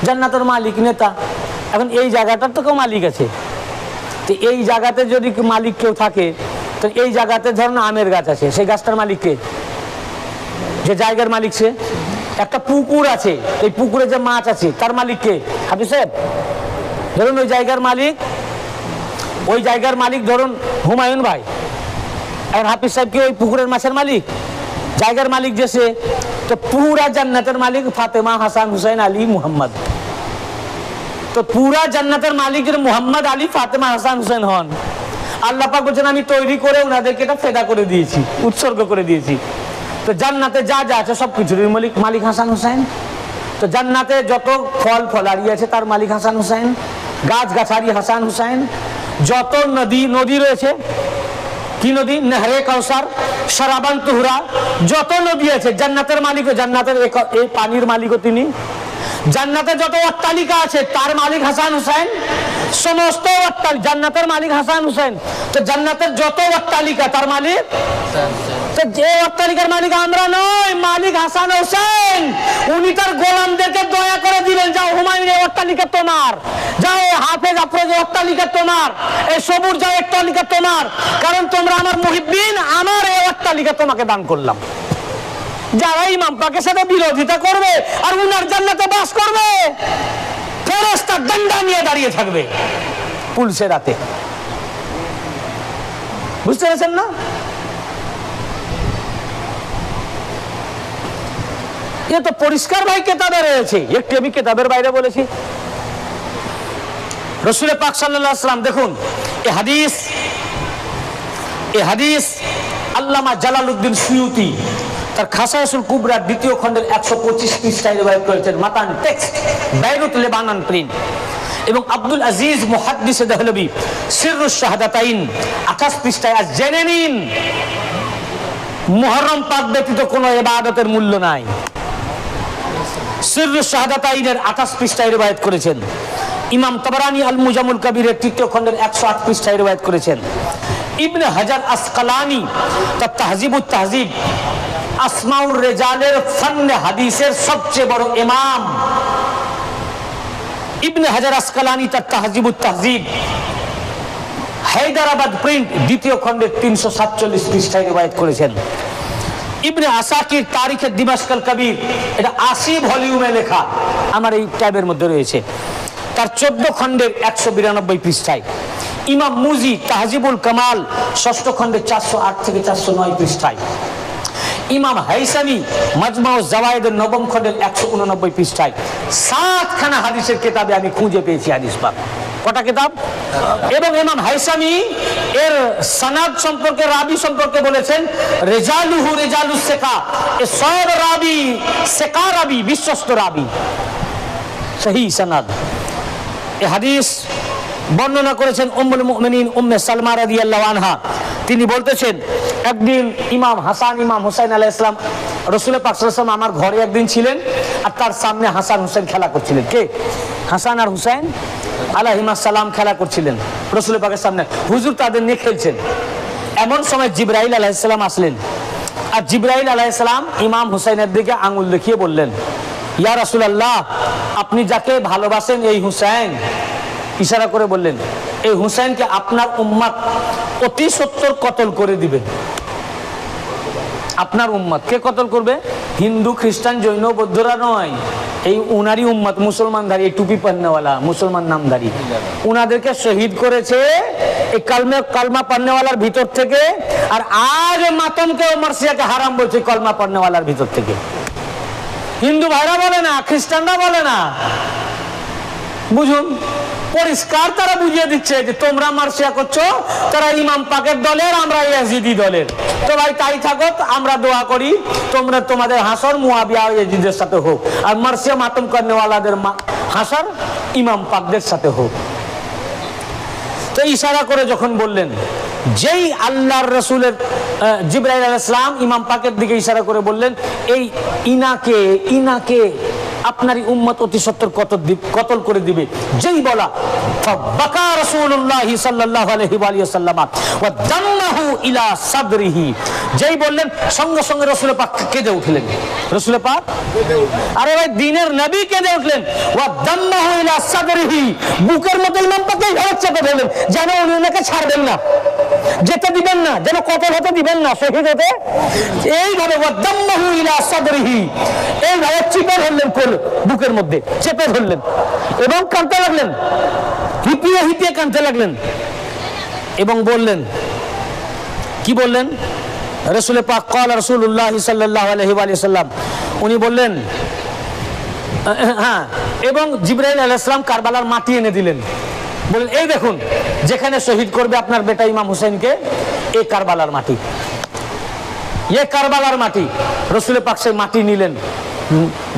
জান্নাতের মালিক, নেতা। এখন এই জায়গাটার তো কেউ মালিক আছে। তো এই জায়গাতে যদি মালিক কেউ থাকে, তো এই জায়গাতে ধরুন আমের গাছ আছে, সেই গাছটার মালিক কে? যে জায়গার মালিক সে। একটা পুকুর আছে, এই পুকুরে যে মাছ আছে তার মালিক কে? হাফিজ সাহেব। ধরুন ওই জায়গার মালিক ধরুন হুমায়ুন ভাই, এখন হাফিজ সাহেব কি ওই পুকুরের মাছের মালিক? জায়গার মালিক যে সে। তো পুরা জান্নাতের মালিক ফাতেমা, হাসান, হুসাইন, আলী, মুহাম্মদ। তো পুরা জান্নাতের মালিক যদি মুহাম্মদ, আলী, ফাতেমা, হাসান, হুসাইন হন, আল্লাহ পাক বলেন আমি তৈরি করে ওনাদেরকে এটা ফেদা করে দিয়েছি, উৎসর্গ করে দিয়েছি। তো জান্নাতে যা যা আছে সব কিছুর মালিক হাসান হুসাইন। তো জান্নাতে যত ফল ফলারি আছে তার মালিক হাসান হুসাইন, গাছ গাছারি হাসান হুসাইন। যত নদী রয়েছে, কি নদী? নেহরে কাউসার, শরাবান তুহরা, যত নদী আছে জান্নাতের মালিক, জান্নাতের এই পানির মালিকও তিনি। জান্নাতে যত অট্টালিকা আছে তার মালিক হাসান হুসাইন, সমস্ত জান্নাতের মালিক হাসান হুসাইন। তো জান্নাতের যত অট্টালিকা তার মালিক, তো যে অট্টালিকার মালিক আমরা নয়, মালিক হাসান হুসাইন। উনি তার গোলামদেরকে দয়া করে দিলেন, যাও হুমায়ুন এই অট্টালিকা তোমার, যাও হাফেজ আফরোজ অট্টালিকা তোমার, এই সবুর যাও অট্টালিকা তোমার, কারণ তোমরা আমার মুহিব্বিন, আমার এই অট্টালিকা তোমাকে দান করলাম। যারা ইমাম পাকের সাথে বিরোধিতা করবে আর উনার জান্নাতে বাস করবে, ফেরেশতা ডান্ডা নিয়ে দাঁড়িয়ে থাকবে পুলসে রাতে। বুঝতে পেরেছেন না? এ তো পরিষ্কার ভাই কেতাবে রয়েছে, একটু আমি কেতাবের বাইরে বলেছি। রাসূল পাক সাল্লাল্লাহু আলাইহি ওয়াসাল্লাম দেখুন এই হাদিস আল্লামা জালালউদ্দিন সুয়ুতি তার খাসায়ুল কুবরা দ্বিতীয় খণ্ডের 125 পৃষ্ঠায় রিওয়ায়াত করেছেন, মাতান টেক্সট, বেইরুত লেবানন প্রিন্ট। এবং আব্দুল আজিজ মুহাদ্দিস দেহলভী সিররুশ শাহাদাতাইন 28 পৃষ্ঠায়। আজ জেনে নিন, মুহররম পাক ব্যতীত কোনো ইবাদতের মূল্য নাই। সিররুশ শাহাদাতাইনের 28 পৃষ্ঠায় রিওয়ায়াত করেছেন। ইমাম তাবারানী আল মুজামুল কবিরের 3য় খণ্ডের 108 পৃষ্ঠায় রিওয়ায়াত করেছেন। ইবনে হাজার আসকালানি তার তাহজিবুত তাহজিব, আসমাউর রিজালের ফান্নে হাদিসের সবচেয়ে বড় ইমাম ইবনে হাজার আসকালানি তার তাহজিবুত তাহজিব, হায়দ্রাবাদ প্রিন্ট 2য় খণ্ডের 347 পৃষ্ঠায় রিওয়ায়াত করেছেন। ইবনে আসাকির তারিখে দিমাশকাল কবির, এটা 80 ভলিউমে লেখা, আমার এই ট্যাবের মধ্যে রয়েছে, তার 14 খণ্ডের 192 পৃষ্ঠায়। ইমাম মুজি তাহজিবুল কামাল 6ষ্ঠ খণ্ডের 408 থেকে 409 পৃষ্ঠায়। ইমাম হাইসামি মাজমাউ জাওয়ায়েদের 9ম খণ্ডের 189 পৃষ্ঠায়। 7খানা হাদিসের কিতাবে আমি খুঁজে পেয়েছি হাদিস পাক। কটা কিতাব? এবং ইমাম হাইসামি এর সনদ সম্পর্কে, রাবি সম্পর্কে বলেছেন রিজালুহু রিজালুস সিকা, এ সব রাবি সিকা রাবি, বিশ্বস্ত রাবি, সহি সনদ। এই হাদিস বর্ণনা করেছেন উম্মুল মুমিনিন উম্মে সালমা রাদিয়াল্লাহু আনহা। তিনি বলতেছেন, একদিন ইমাম হাসান ইমাম হুসাইন আলাইহিস সালাম রাসূল পাক সাল্লাল্লাহু আলাইহি ওয়াসাল্লাম আমার ঘরে একদিন ছিলেন, আর তার সামনে হাসান হুসাইন খেলা করছিলেন। কে? হাসান আর হুসাইন আলাইহিস সালাম খেলা করছিলেন রাসূল পাকের সামনে, হুজুর তাদের নিয়ে খেলছেন। এমন সময় জিবরাইল আলাইহিস সালাম আসলেন, আর জিবরাইল আলাইহিস সালাম ইমাম হুসাইনের দিকে আঙ্গুল দেখিয়ে বললেন, ইয়া রাসূলুল্লাহ, আপনি যাকে ভালোবাসেন এই হুসাইন, ইশারা করে বললেন, এই হুসাইনকে আপনার উম্মত অতি সত্বর কতল করে দিবে। আপনার উম্মত কে কতল করবে? হিন্দু, খ্রিস্টান, জৈন, বৌদ্ধরা নয়, এই উনারই উম্মত, মুসলমানধারী, এই টুপি পহনেওয়ালা, মুসলমান নামধারী, উনাদেরকে শহীদ করেছে এই কলমা পড়নেওয়ালার ভিতর থেকে। আর আজ মাতমকে মার্সিয়াকে হারাম বলছে কলমা পড়নেওয়ালার ভিতর থেকে। হিন্দু ভাইরা বলে না, খ্রিস্টানরা বলে না। বুঝুন, পরিষ্কার তারা বুঝিয়ে দিচ্ছে যে তোমরা মার্সিয়া করছো, তারা ইমাম পাকের দলের, আমরা ইয়াজিদি দলের। তো ভাই তাই থাকো, আমরা দোয়া করি তোমরা তোমাদের হাসর মুয়াবিয়া ইয়াজিদের সাথে হোক, আর মার্সিয়া মাতম করনেওয়ালাদের হাসর ইমাম পাকদের সাথে হোক। তো ইশারা করে যখন বললেন, যেই আল্লাহর রাসূলের জিবরাইল আলাইহিস সালাম ইমাম পাকের দিকে ইশারা করে বললেন, এই ইনাকে আপনারই উম্মত অতি সত্বর কতল করে দিবে। যেই বলা ফাবাকা রাসূলুল্লাহ সাল্লাল্লাহু আলাইহি ওয়া সাল্লাম ওয়া দাম্মাহু ইলা সাদরিহি, যেই বললেন সঙ্গে সঙ্গে রাসূল পাক কেঁদে উঠলেন। রাসূল পাক, আরে ভাই দিনের নবী কেঁদে উঠলেন। ওয়া দাম্মাহু ইলা সাদরিহি, বুকের মধ্যে ইমাম পাক এইভাবে চেপে ধরলেন, যেন উনি ওনাকে ছাড়বেন না, যেতে দিবেন না, যেন কতল হতে দিবেন না, শহীদ হতে। এইভাবে ওয়া দাম্মাহু ইলা সাদরিহি, এইভাবে চেপে ধরলেন, বুকের মধ্যে চেপে ধরলেন এবং কাঁদতে লাগলেন, হিপিয়ে হিপিয়ে কাঁদতে লাগলেন। এবং বললেন, কি বললেন? রাসূল পাক ক্বালা রাসূলুল্লাহ সাল্লাল্লাহু আলাইহি ওয়া সাল্লাম, উনি বললেন, হ্যাঁ, এবং জিবরাইল আলাইহিস সালাম কারবালার মাটি এনে দিলেন, বললেন এই দেখুন যেখানে শহীদ করবে আপনার বেটা ইমাম হুসাইনকে, এই কারবালার মাটি, এই কারবালার মাটি। রাসূল পাক সেই মাটি নিলেন,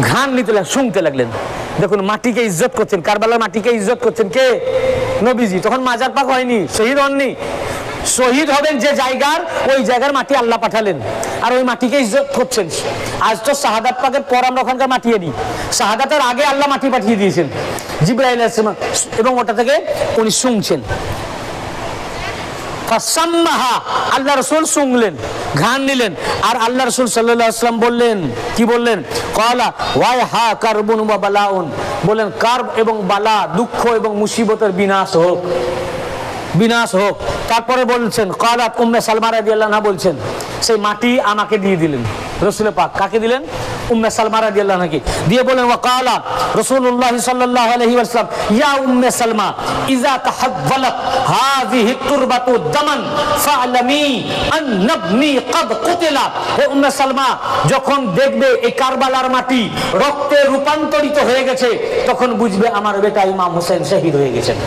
ঘান নিতে লাগলেন, শুনতে লাগলেন। দেখুন মাটিকে ইজ্জত করছেন, কারবালার মাটিকে ইজ্জত করছেন কে? নবীজি। তখন মাজার পাক হয়নি, শহীদ হননি। শহীদ হবেন যে জায়গার, ওই জায়গার মাটি আল্লাহ পাঠালেন, আর ওই মাটিকে ইজ্জত করছেন। আজ তো শাহাদাত পাকের পর আমরা ওখানকার মাটি আনি, শাহাদাতের আগে আল্লাহ মাটি পাঠিয়ে দিয়েছেন জিবরাইল আলাইহিস সালাম, এবং ওটা থেকে উনি শুনছেন। আল্লাহ রাসূল শুনলেন, ঘান নিলেন, আর আল্লাহ রাসূল সাল্লাল্লাহু আলাইহি ওয়াসাল্লাম বললেন, কি বললেন? ক্বালা ওয়াইহা কারবুন ওয়া বালাউন, বলেন কার্ব এবং বালা, দুঃখ এবং মুসিবতের বিনাশ হোক, বিনাশ হোক। তারপরে বলছেন, ক্বালাত উম্মে সালমা রাদিয়াল্লাহু আনহা বলছেন, সেই মাটি আমাকে দিয়ে দিলেন রাসূল পাক। কাকে দিলেন? উম্মে সালমা রাদিয়াল্লাহু আনহা দিয়ে বলেন ওয়াকালা রাসূলুল্লাহ সাল্লাল্লাহু আলাইহি ওয়াসাল্লাম ইয়া উম্মে সালমা ইযা তাহাওয়ালাত হাযিহি তুরবাতু দামান ফা'লামি আন্নাবনি ক্বাদ কুতিলা। হে উম্মে সালমা, যখন দেখবে এই কারবালার মাটি রক্তে রূপান্তরিত হয়ে গেছে, তখন বুঝবে আমার বেটা ইমাম হোসেন শহীদ হয়ে গেছেন।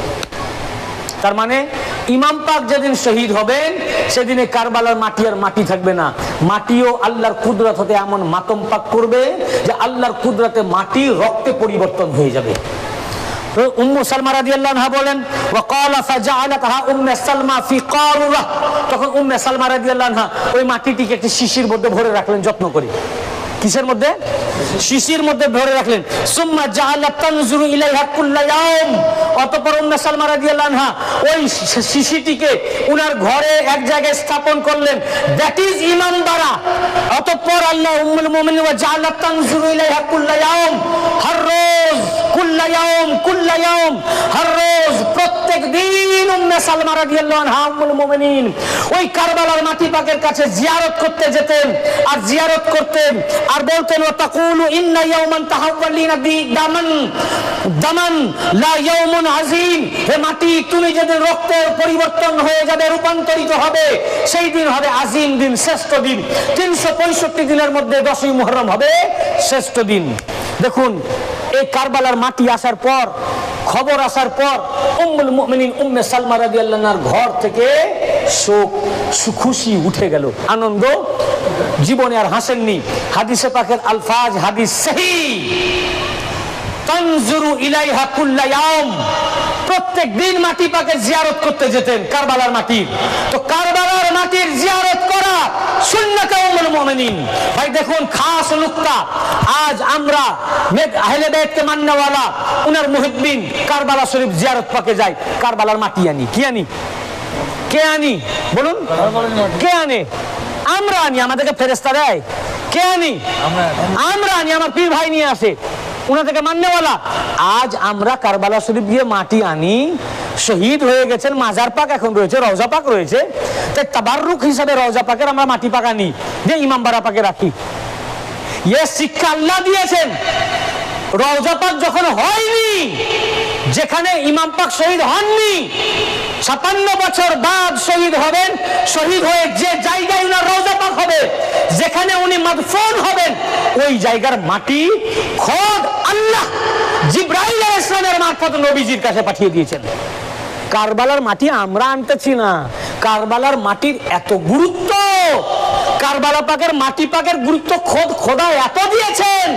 তার মানে ইমাম পাক যেদিন শহীদ হবেন সেদিনে কারবালার মাটি আর মাটি থাকবে না, মাটিও আল্লাহর কুদরত হতে এমন মাতম পাক করবে যে আল্লাহর কুদরতে মাটি রক্তে পরিবর্তন হয়ে যাবে। উম্মু সালমা রাদিয়াল্লাহু আনহা বলেন ওয়াকালা ফাজআলাতহা উম্মে সালমা ফি কারুরা। তখন উম্মে সালমা রাদিয়াল্লাহু আনহা ওই মাটিটিকে একটি শিশির মধ্যে ভরে রাখলেন যত্ন করে। কিসের মধ্যে? শিশির মধ্যে ভরে রাখলেন। সুম্মা জাআলাত তানজুরু ইলাইহা কুল্লা ইয়াউম। অতঃপর উম্মে সালমা রাদিয়াল্লাহু আনহা ওই শিশিটিকে উনার ঘরে এক জায়গায় স্থাপন করলেন, দ্যাট ইজ ইমামবাড়া। অতঃপর আল্লাহ উম্মুল মুমিনিন ওয়া জাআলাত তানজুরু ইলাইহা কুল্লা ইয়াউম, হর রোজ কুল্লা ইয়াউম কুল্লা ইয়াউম, হর রোজ প্রত্যেক দিন উম্মে সালমা রাদিয়াল্লাহু আনহা উম্মুল মুমিনিন ওই কারবালার মাটি পাকের কাছে জিয়ারত করতে যেতেন আর জিয়ারত করতেন আর বলতেন ওয়া তাকুলু ইন্না ইয়াওমান তাহাওয়ালিনা বি দামান দামান লা ইয়াওমুন আযীম। হে মাটি, তুমি যেদিন রক্তের পরিবর্তন হয়ে যাবে, রূপান্তরিত হবে, সেই দিন হবে আযীম দিন, শ্রেষ্ঠ দিন। 365 দিনের মধ্যে 10ই মুহররম হবে শ্রেষ্ঠ দিন। দেখুন, এই কারবালার মাটি আসার পর, খবর আসার পর উম্মুল মুমিনিন উম্মে সালমা রাদিয়াল্লাহু আনহার ঘর থেকে শোক খুশি উঠে গেল, আনন্দ জীবনে আর হাসেননি। হাদিসে পাকের আলফাজ, হাদিস সহিহ, তানজুরু ইলাইহা কুল্লা ইয়াউম, প্রত্যেক দিন মাটি পাকে জিয়ারত করতে যেতেন কারবালার মাটির। তো কারবালার মাটির জিয়ারত করা সুন্নাত উম্মুল মুমিনিন। ভাই দেখুন, খাস নুকতা, আজ আমরা আহলে বাইতকে মাননেওয়ালা উনার মুহিব্বিন কারবালা শরীফ জিয়ারত পাকে যাই, কারবালার মাটি আনি। কি আনি? কে আনি? বলুন, কে আনে? আমরা আনি। আমাদেরকে ফেরেশতা দেয়? কে আনি? আমরা আনি। আমার পীর ভাই নিয়ে আসে, উনাদেরকে মাননেওয়ালা। আজ আমরা কারবালা শরীফ গিয়ে মাটি আনি, শহীদ হয়ে গেছেন, মাজার পাক এখন রয়েছে, রওজা পাক রয়েছে, তাই তাবাররুক হিসাবে রওজা পাকের আমরা মাটি পাক আনি, যে ইমামবাড়া পাকে রাখি। এ শিক্ষা আল্লাহ দিয়েছেন। রওজা পাক যখন হয়নি, যেখানে ইমাম পাক শহীদ হননি, 56 বছর বাদ শহীদ হবেন, শহীদ হয়ে যে জায়গায় উনার রওজা পাক হবে, যেখানে উনি মাদফুন হবেন, ওই জায়গার মাটি খোদ আল্লাহ জিবরাইল আলাইহিস সালামের মারফত নবীজির কাছে পাঠিয়ে দিয়েছেন। কারবালার মাটি আমরা আনতেছি না, কারবালার মাটির এত গুরুত্ব, কারবালা পাকের মাটি পাকের গুরুত্ব খোদ খোদা এত দিয়েছেন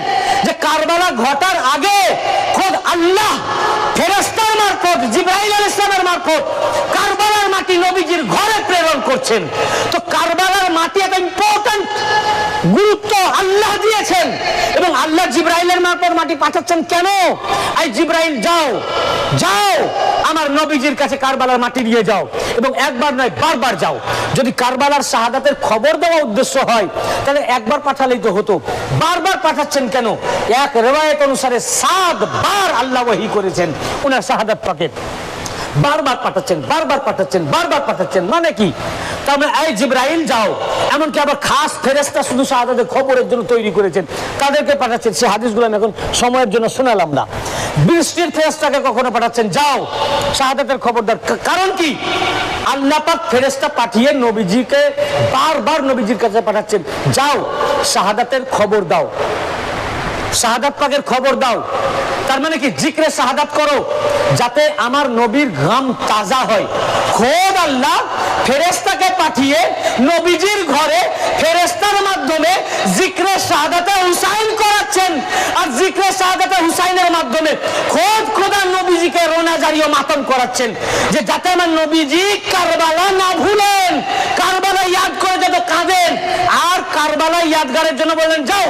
যে কারবালা ঘটার আগে খোদ আল্লাহ ফেরেশতার মারফত, জিবরাইল আলাইহিস সালামের মারফত কারবালার মাটি নবীজির ঘরে প্রেরণ করছেন। তো কারবালার মাটি এত ইম্পর্টেন্ট, গুরুত্ব আল্লাহ দিয়েছেন এবং আল্লাহ জিবরাইলের মারফত মাটি পাঠাচ্ছেন। কেন? এই জিবরাইল, যাও যাও আমার নবীজির কাছে কারবালার মাটি নিয়ে যাও, এবং একবার নয় বারবার যাও। যদি কারবালার শাহাদাতের খবর দেওয়া উদ্দেশ্য হয় তাহলে একবার পাঠালেই তো হতো, বারবার পাঠাচ্ছেন কেন? এক রিওয়ায়াত অনুসারে 7 বার আল্লাহ ওহী করেছেন ওনার শাহাদাত পাকে, বারবার পাঠাচ্ছেন, বারবার পাঠাচ্ছেন, বারবার পাঠাচ্ছেন। মানে কি? তার মানে এই জিবরাইল যাও, এমনকি আবার খাস ফেরেশতা শুধু শাহাদাতের খবরের জন্য তৈরি করেছেন, তাদেরকে পাঠাচ্ছেন। সে হাদিসগুলো আমি এখন সময়ের জন্য শোনালাম না। বৃষ্টির ফেরেশতাকে কখনো পাঠাচ্ছেন, যাও শাহাদাতের খবরদার। কারণ কি? আল্লাহ পাক ফেরেশতা পাঠিয়ে নবীজিকে বারবার নবীজির কাছে পাঠাচ্ছেন, যাও শাহাদাতের খবর দাও, শাহাদাত পাকের খবর দাও। তার মানে কি? জিক্রে শাহাদাত করো যাতে আমার নবীর ঘাম তাজা হয়। খোদ আল্লাহ ফেরেশতাকে পাঠিয়ে নবীজির ঘরে ফেরেশতার মাধ্যমে জিক্রে শাহাদাতে হুসাইন করাচ্ছেন, আর জিক্রে শাহাদাতে হুসাইনের মাধ্যমে খোদ খোদা নবীজিকে রোনা জারিও মাতম করাচ্ছেন, যে যাতে আমার নবীজি কারবালা না ভুলেন, কারবালা ইয়াদ করে যাতে কাঁদেন। আর কারবালা ইয়াদগারের জন্য বললেন, যাও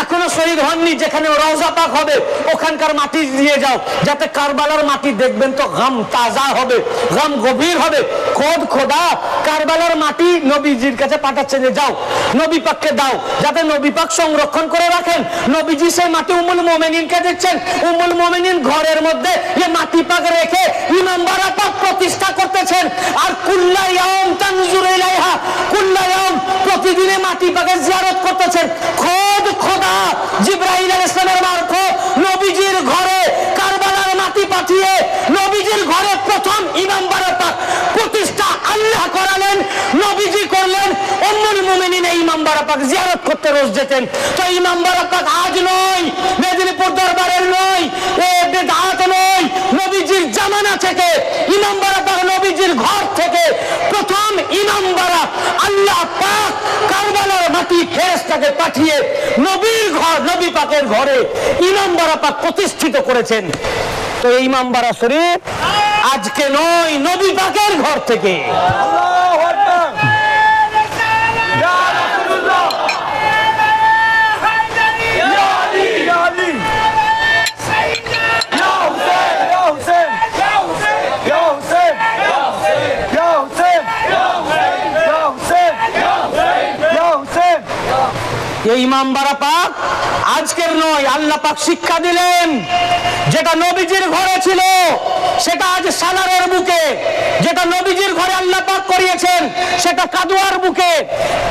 এখনো শহীদ হননি, যেখানে রওজা পাক হবে ওখানকার মাটি দিয়ে যাও, যাতে কারবালার মাটি দেখবেন তো গাম তাজা হবে, গাম গভীর হবে। খোদ খোদা কারবালার মাটি নবীজির কাছে পাঠাচ্ছেন, যে যাও নবী পাককে দাও, যাতে নবী পাক সংরক্ষণ করে রাখেন। নবীজি সেই মাটি উম্মুল মুমিনিনকে দিচ্ছেন, উম্মুল মুমিনিন ঘরের মধ্যে এই মাটি পাক রেখে ইমামবাড়া পাক প্রতিষ্ঠা করতেছেন। আর কুল্লা ইয়াউম তানজুরু ইলাইহা, কুল্লা ইয়াউম প্রতি প্রতিদিনে মাটি পাকে জিয়ারত করতেছেন। খোদ খোদা জিবরাইল আলাইহিস সালামের মারফত নবীজির ঘরে কারবালার মাটি পাঠিয়ে নবীজির ঘরে প্রথম ইমাম বারাকাত প্রতিষ্ঠা আল্লাহ করালেন, নবীজি করলেন। উম্মুল মুমিনিন ইমাম বারাকাত জিয়ারত করতে রোজ যেতেন। তো ইমাম বারাকাত আজ নয়, মেদিনীপুর দরবারের নয়, এ বেদাত নয়, নবীজির জামানা থেকে ইমাম বারাকাত নবীজির ঘর থেকে প্রথম ইমাম বারাক আল্লাহ পাক কারবালার মাটি ফেরেশতাকে পাঠিয়ে নবীর ঘর, নবী পাকের ঘরে ইমাম বারাকাত প্রতিষ্ঠিত করেছেন। তো এই ইমাম বারা শরীফ আজকে নয়, নবী পাকের ঘর থেকে। আল্লাহু আকবার। ইয়া রাসূলুল্লাহ, ইয়া আলী, ইয়া আলী, ইয়া হুসেন, ইয়া হুসেন, ইয়া হুসেন, ইয়া হুসেন, ইয়া হুসেন, ইয়া হুসেন, ইয়া হুসেন, ইয়া হুসেন। এই ইমাম বারা পাক আজকের নয়, আল্লাহ পাক শিক্ষা দিলেন। যেটা নবীজির ঘরে ছিল সেটা আজ সালারের বুকে, যেটা নবীজির ঘরে আল্লাহ পাক করিয়েছেন সেটা কাদুয়ার বুকে,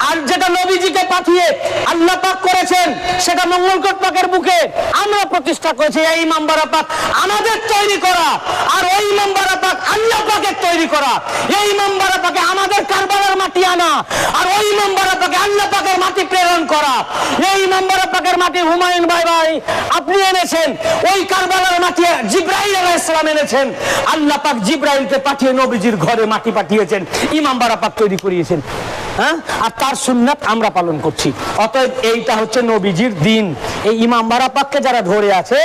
আর যেটা নবীজিকে পাঠিয়ে আল্লাহ পাক করেছেন সেটা মঙ্গলকোট পাকের বুকে আমরা প্রতিষ্ঠা করেছি। এই ইমাম বারা পাক আমাদের তৈরি করা, আর ওই ইমাম বারা পাক আল্লাহ পাকের তৈরি করা। এই ইমাম বারা পাকে আমাদের কারবালার মাটি আনা, আর ওই ইমাম বারা পাকে আল্লাহ পাকের মাটি প্রেরণ করা। এই ইমাম বারা পাকের মাটি হুমায়ুন ভাই আপনি এনেছেন, ওই কারবালার মাটি জিবরাইল আলাইহিস সালাম এনেছেন। আল্লাহ পাক জিবরাইলকে পাঠিয়ে নবীজির ঘরে মাটি পাঠিয়েছেন, ইমাম বারা পাক তৈরি করিয়েছেন। হ্যাঁ, আর তার সুন্নাত আমরা পালন করছি। অতএব এইটা হচ্ছে নবীজির দিন। এই ইমাম বারা পাককে যারা ধরে আছে,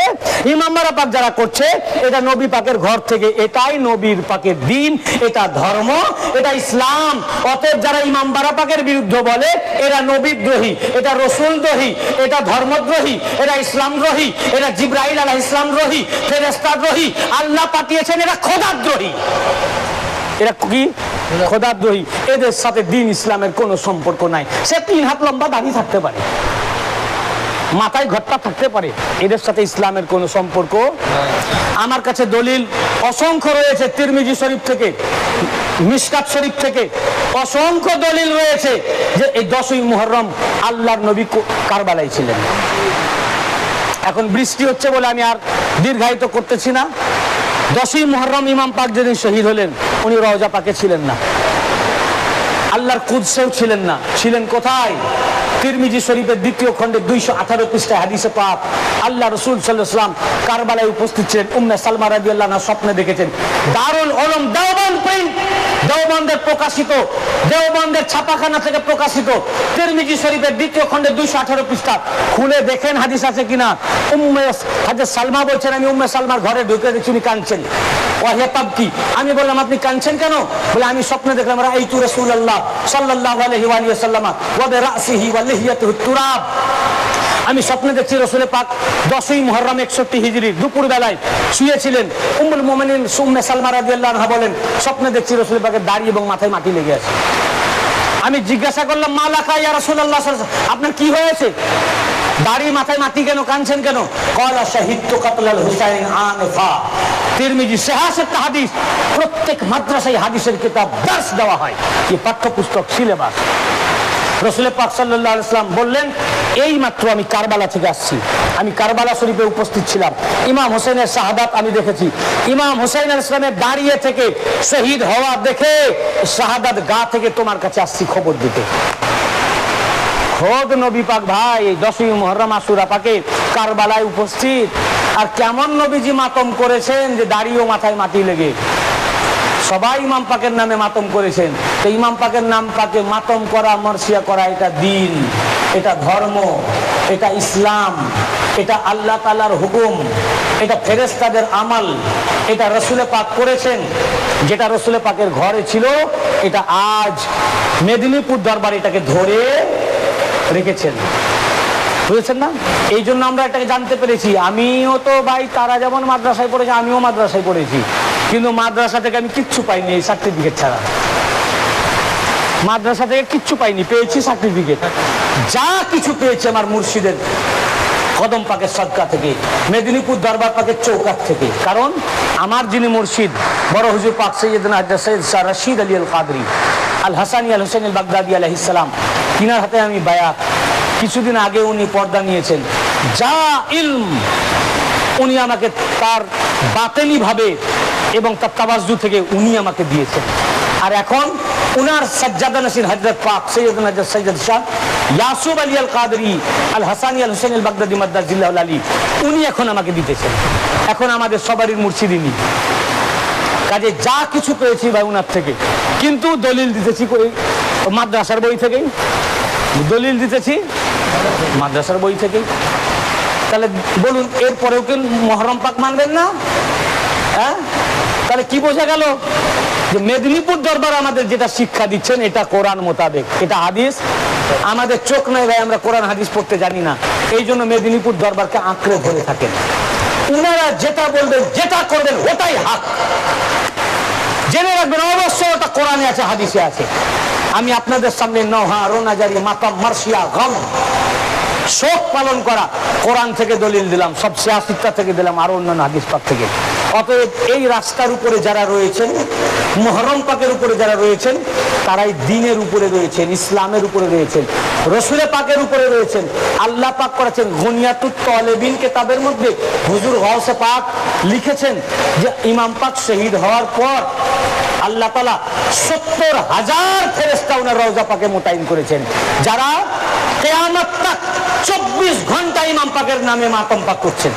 ইমাম বারা পাক যারা করছে, এটা নবী পাকের ঘর থেকে, এটাই নবীর পাকের দিন, এটা ধর্ম, এটা ইসলাম। অতএব যারা ইমাম বারা পাকের বিরুদ্ধে বলে এরা নবীদ্রোহী, এটা রসুলদ্রোহী, এটা ধর্মদ্রোহী, এটা ইসলামদ্রোহী, এটা জিবরাইল আলাইহিস সালামদ্রোহী, ফেরেশতাদ্রোহী, আল্লাহ পাঠিয়েছেন, এরা খোদাদ্রোহী। এরা কি? খোদাদ্রোহী। এদের সাথে দিন ইসলামের কোনো সম্পর্ক নাই। সে 3 হাত লম্বা দাড়ি থাকতে পারে, মাথায় ঘটটা থাকতে পারে, এদের সাথে ইসলামের কোনো সম্পর্ক। আমার কাছে দলিল অসংখ্য রয়েছে, তিরমিজি শরীফ থেকে, মিশকাত শরীফ থেকে অসংখ্য দলিল রয়েছে যে এই 10ই মুহররম আল্লাহর নবী কারবালায় ছিলেন। এখন বৃষ্টি হচ্ছে বলে আমি আর দীর্ঘায়িত করতেছি না। 10ই মুহররম ইমাম পাক যেদিন শহীদ হলেন, উনি রওজা পাকে ছিলেন না, আল্লাহর কুদসেও ছিলেন না। ছিলেন কোথায়? তিরমিজি শরীফের 2য় খণ্ডে 218 পৃষ্ঠায় হাদিসে পাক আল্লাহ রাসূল সাল্লাল্লাহু আলাইহি ওয়াসাল্লাম কারবালায় উপস্থিত ছিলেন। উম্মে সালমা রাদিয়াল্লাহু আনহা স্বপ্নে দেখেছেন। দারুল উলুম দেওবন্দ প্রিন্ট, দেওবন্দের প্রকাশিত, দেওবন্দের ছাপাখানা থেকে প্রকাশিত তিরমিজি শরীফের 2য় খণ্ডে 218 পৃষ্ঠা খুলে দেখেন হাদিস আছে কিনা। উম্মে হযরত সালমা বলছেন, আমি উম্মে সালমার ঘরে ঢুকে দেখছি উনি কাঁদছেন। ওয়াহিয়া তাবকি। আমি বললাম আপনি কাঁদছেন কেন? বলে আমি স্বপ্নে দেখলাম রাআইতু রাসূলুল্লাহ সাল্লাল্লাহু আলাইহি ওয়া সাল্লাম ওয়া বিরাসিহি ওয়া লিহিয়াতিহি তুরাব। আমি স্বপ্নে দেখছি রাসূল পাক 10ই মুহররম 61 হিজরি দুপুর বেলায় শুয়েছিলেন। উম্মুল মুমিনিন উম্মে সালমা রাদিয়াল্লাহু আনহা বলেন, স্বপ্নে দেখছি রাসূল পাকের দাড়ি এবং মাথায় মাটি লেগে আছে। আমি জিজ্ঞাসা করলাম, মালাকা ইয়া রাসূলুল্লাহ সাল্লাল্লাহু আলাইহি ওয়াসাল্লাম, আপনার কি হয়েছে? দাড়ি মাথায় মাটি কেন, কাঁদছেন কেন? ক্বালা শাহিদতু কাতলাল হুসাইন আনফা। তিরমিজি সিহাসত হাদিস, প্রত্যেক মাদ্রাসায় হাদিসের কিতাব দার্স দেওয়া হয়, কি পাঠ্যপুস্তক, সিলেবাস। রাসূল পাক সাল্লাল্লাহু আলাইহি ওয়াসাল্লাম বললেন, এই মাত্র আমি কারবালা থেকে আসছি, আমি কারবালা শরীফে উপস্থিত ছিলাম, ইমাম হোসেনের শাহাদাত আমি দেখেছি। ইমাম হোসেন আলাইহিস সালামের দাঁড়িয়ে থেকে শহীদ হওয়া দেখে শাহাদাত গা থেকে তোমার কাছে আসছি খবর দিতে। খোদ নবী পাক ভাই 10ই মুহররম আশুরা পাকে কারবালায় উপস্থিত। আর কেমন নবীজি মাতম করেছেন যে দাড়ি ও মাথায় মাটি লেগে। সবাই ইমাম পাকের নামে মাতম করেছেন। তো ইমাম পাকের নাম পাকে মাতম করা, মরসিয়া করা, এটা দিন, এটা ধর্ম, এটা ইসলাম, এটা আল্লাহ তাআলার হুকুম, এটা ফেরেশতাদের আমল, এটা রাসূল পাক করেছেন। যেটা রাসূল পাকের ঘরে ছিল, এটা আজ মেদিনীপুর দরবার এটাকে ধরে রেখেছেন। বুঝেছেন না? এই জন্য আমরা এটাকে জানতে পেরেছি। আমিও তো ভাই, তারা যেমন মাদ্রাসায় পড়েছে, আমিও মাদ্রাসায় পড়েছি, কিন্তু মাদ্রাসা থেকে আমি কিচ্ছু পাইনি এই সার্টিফিকেট ছাড়া। মাদ্রাসা থেকে কিচ্ছু পাইনি, পেয়েছি সার্টিফিকেট। যা কিছু পেয়েছি আমার মুর্শিদের কদম পাকের সদকা থেকে, মেদিনীপুর দরবার পাকের চৌকাঠ থেকে। কারণ আমার যিনি মুর্শিদ বড় হুজুর পাক সৈয়দনা হযরত সৈয়দ শাহ রশিদ আলী আল কাদরি আল হাসানি আল হুসাইন আল বাগদাদি আলাইহিস সালাম, তিনার হাতে আমি বায়াত। কিছুদিন আগে উনি পর্দা নিয়েছেন। যা ইলম উনি আমাকে তার বাতেলি ভাবে এবং তার তাওয়াজ্জু থেকে উনি আমাকে দিয়েছেন। আর এখন উনার সাজ্জাদা নসীর হযরত পাক সৈয়দনা হযরত সৈয়দ শাহ ইয়াসুব আলী আল কাদরি আল হাসানি আল হুসাইন আল বাগদাদি মাদ্দাজিল্লাহুল আলী উনি এখন আমাকে দিতেছেন। এখন আমাদের সবারই মুর্শিদ ইনি। কাজে যা কিছু পেয়েছি ভাই উনার থেকে, কিন্তু দলিল দিতেছি মাদ্রাসার বই থেকেই, দলিল দিতেছি মাদ্রাসার বই থেকেই। তাহলে বলুন, এরপরেও কি মহরম পাক মানবেন না? হ্যাঁ, তাহলে কি বোঝা গেল যে মেদিনীপুর দরবার আমাদের যেটা শিক্ষা দিচ্ছেন এটা কোরআন মোতাবেক, এটা হাদিস। আমাদের চোখ নাই ভাই, আমরা কোরআন হাদিস পড়তে জানি না, এই জন্য মেদিনীপুর দরবারকে আঁকড়ে ধরে থাকেন। উনারা যেটা বলবেন, যেটা করবেন ওটাই হক। জেনে রাখবেন অবশ্যই ওটা কোরআনে আছে, হাদিসে আছে। আমি আপনাদের সামনে নওহা, রোনাজারি, মাতাম, মার্শিয়া, গম, শোক পালন করা কোরআন থেকে দলিল দিলাম, সব সিয়াসিত্তা থেকে দিলাম, আরো অন্যান্য হাদিস পাক থেকে। অতএব এই রাস্তার উপরে যারা রয়েছেন, মুহররম পাকের উপরে যারা রয়েছেন, তারাই দ্বীনের উপরে রয়েছেন, ইসলামের উপরে রয়েছেন, রসুল পাকের উপরে রয়েছেন। আল্লাহ পাক করেছেন গুনিয়াতুত তালেবিন কিতাবের মধ্যে হুজুর গাউসে পাক লিখেছেন যে ইমাম পাক শহীদ হওয়ার পর আল্লাহ তাআলা ৭০,০০০ ফেরেশতা ওনার রওজা পাকে মোতায়েন করেছেন, যারা কিয়ামত তক ২৪ ঘন্টা ইমাম পাকের নামে মাতম পাক করছেন।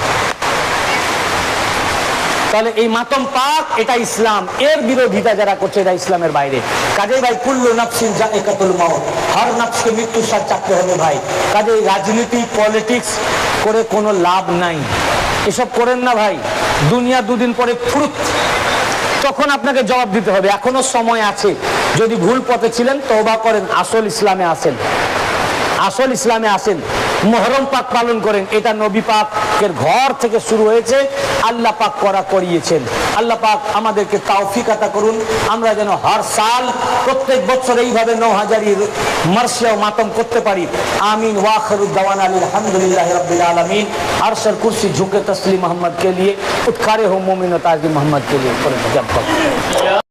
তাহলে এই মাতম পাক এটা ইসলাম, এর বিরোধিতা যারা করছে এটা ইসলামের বাইরে। কাজেই ভাই কুল্লু নাফসিন যায়কাতুল মাউত, হর নফসকে মৃত্যুর স্বাদ চাকতে হবে ভাই। কাজেই রাজনীতি, পলিটিক্স করে কোনো লাভ নাই, এসব করেন না ভাই। দুনিয়া দুদিন পরে ফুরুত, তখন আপনাকে জবাব দিতে হবে। এখনো সময় আছে, যদি ভুল পথে ছিলেন তওবা করেন, আসল ইসলামে আসেন, আসল ইসলামে আসেন, মুহররম পাক পালন করেন। এটা নবী পাকের ঘর থেকে শুরু হয়েছে, আল্লাহ পাক করিয়েছেন। আল্লাহ পাক আমাদেরকে তৌফিক আতা করুন, আমরা যেন হর সাল প্রত্যেক বছর এইভাবে ৯০০০ মার্শিয়া ও মাতম করতে পারি। আমিন। ওয়া আখিরু দাওয়ানা আলহামদুলিল্লাহি রাব্বিল আলামিন। আরশের কুরসি ঝুঁকে তসলিম मोहम्मद के लिए, उठ खड़े हो मोमिन और ताज़ी मोहम्मद के लिए।